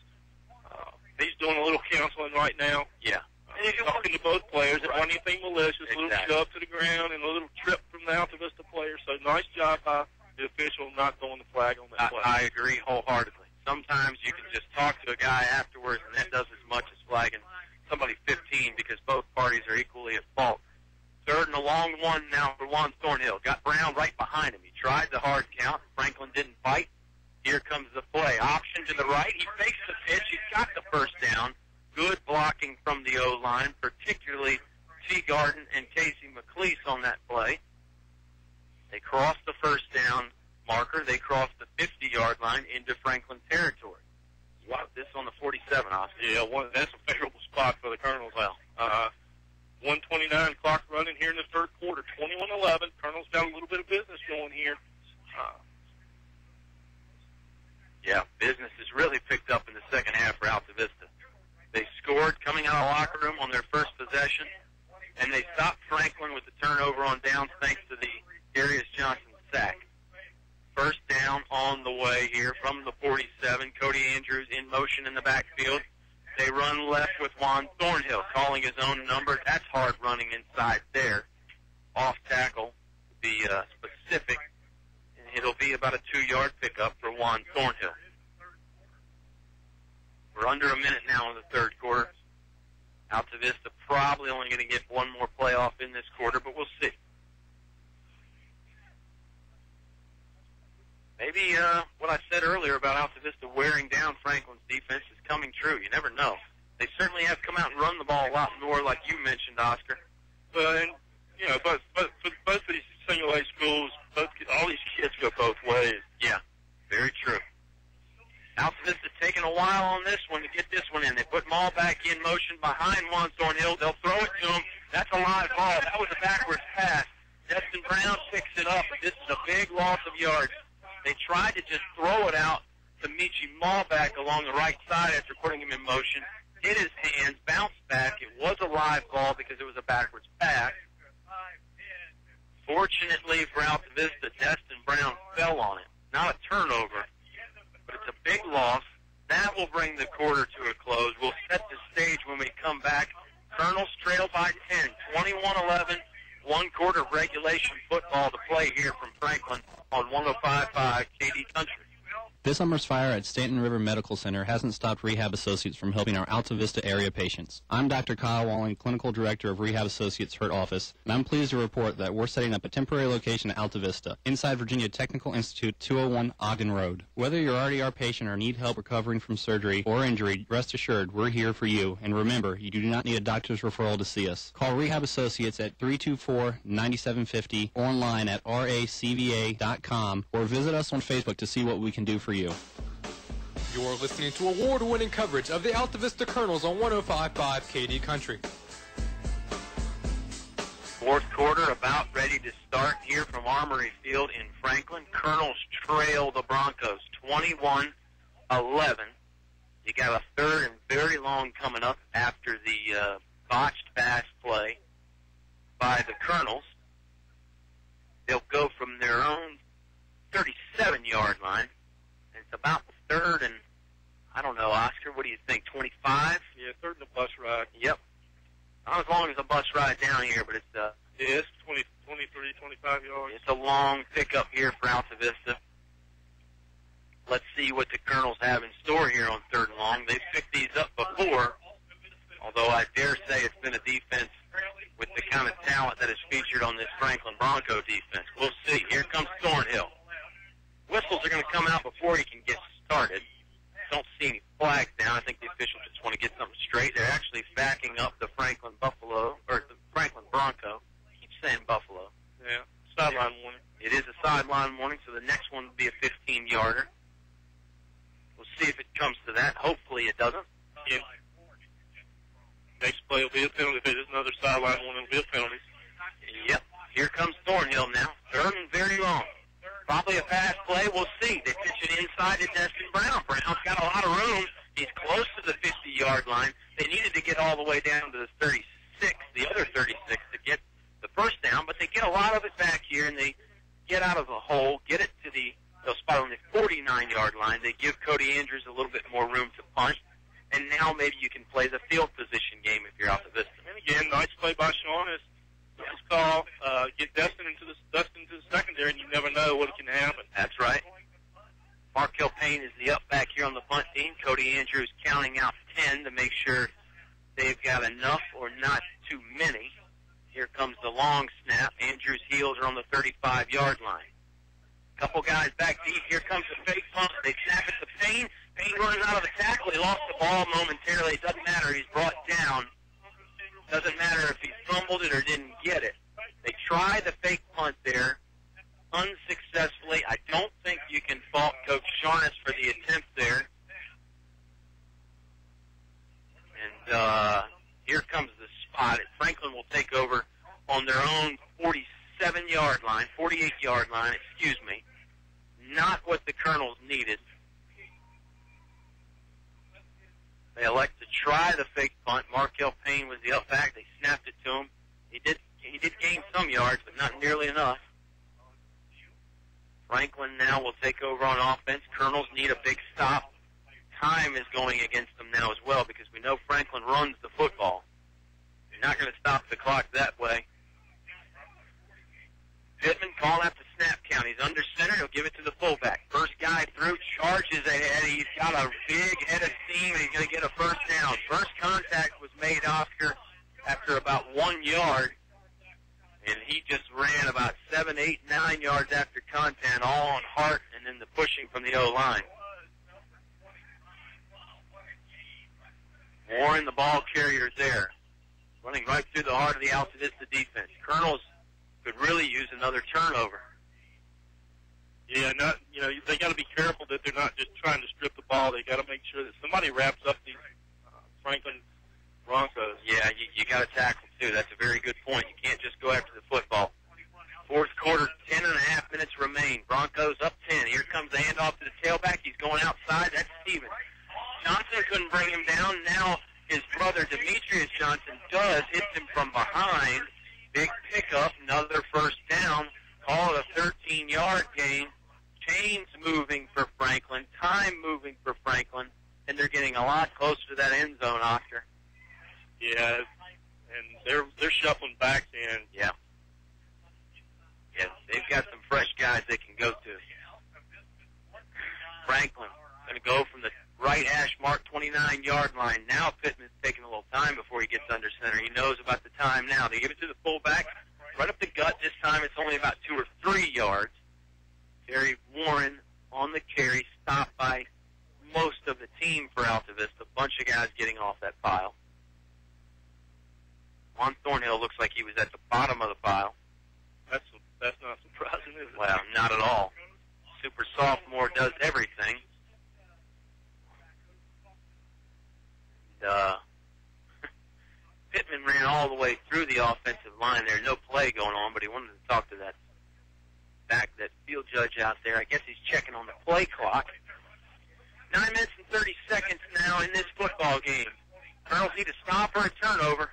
he's doing a little counseling right now. Yeah. And he's talking to both players. It wasn't anything malicious, a little shove to the ground and a little trip from the Altavista player. So nice job by the official not throwing the flag on that play. I agree wholeheartedly. Sometimes you can just talk to a guy afterwards, and that does as much as flagging somebody 15, because both parties are equally at fault. Third and a long one now for Juan Thornhill. Got Brown right behind him. He tried the hard count. Franklin didn't bite. Here comes the play. Option to the right. He fakes the pitch. He's got the first down. Good blocking from the O-line, particularly Teagarden and Casey McLeese on that play. They crossed the first down marker. They crossed the 50-yard line into Franklin territory. Wow, this on the 47, Oscar. Yeah, that's a favorable spot for the Colonels. Well, 1:29 clock running here in the third quarter. 21-11. Colonels got a little bit of business going here. Yeah, business has really picked up in the second half for Altavista. They scored coming out of the locker room on their first possession, and they stopped Franklin with the turnover on downs thanks to the Darius Johnson sack. First down on the way here from the 47. Cody Andrews in motion in the backfield. They run left with Juan Thornhill, calling his own number. That's hard running inside there. Off tackle, to be specific. And it'll be about a 2-yard pickup for Juan Thornhill. We're under a minute now in the third quarter. Altavista probably only going to get one more playoff in this quarter, but we'll see. Maybe what I said earlier about Altavista wearing down Franklin's defense is coming true. You never know. They certainly have come out and run the ball a lot more, like you mentioned, Oscar. And you know, but for both of these single A schools, all these kids go both ways. Yeah, very true. Altavista's taking a while on this one to get this one in. They put Malback in motion behind Juan Thornhill. They'll throw it to him. That's a live ball. That was a backwards pass. Destin Brown picks it up, but this is a big loss of yards. They tried to just throw it out to Michi Malback along the right side after putting him in motion. Hit his hands, bounced back. It was a live ball because it was a backwards pass. Fortunately for Altavista, Destin Brown fell on it. Not a turnover, but it's a big loss. That will bring the quarter to a close. We'll set the stage when we come back. Colonels trail by 10, 21-11 one quarter of regulation football to play here from Franklin on 105.5 KD Country. This summer's fire at Stanton River Medical Center hasn't stopped Rehab Associates from helping our Altavista area patients. I'm Dr. Kyle Walling, Clinical Director of Rehab Associates Hurt Office, and I'm pleased to report that we're setting up a temporary location at Altavista, inside Virginia Technical Institute, 201 Ogden Road. Whether you're already our patient or need help recovering from surgery or injury, rest assured we're here for you. And remember, you do not need a doctor's referral to see us. Call Rehab Associates at 324-9750, online at racva.com, or visit us on Facebook to see what we can do for you. You're listening to award-winning coverage of the Altavista Colonels on 105.5 KD Country. Fourth quarter about ready to start here from Armory Field in Franklin. Colonels trail the Broncos 21-11. You got a third and very long coming up after the botched pass play by the Colonels. They'll go from their own 37-yard line. It's about the third and, I don't know, Oscar, what do you think, 25? Yeah, third and a bus ride. Yep. Not as long as a bus ride down here, but it's it's 23, 25 yards. It's a long pickup here for Altavista. Let's see what the Colonels have in store here on third and long. They've picked these up before, although I dare say it's been a defense with the kind of talent that is featured on this Franklin Bronco defense. We'll see. Here comes Thornhill. Whistles are going to come out before he can get started. Don't see any flags down. I think the officials just want to get something straight. They're actually backing up the Franklin Buffalo, or the Franklin Bronco. I keep saying Buffalo. Yeah, sideline warning. It is a sideline warning, so the next one will be a 15-yarder. We'll see if it comes to that. Hopefully it doesn't. Yeah. Next play will be a penalty. If it is another sideline warning, it'll be a penalty. Yep. Here comes Thornhill now. Third and very long. Probably a pass play. We'll see. They pitch it inside to Destin Brown. Brown's got a lot of room. He's close to the 50-yard line. They needed to get all the way down to the 36, the other 36, to get the first down, but they get a lot of it back here, and they get out of the hole, get it to they'll spot on the 49-yard line. They give Cody Andrews a little bit more room to punt, and now maybe you can play the field position game if you're out of this. And again, nice play by Sean. His call, get Dustin into the secondary, and you never know what can happen. That's right. Markel Payne is the up back here on the punt team. Cody Andrews counting out 10 to make sure they've got enough or not too many. Here comes the long snap. Andrews' heels are on the 35-yard line. Couple guys back deep. Here comes the fake punt. They snap it to Payne. Payne runs out of the tackle. He lost the ball momentarily. It doesn't matter. He's brought down. Doesn't matter if he fumbled it or didn't get it. They try the fake punt there unsuccessfully. I don't think you can fault Coach Sharness for the attempt there. And here comes the spot. Franklin will take over on their own 47-yard line, 48-yard line, excuse me. Not what the Colonels needed. They elect to try the fake punt. Markel Payne was the up back. They snapped it to him. He did gain some yards, but not nearly enough. Franklin now will take over on offense. Colonels need a big stop. Time is going against them now as well because we know Franklin runs the football. You're not going to stop the clock that way. Pittman calling out the snap count. He's under center. He'll give it to the fullback. First guy through, charges ahead. He's got a big head of steam, and he's going to get a first down. First contact was made, Oscar, after about 1 yard, and he just ran about 7, 8, 9 yards after contact, all on Hart and then the pushing from the O-line. Warren, the ball carrier, there, running right through the heart of the Altavista defense. Colonels could really use another turnover. Yeah, they got to be careful that they're not just trying to strip the ball. They got to make sure that somebody wraps up these Franklin Broncos. Yeah, you got to tackle too. That's a very good point. You can't just go after the football. Fourth quarter, 10.5 minutes remain. Broncos up 10. Here comes the handoff to the tailback. He's going outside. That's Stevens. Johnson couldn't bring him down. Now his brother Demetrius Johnson does. Hits him from behind. Big pickup, another first down. Call it a 13-yard gain. Chains moving for Franklin. Time moving for Franklin. And they're getting a lot closer to that end zone, Oscar. Yeah, and they're shuffling backs in. Yeah. 15-yard line. Now Pittman's taking a little time before he gets under center. He knows about the time now. They give it to the fullback, right up the gut. This time it's only about 2 or 3 yards. Terry Warren on the carry, stopped by most of the team for Altavista. A bunch of guys getting off that pile. Juan Thornhill looks like he was at the bottom of the pile. That's not surprising, is it? Well, not at all. Super sophomore does everything. Pittman ran all the way through the offensive line there. No play going on, but he wanted to talk to that field judge out there. I guess he's checking on the play clock. 9 minutes and 30 seconds now in this football game. Colonels need a stop or a turnover.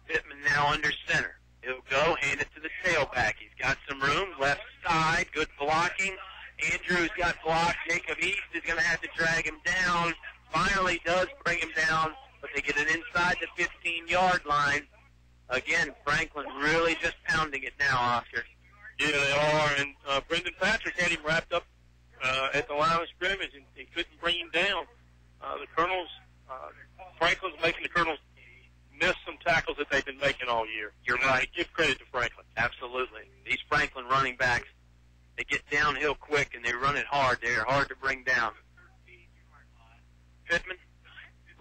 Pittman now under center. He'll go, hand it to the tailback. He's got some room, left side, good blocking. Andrews got blocked. Jacob East is going to have to drag him down. Finally does bring him down, but they get it inside the 15-yard line. Again, Franklin really just pounding it now, Oscar. Yeah, they are, and Brendan Patrick had him wrapped up at the line of scrimmage, and he couldn't bring him down. The Colonels, Franklin's making the Colonels miss some tackles that they've been making all year. You're right. Give credit to Franklin. Absolutely. These Franklin running backs, they get downhill quick, and they run it hard. They're hard to bring down. Pittman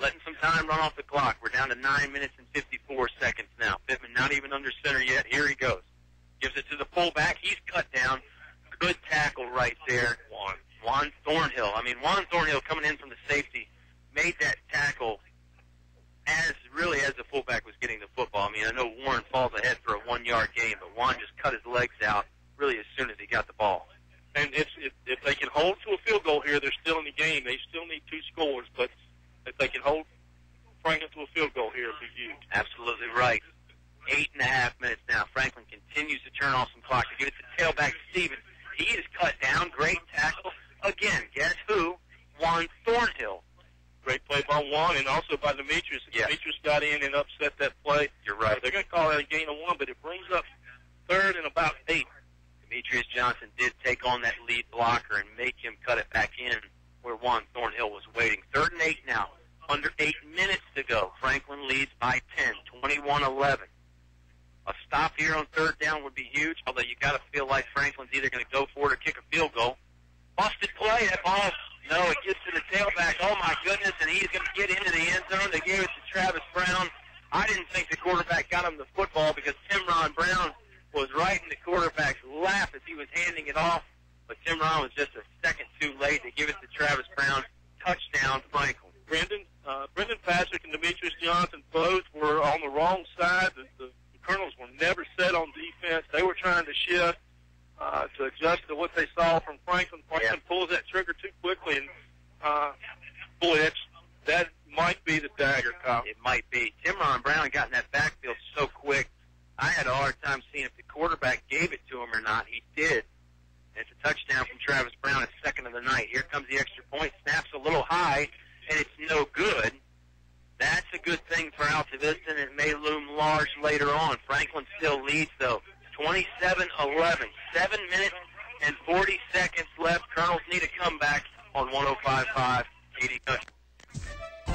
letting some time run off the clock. We're down to 9 minutes and 54 seconds now. Pittman not even under center yet. Here he goes. Gives it to the fullback. He's cut down. Good tackle right there. Juan Thornhill. Juan Thornhill coming in from the safety made that tackle as the fullback was getting the football. I know Warren falls ahead for a 1-yard gain, but Juan just cut his legs out really as soon as he got the ball. And if they can hold to a field goal here, they're still in the game. They still need 2 scores, but if they can hold Franklin to a field goal here, it'll be huge. Absolutely right. 8.5 minutes now. Franklin continues to turn off some clock. To give it to tailback Stevens. He is cut down. Great tackle. Again, guess who? Juan Thornhill. Great play by Juan and also by Demetrius. Demetrius got in and upset that play. You're right. They're going to call that a gain of 1, but it brings up 3rd and about 8. Demetrius Johnson did take on that lead blocker and make him cut it back in where Juan Thornhill was waiting. 3rd and 8 now. Under 8 minutes to go. Franklin leads by 10, 21-11. A stop here on 3rd down would be huge, although you got to feel like Franklin's either going to go for it or kick a field goal. Busted play, that ball. No, it gets to the tailback. Oh, my goodness, and he's going to get into the end zone. They gave it to Travis Brown. I didn't think the quarterback got him the football because Timron Brown was right in the quarterback's lap as he was handing it off, but Timron was just a second too late to give it to Travis Brown. Touchdown, Franklin. Brendan Patrick and Demetrius Johnson both were on the wrong side. The Colonels were never set on defense. They were trying to shift to adjust to what they saw from Franklin. Franklin pulls that trigger too quickly, and that might be the dagger, Kyle. It might be. Timron Brown got in that backfield so quick, I had a hard time seeing if the quarterback gave it to him or not. He did. It's a touchdown from Travis Brown at 2nd of the night. Here comes the extra point. Snaps a little high, and it's no good. That's a good thing for Altavista, and it may loom large later on. Franklin still leads, though. 27-11. 7 minutes and 40 seconds left. Colonels need a comeback on 105.5 KD Country.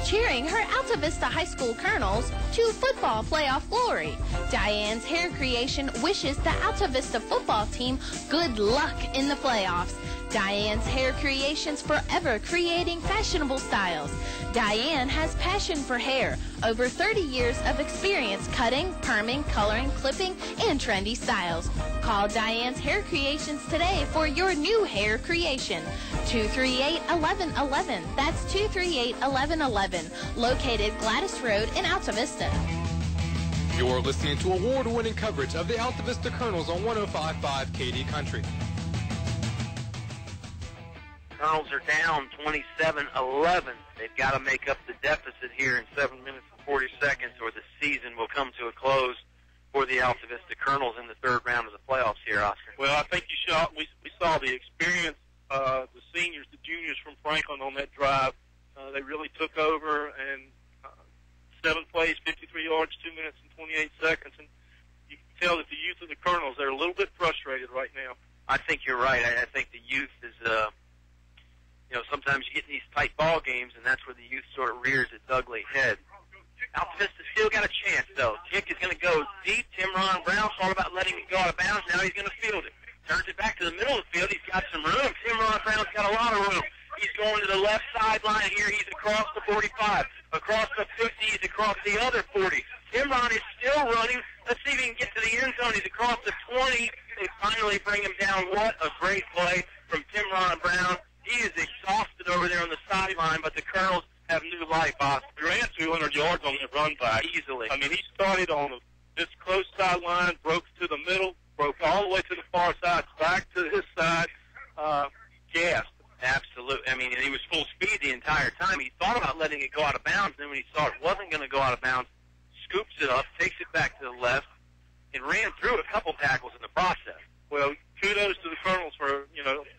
Cheering her Altavista High School Colonels to football playoff glory. Diane's Hair Creation wishes the Altavista football team good luck in the playoffs. Diane's Hair Creations, forever creating fashionable styles. Diane has passion for hair, over 30 years of experience cutting, perming, coloring, clipping, and trendy styles. Call Diane's Hair Creations today for your new hair creation. 238-1111. That's 238-1111. Located Gladys Road in Altavista. You're listening to award-winning coverage of the Altavista Colonels on 105.5 KD Country. Colonels are down 27-11. They've got to make up the deficit here in 7 minutes and 40 seconds, or the season will come to a close for the Altavista Colonels in the 3rd round of the playoffs here, Oscar. Well, I think we saw the experience, the seniors, the juniors from Franklin on that drive. They really took over, and 7 plays, 53 yards, 2 minutes and 28 seconds. And you can tell that the youth of the Colonels, they're a little bit frustrated right now. I think you're right. I think the youth is, sometimes you get in these tight ball it rears its ugly head. Altavista still got a chance, though. Kick is going to go deep. Timron Brown thought about letting it go out of bounds. Now he's going to field it. Turns it back to the middle of the field. He's got some room. Timron Brown's got a lot of room. He's going to the left sideline here. He's across the 45. Across the 50. He's across the other 40. Timron is still running. Let's see if he can get to the end zone. He's across the 20. They finally bring him down. What a great play from Timron Brown. He is exhausted over there on the sideline, but the Colonels have new life, Austin. He ran 200 yards on that run back. Easily. I mean, he started on this close sideline, broke to the middle, broke all the way to the far side, back to his side, gassed. Absolutely. I mean, he was full speed the entire time. He thought about letting it go out of bounds, and then when he saw it wasn't going to go out of bounds, scoops it up, takes it back to the left, and ran through a couple tackles in the process. Well, kudos to the Colonels for,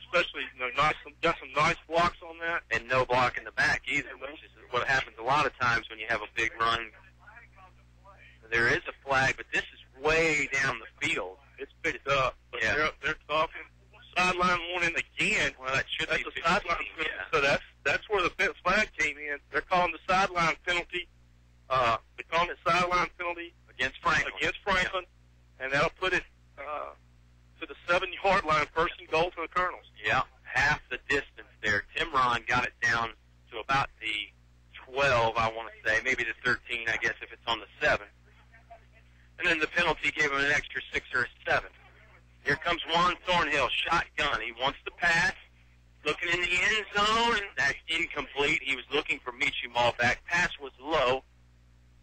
especially, got some nice blocks on that. And no block in the back either, which is what happens a lot of times when you have a big run. There is a flag, but this is way down the field. It's picked up. But yeah. They're talking. Sideline warning again. Well, that should that's be 15, a sideline penalty. Yeah. So that's where the flag came in. They're calling the sideline penalty. They're calling it sideline penalty against Franklin. Yeah. And that'll put it to the 7-yard line, first and goal for the Colonels. Yeah, half the distance there. Timron got it down to about the 12, I want to say, maybe the 13, I guess, if it's on the 7. And then the penalty gave him an extra 6 or a 7. Here comes Juan Thornhill, shotgun. He wants to pass, looking in the end zone, and that's incomplete. He was looking for Michi Malbeck. Pass was low.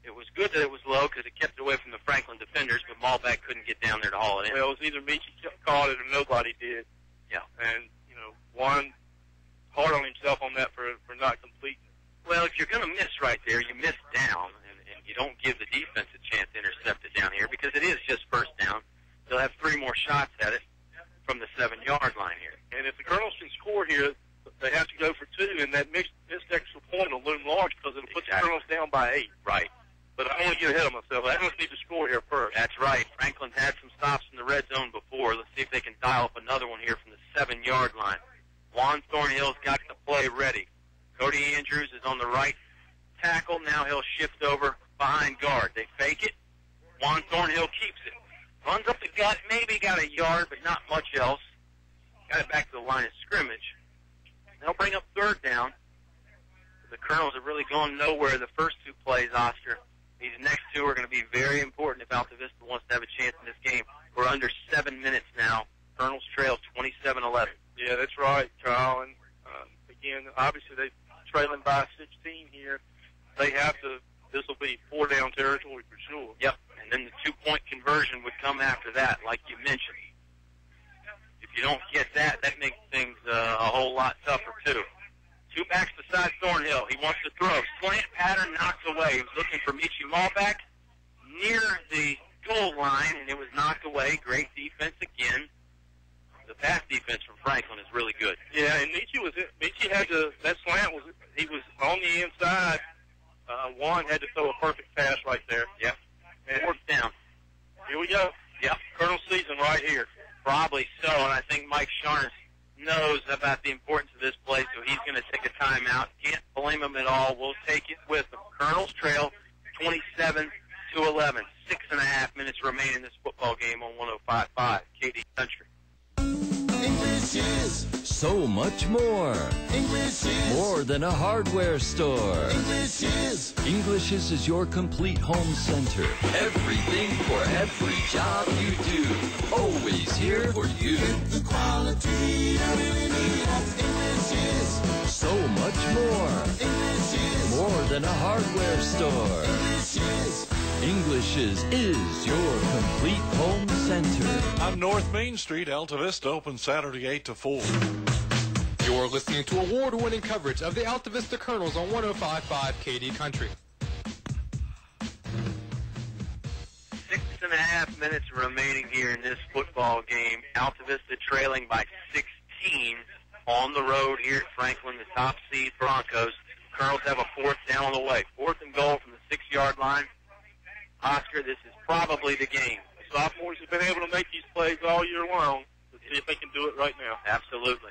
It was good that it was low because it kept it away from the Franklin defenders, but Malbeck couldn't get down there to haul it in. Well, it was either Michi caught it or nobody did. Yeah. And, Juan hard on himself on that for not completing it. Well, if you're going to miss right there, you miss down, and you don't give the defense a chance to intercept it down here because it is just first down. They'll have 3 more shots at it from the 7-yard line here. And if the Colonels can score here, they have to go for 2, and that missed extra point will loom large because it'll put the Colonels down by 8. Right. But I don't want to get ahead of myself. I just need to score here first. That's right. Franklin's had some stops in the red zone before. Let's see if they can dial up another one here from the 7-yard line. Juan Thornhill's got the play ready. Cody Andrews is on the right tackle. Now he'll shift over behind guard. They fake it. Juan Thornhill keeps it. Runs up the gut, maybe got a yard, but not much else. Got it back to the line of scrimmage. They'll bring up 3rd down. The Colonels have really gone nowhere the first 2 plays, Oscar. These next 2 are going to be very important if Altavista wants to have a chance in this game. We're under 7 minutes now. Colonels trail 27-11. Yeah, that's right, Kyle. And, again, obviously they're trailing by 16 here. They have to, this will be 4-down territory for sure. Yep. And then the 2-point conversion would come after that, like you mentioned. If you don't get that, that makes things a whole lot tougher, too. 2 backs beside Thornhill. He wants to throw. Slant pattern knocked away. He was looking for Michi Malbeck near the goal line, and it was knocked away. Great defense again. The pass defense from Franklin is really good. Yeah, and Michi had to, that slant he was on the inside. Juan had to throw a perfect pass right there. Yep. And 4th down. Here we go. Yep. Colonel season right here. Probably so, and I think Mike Sharnes knows about the importance of this play, so he's going to take a timeout. Can't blame him at all. We'll take it with him. Colonels trail 27-11. 6.5 minutes remain in this football game on 105.5 KD Country. English is so much more. English is more than a hardware store. English is your complete home center. Everything for every job you do. Always here for you. Get the quality you really need. That's English is so much more. English is more than a hardware store. English is your complete home center. On North Main Street, Altavista open Saturday 8 to 4. You're listening to award-winning coverage of the Altavista Colonels on 105.5 KD Country. 6.5 minutes remaining here in this football game. Altavista trailing by 16 on the road here at Franklin, the top seed Broncos. Colonels have a 4th down on the way. 4th and goal from the 6-yard line. Oscar, this is probably the game. The sophomores have been able to make these plays all year long. Let's see if they can do it right now. Absolutely.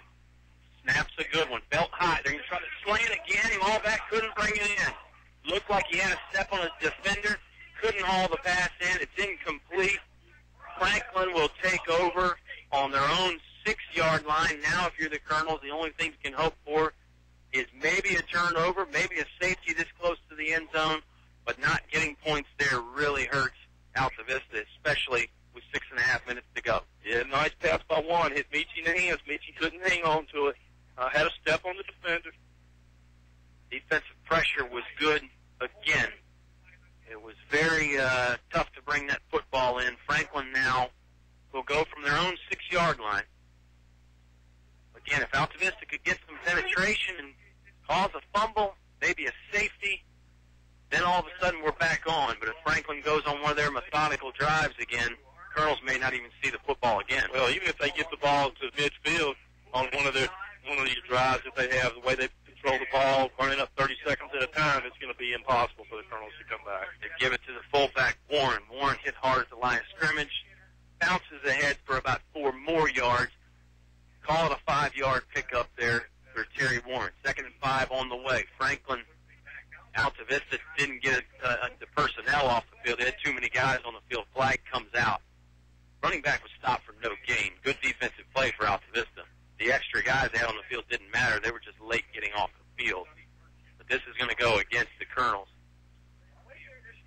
Snap's a good one. Belt high. They're going to try to slant again. Hallback couldn't bring it in. Looked like he had a step on his defender. Couldn't haul the pass in. It's incomplete. Franklin will take over on their own 6-yard line. Now, if you're the Colonels, the only thing you can hope for is maybe a turnover, maybe a safety this close to the end zone, but not getting points there really hurts Altavista, especially with 6.5 minutes to go. Yeah, nice pass by Juan. Hit Michi in the hands. Michi couldn't hang on to it. Had a step on the defender. Defensive pressure was good again. It was very tough to bring that football in. Franklin now will go from their own 6-yard line. Again, if Altavista could get some penetration and cause a fumble, maybe a safety, then all of a sudden we're back on. But if Franklin goes on one of their methodical drives again, Colonels may not even see the football again. Well, even if they get the ball to midfield on one of these drives that they have, the way they control the ball, running up 30 seconds at a time, it's going to be impossible for the Colonels to come back. They give it to the fullback, Warren. Warren hit hard at the line of scrimmage, bounces ahead for about 4 more yards. Call it a 5-yard pickup there for Terry Warren. 2nd and 5 on the way. Franklin, Altavista didn't get the personnel off the field. They had too many guys on the field. Flag comes out. Running back was stopped for no gain. Good defensive play for Altavista. The extra guys they had on the field didn't matter. They were just late getting off the field. But this is going to go against the Colonels.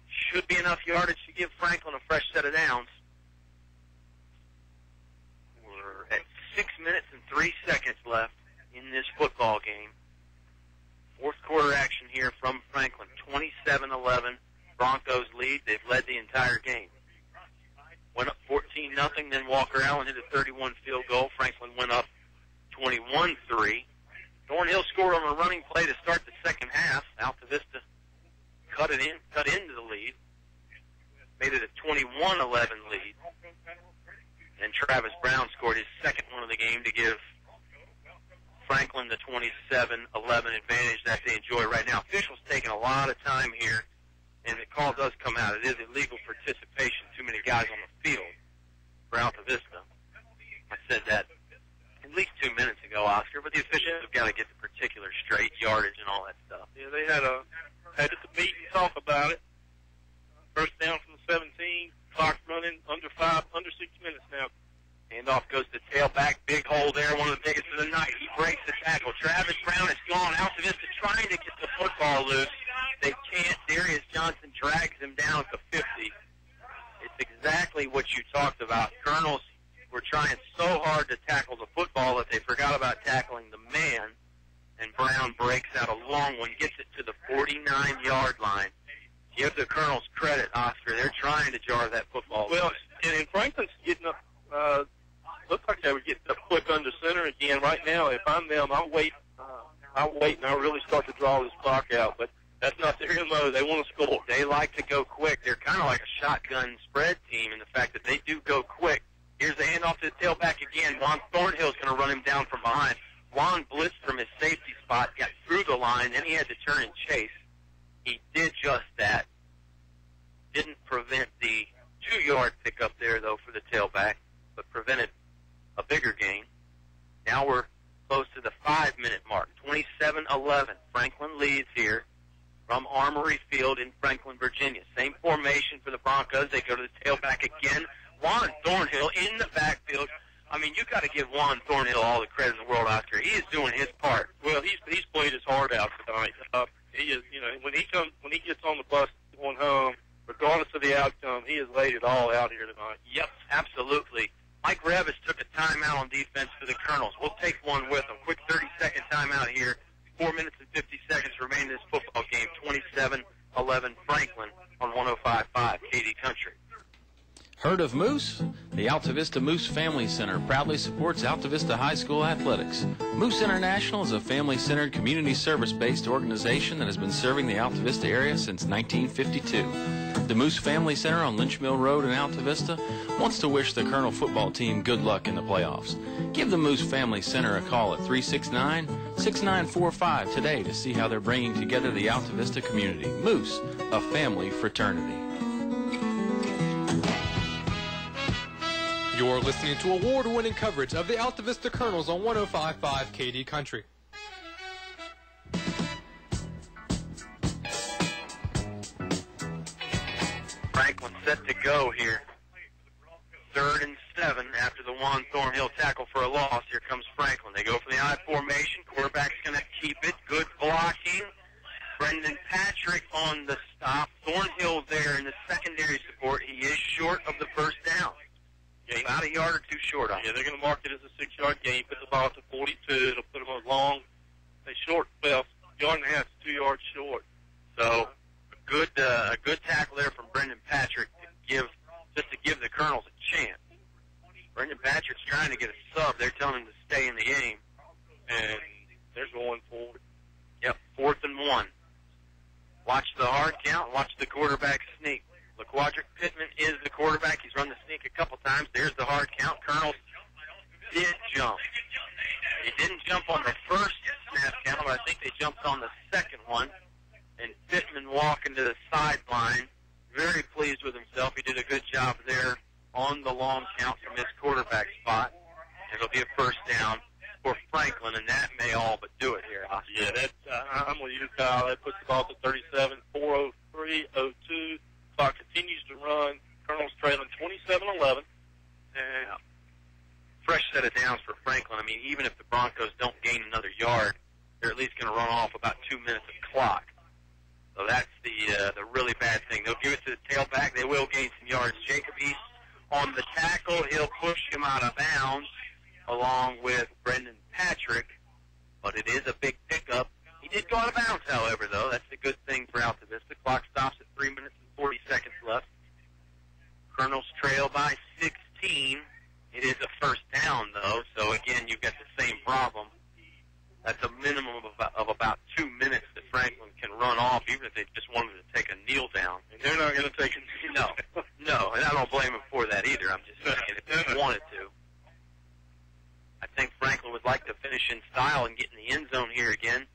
Should be enough yardage to give Franklin a fresh set of downs. We're at 6 minutes and 3 seconds left in this football game. Fourth quarter action here from Franklin. 27-11. Broncos lead. They've led the entire game. Went up 14-0. Then Walker Allen hit a 31 field goal. Franklin went up 21-3. Thornhill scored on a running play to start the second half. Altavista cut into the lead. Made it a 21-11 lead. And Travis Brown scored his second one of the game to give Franklin the 27-11 advantage that they enjoy right now. Officials taking a lot of time here, and the call does come out. It is illegal participation. Too many guys on the field for Altavista. I said that at least 2 minutes ago, Oscar, but the officials have got to get the particulars straight, yardage and all that stuff. Yeah, they had to meet and talk about it. First down from the 17. Clock running under 6 minutes now. Handoff goes to tailback. Big hole there, one of the biggest of the night. He breaks the tackle. Travis Brown is gone. Altavista trying to get the football loose. They can't. Darius Johnson drags him down at the 50. It's exactly what you talked about. Colonels were trying so hard to tackle the football that they forgot about tackling the man, and Brown breaks out a long one, gets it to the 49-yard line. Give the Colonels credit, Oscar. They're trying to jar that football. Well, and Franklin's getting up. Looks like they were getting up quick under center again. Right now, if I'm them, I'll wait and I'll really start to draw this clock out. But that's not their MO. They want to score. They like to go quick. They're kind of like a shotgun spread team in the fact that they do go quick. Here's the handoff to the tailback again. Juan Thornhill's going to run him down from behind. Juan blitzed from his safety spot, got through the line, then he had to turn and chase. He did just that. Didn't prevent the 2-yard pickup there, though, for the tailback, but prevented a bigger gain. Now we're close to the 5-minute mark. 27-11. Franklin leads here from Armory Field in Franklin, Virginia. Same formation for the Broncos. They go to the tailback again. Juan Thornhill in the backfield. I mean, you've got to give Juan Thornhill all the credit in the world, Oscar. He is doing his part. Well, he's played his heart out tonight. He is, when he gets on the bus going home, regardless of the outcome, he has laid it all out here tonight. Yep, absolutely. Mike Revis took a timeout on defense for the Colonels. We'll take one with him. Quick 30-second timeout here. 4 minutes and 50 seconds remain in this football game. 27-11 Franklin on 105.5 KD Country. Heard of Moose? The Altavista Moose Family Center proudly supports Altavista High School athletics. Moose International is a family-centered, community service-based organization that has been serving the Altavista area since 1952. The Moose Family Center on Lynch Mill Road in Altavista wants to wish the Colonel football team good luck in the playoffs. Give the Moose Family Center a call at 369-6945 today to see how they're bringing together the Altavista community. Moose, a family fraternity. Your You're listening to award-winning coverage of the Altavista Colonels on 105.5 KD Country. Franklin set to go here. 3rd and 7 after the Juan Thornhill tackle for a loss. Here comes Franklin. They go for the I formation. Quarterback's going to keep it. Good blocking. Brendan Patrick on the stop. Thornhill there in the secondary support. He is short of the first down. Yeah, about a yard or two short on it. Yeah, they're going to mark it as a 6-yard gain. Put the ball to 42. It'll put them on long. They short, well, yard and a half, 2 yards short. So a good tackle there from Brendan Patrick to give the Colonels a chance. Brendan Patrick's trying to get a sub. They're telling him to stay in the game. And they're going forward. Yep, 4th and 1. Watch the hard count. Watch the quarterback sneak. LaQuadric Pittman is the quarterback. He's run the sneak a couple times. There's the hard count. Colonels did jump. He didn't jump on the first snap count, but I think they jumped on the second one. And Pittman walking to the sideline, very pleased with himself. He did a good job there on the long count from his quarterback spot. It'll be a first down for Franklin, and that may all but do it here, Oscar. Yeah, I'm with you, Kyle. That puts the ball to 37, 4:03:02. Clock continues to run. Colonel's trailing 27-11. And fresh set of downs for Franklin. I mean, even if the Broncos don't gain another yard, they're at least going to run off about 2 minutes of clock. So that's the really bad thing. They'll give it to the tailback. They will gain some yards. Jacob East on the tackle. He'll push him out of bounds along with Brendan Patrick, but it is a big pickup. He did go out of bounds, however, though. That's a good thing for Altavista. Clock stops at 3 minutes and 40 seconds left. Colonels trail by 16. It is a first down, though, so again, you've got the same problem. That's a minimum of about 2 minutes that Franklin can run off, even if they just wanted to take a kneel down. And they're not going to take a kneel down. No, and I don't blame them for that either. I'm just saying if they wanted to. I think Franklin would like to finish in style and get in the end zone here again.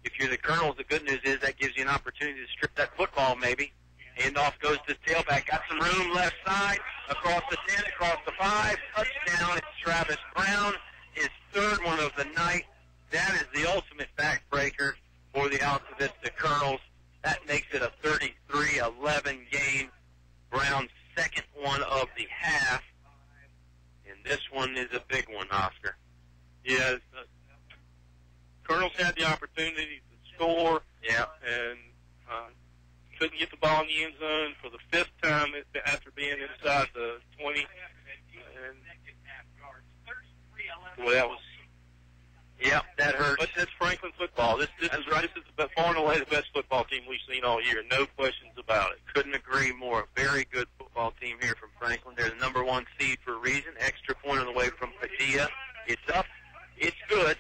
If you're the Colonels, the good news is that gives you an opportunity to strip that football maybe. Handoff goes to the tailback. Got some room left side, across the 10, across the 5. Touchdown. It's Travis Brown, his 3rd one of the night. That is the ultimate backbreaker for the Altavista Colonels. That makes it a 33-11 game. Brown's 2nd one of the half. And this one is a big one, Oscar. Yeah, Colonels had the opportunity to score. Yeah. And couldn't get the ball in the end zone for the 5th time after being inside the 20. And, well, that was... Yep, that hurts. But that's Franklin football. This is far and away the best football team we've seen all year. No questions about it. Couldn't agree more. Very good football team here from Franklin. They're the number 1 seed for a reason. Extra point on the way from Padilla. It's up. It's good.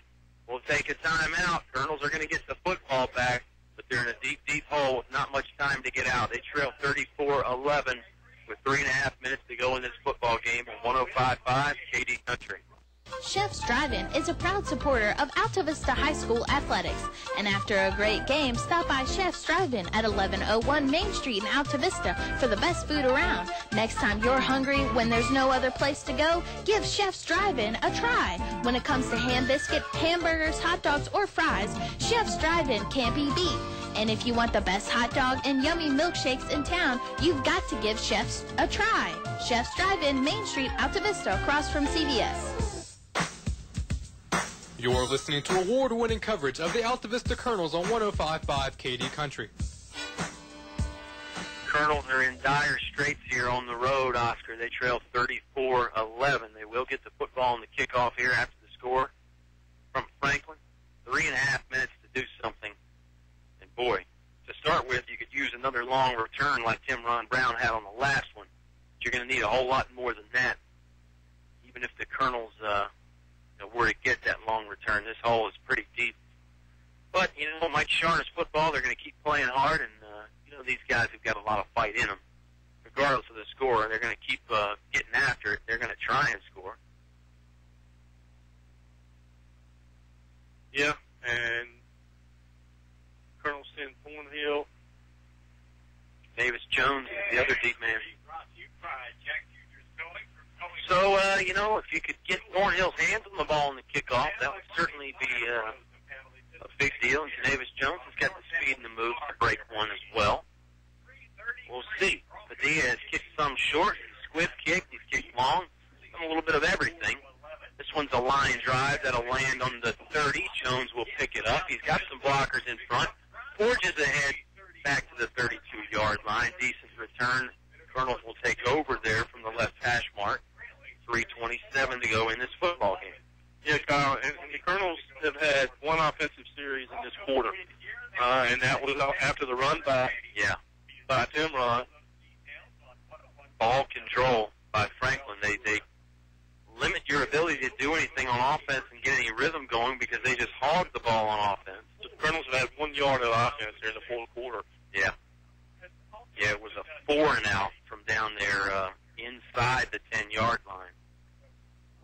We'll take a timeout. Colonels are going to get the football back, but they're in a deep, deep hole with not much time to get out. They trail 34-11 with 3.5 minutes to go in this football game on 105.5 KD Country. Chef's Drive-In is a proud supporter of Altavista High School athletics. And after a great game, stop by Chef's Drive-In at 1101 Main Street in Altavista for the best food around. Next time you're hungry when there's no other place to go, give Chef's Drive-In a try. When it comes to ham biscuit, hamburgers, hot dogs, or fries, Chef's Drive-In can't be beat. And if you want the best hot dog and yummy milkshakes in town, you've got to give Chef's a try. Chef's Drive-In, Main Street, Altavista, across from CVS. You're listening to award-winning coverage of the Altavista Colonels on 105.5 KD Country. Colonels are in dire straits here on the road, Oscar. They trail 34-11. They will get the football on the kickoff here after the score from Franklin. 3.5 minutes to do something. And boy, to start with, you could use another long return like Tim Ron Brown had on the last one. But you're going to need a whole lot more than that. Even if the Colonels were to get that long return, this hole is pretty deep. But, Mike Sharner's football, they're going to keep playing hard, and, these guys have got a lot of fight in them. Regardless of the score, they're going to keep getting after it. They're going to try and score. Yeah, and Colonel send Thornhill. Davis Jones is the other deep man. So if you could get Thornhill's hands on the ball in the kickoff, that would certainly be a big deal. And Janavis Jones has got the speed and the move to break one as well. We'll see. Padilla has kicked some short. He's squib kicked. He's kicked long. Done a little bit of everything. This one's a line drive that'll land on the 30. Jones will pick it up. He's got some blockers in front. Forges ahead back to the 32-yard line. Decent return. Colonels will take over there from the left hash mark. 3:27 to go in this football game. Yeah, Kyle, and the Colonels have had one offensive series in this quarter, and that was after the run back by Tim Ron. Ball control by Franklin. They limit your ability to do anything on offense and get any rhythm going because they just hog the ball on offense. The Colonels have had 1 yard of offense here in the fourth quarter. Yeah, it was a 4-and-out from down there inside the 10-yard line.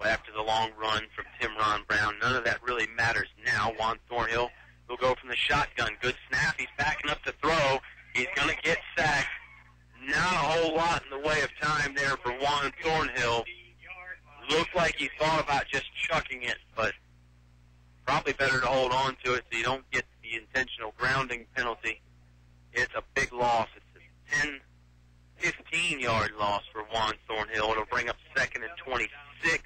Well, after the long run from Tim Ron Brown, none of that really matters now. Juan Thornhill will go from the shotgun. Good snap. He's backing up to throw. He's going to get sacked. Not a whole lot in the way of time there for Juan Thornhill. Looked like he thought about just chucking it, but probably better to hold on to it so you don't get the intentional grounding penalty. It's a big loss. It's a 10-15-yard loss for Juan Thornhill. It'll bring up 2nd and 26.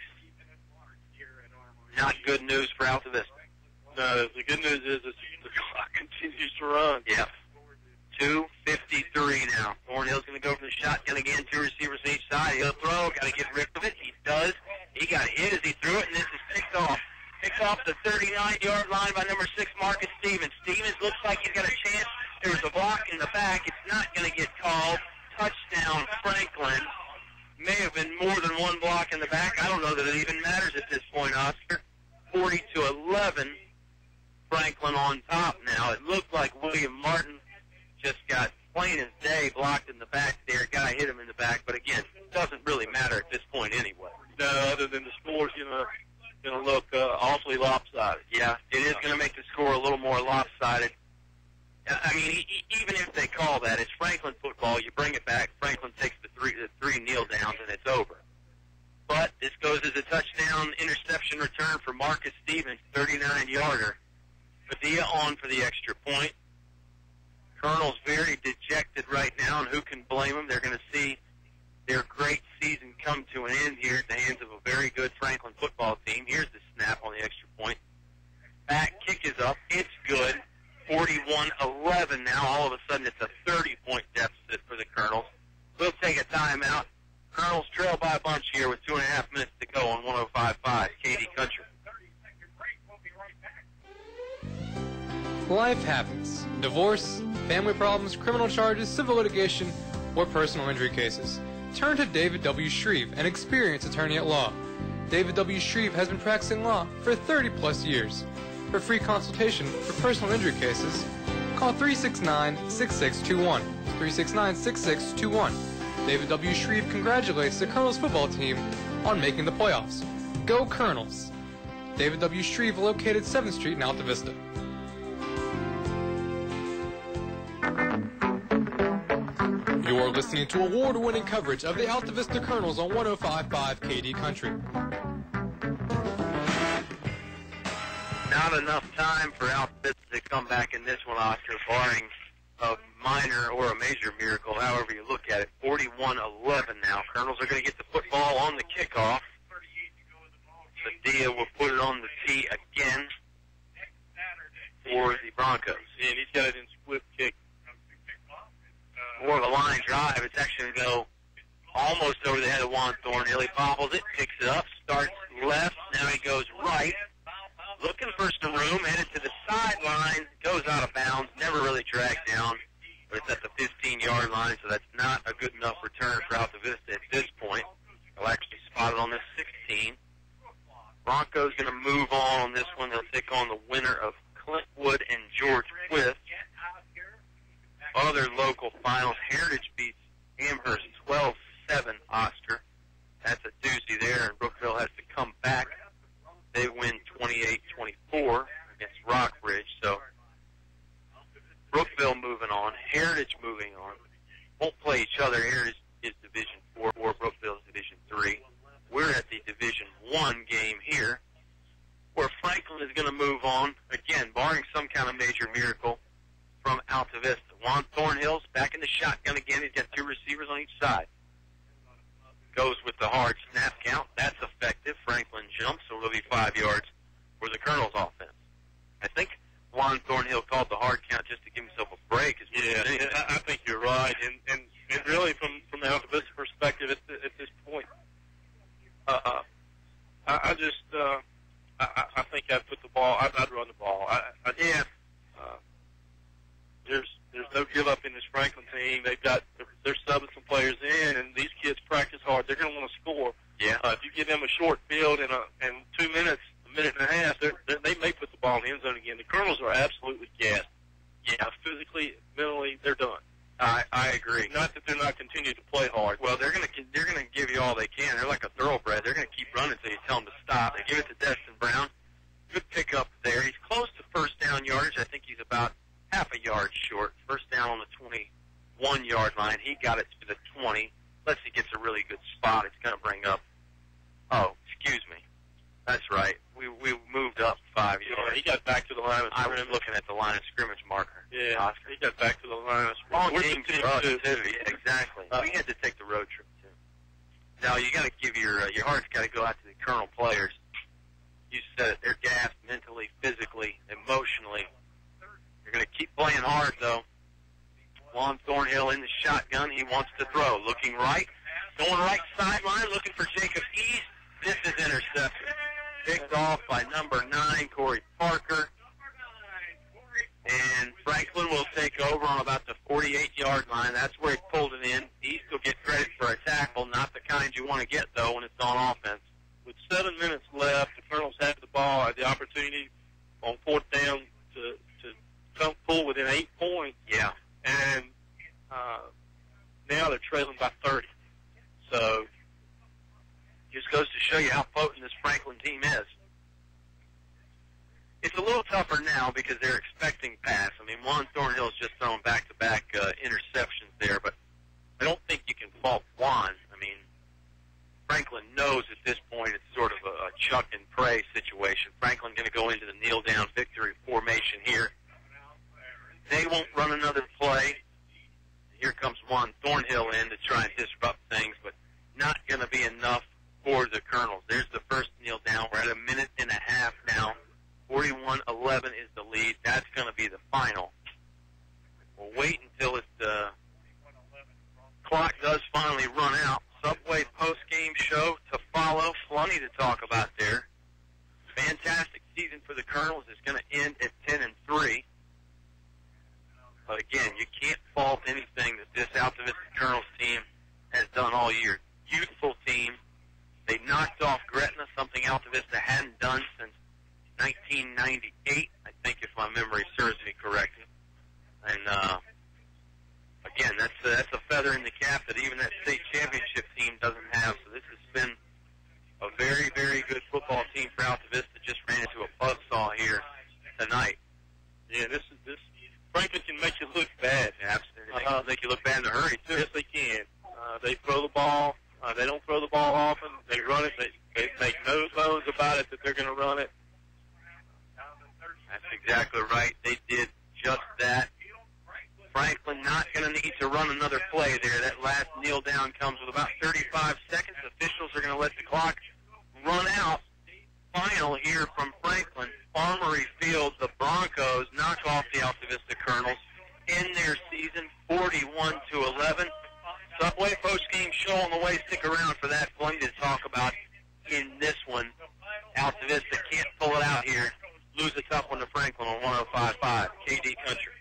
Not good news for Altavista. No, the good news is the clock continues to run. Yeah. 2:53 now. Thornhill's going to go from the shotgun again. 2 receivers on each side. He'll throw. Got to get rid of it. He does. He got hit as he threw it, and this is picked off. Picked off the 39-yard line by number 6, Marcus Stevens. Stevens looks like he's got a chance. There was a block in the back. It's not going to get called. Touchdown, Franklin. May have been more than one block in the back. I don't know that it even matters at this point, Oscar. 40-11. Franklin on top now. It looked like William Martin just got plain as day blocked in the back there. Guy hit him in the back, but again, it doesn't really matter at this point anyway. No, other than the score's going to look awfully lopsided. Yeah, it is going to make the score a little more lopsided. I mean, even if they call that, it's Franklin football. You bring it back. Franklin takes the three kneel downs, and it's over. But this goes as a touchdown interception return for Marcus Stevens, 39-yarder. Padilla on for the extra point. Colonel's very dejected right now, and who can blame them? They're going to see their great season come to an end here at the hands of a very good Franklin football team. Here's the snap on the extra point. Back kick is up. It's good. 41-11 now. All of a sudden, it's a 30-point deficit for the Colonels. We'll take a timeout. Colonels trail by a bunch here with 2.5 minutes to go on 105.5 KD Country. Life happens. Divorce, family problems, criminal charges, civil litigation, or personal injury cases. Turn to David W. Shreve, an experienced attorney at law. David W. Shreve has been practicing law for 30-plus years. For free consultation for personal injury cases, call 369-6621. 369-6621. David W. Shreve congratulates the Colonels football team on making the playoffs. Go Colonels! David W. Shreve, located 7th Street in Altavista. You're listening to award-winning coverage of the Altavista Colonels on 105.5 KD Country. Not enough time for Altavista to come back in this one, Oscar, barring a minor or a major miracle, however you look at it. 41-11 now. Colonels are going to get the football on the kickoff. Padilla will put it on the tee again for the Broncos. Yeah, and he's got it in split kick. More of a line drive. It's actually going to go almost over the head of Juan Thornhill. He bobbles it, picks it up, starts left. Now he goes right. Looking for some room, headed to the sideline, goes out of bounds, never really dragged down, but it's at the 15-yard line, so that's not a good enough return for Altavista at this point. They'll actually spot it on this 16. Broncos going to move on this one. They'll take on the winner of Clintwood and George Wythe. Other local finals, Heritage beats Amherst 12-7, Oscar. That's a doozy there, and Brookville has to come back. They win 28-24 against Rockbridge. So Brookville moving on, Heritage moving on. Won't play each other. Heritage is Division 4, Brookville goes with the hard snap count. That's effective. Franklin jumps, so it'll be 5 yards for the Colonel's offense. I think Juan Thornhill called the hard count just to give himself a break. Yeah, I think you're right. And really, from the Altavista perspective, at this point, I think I'd put the ball. I'd run the ball. There's no give up in this Franklin team. They're subbing some players in, and these kids practice hard. They're going to want to score. Yeah. If you give them a short field and 2 minutes, a minute and a half, they may put the ball in the end zone again. The Colonels are absolutely gassed. Yeah, physically, mentally, they're done. I agree. Not that they're not continuing to play hard. Well, they're going to give you all they can. They're like a thoroughbred. They're going to keep running until you tell them to stop. They give it to Destin Brown. Good pickup there. He's close to first down yardage. I think he's about half a yard short. First down on the 21-yard line. He got it to the 20. Unless he gets a really good spot, it's going to bring up. Oh, excuse me. That's right. We moved up 5 yards. Yeah, he got back to the line of scrimmage. I was looking at the line of scrimmage marker. Yeah, Oscar. he got back to the line of Long scrimmage. game for us, too. Yeah, exactly. We had to take the road trip, too. Now, you got to give your heart's got to go out to the Colonel players. You said it. They're gassed mentally, physically, emotionally. They're going to keep playing hard, though. Juan Thornhill in the shotgun. He wants to throw. Looking right. Going right sideline. Looking for Jacob East. This is intercepted. Picked off by number 9, Corey Parker. And Franklin will take over on about the 48-yard line. That's where he pulled it in. East will get credit for a tackle. Not the kind you want to get, though, when it's on offense. With 7 minutes left, the Colonels have the ball, had the opportunity on fourth down to come pull within 8 points. Yeah. And now they're trailing by 30. So just goes to show you how potent this Franklin team is. It's a little tougher now because they're expecting pass. I mean, Juan Thornhill's just thrown back-to-back interceptions there, but I don't think you can fault Juan. I mean, Franklin knows at this point it's sort of a chuck and pray situation. Franklin going to go into the kneel-down victory formation here. They won't run another play. Here comes Juan Thornhill in to try and disrupt things, but not going to be enough for the Colonels. There's the first kneel down. We're at a minute and a half now. 41-11 is the lead. That's going to be the final. We'll wait until the clock does finally run out. Subway post-game show to follow. Plenty to talk about there. Fantastic season for the Colonels. It's going to end at 10-3. But again, you can't fault anything that this Altavista Colonels team has done all year. Youthful team. They knocked off Gretna, something Altavista hadn't done since 1998, I think, if my memory serves me correctly. And again, that's a feather in the cap that even that state championship team doesn't have. So this has been a very, very good football team for Altavista. Just ran into a buzzsaw here tonight. Yeah, this Franklin can make you look bad. Absolutely. They can make you look bad in a hurry, too. Yes, they can. They throw the ball. They don't throw the ball often. They run it. They make no bones about it that they're going to run it. That's exactly right. They did just that. Franklin not going to need to run another play there. That last kneel down comes with about 35 seconds. Officials are going to let the clock run out. Final here from Franklin. Armory Field, the Broncos knock off the Altavista Colonels in their season, 41-11. Subway post-game show on the way. Stick around for that. Plenty to talk about in this one. Altavista can't pull it out here. Lose a tough one to Franklin on 105.5 KD Country.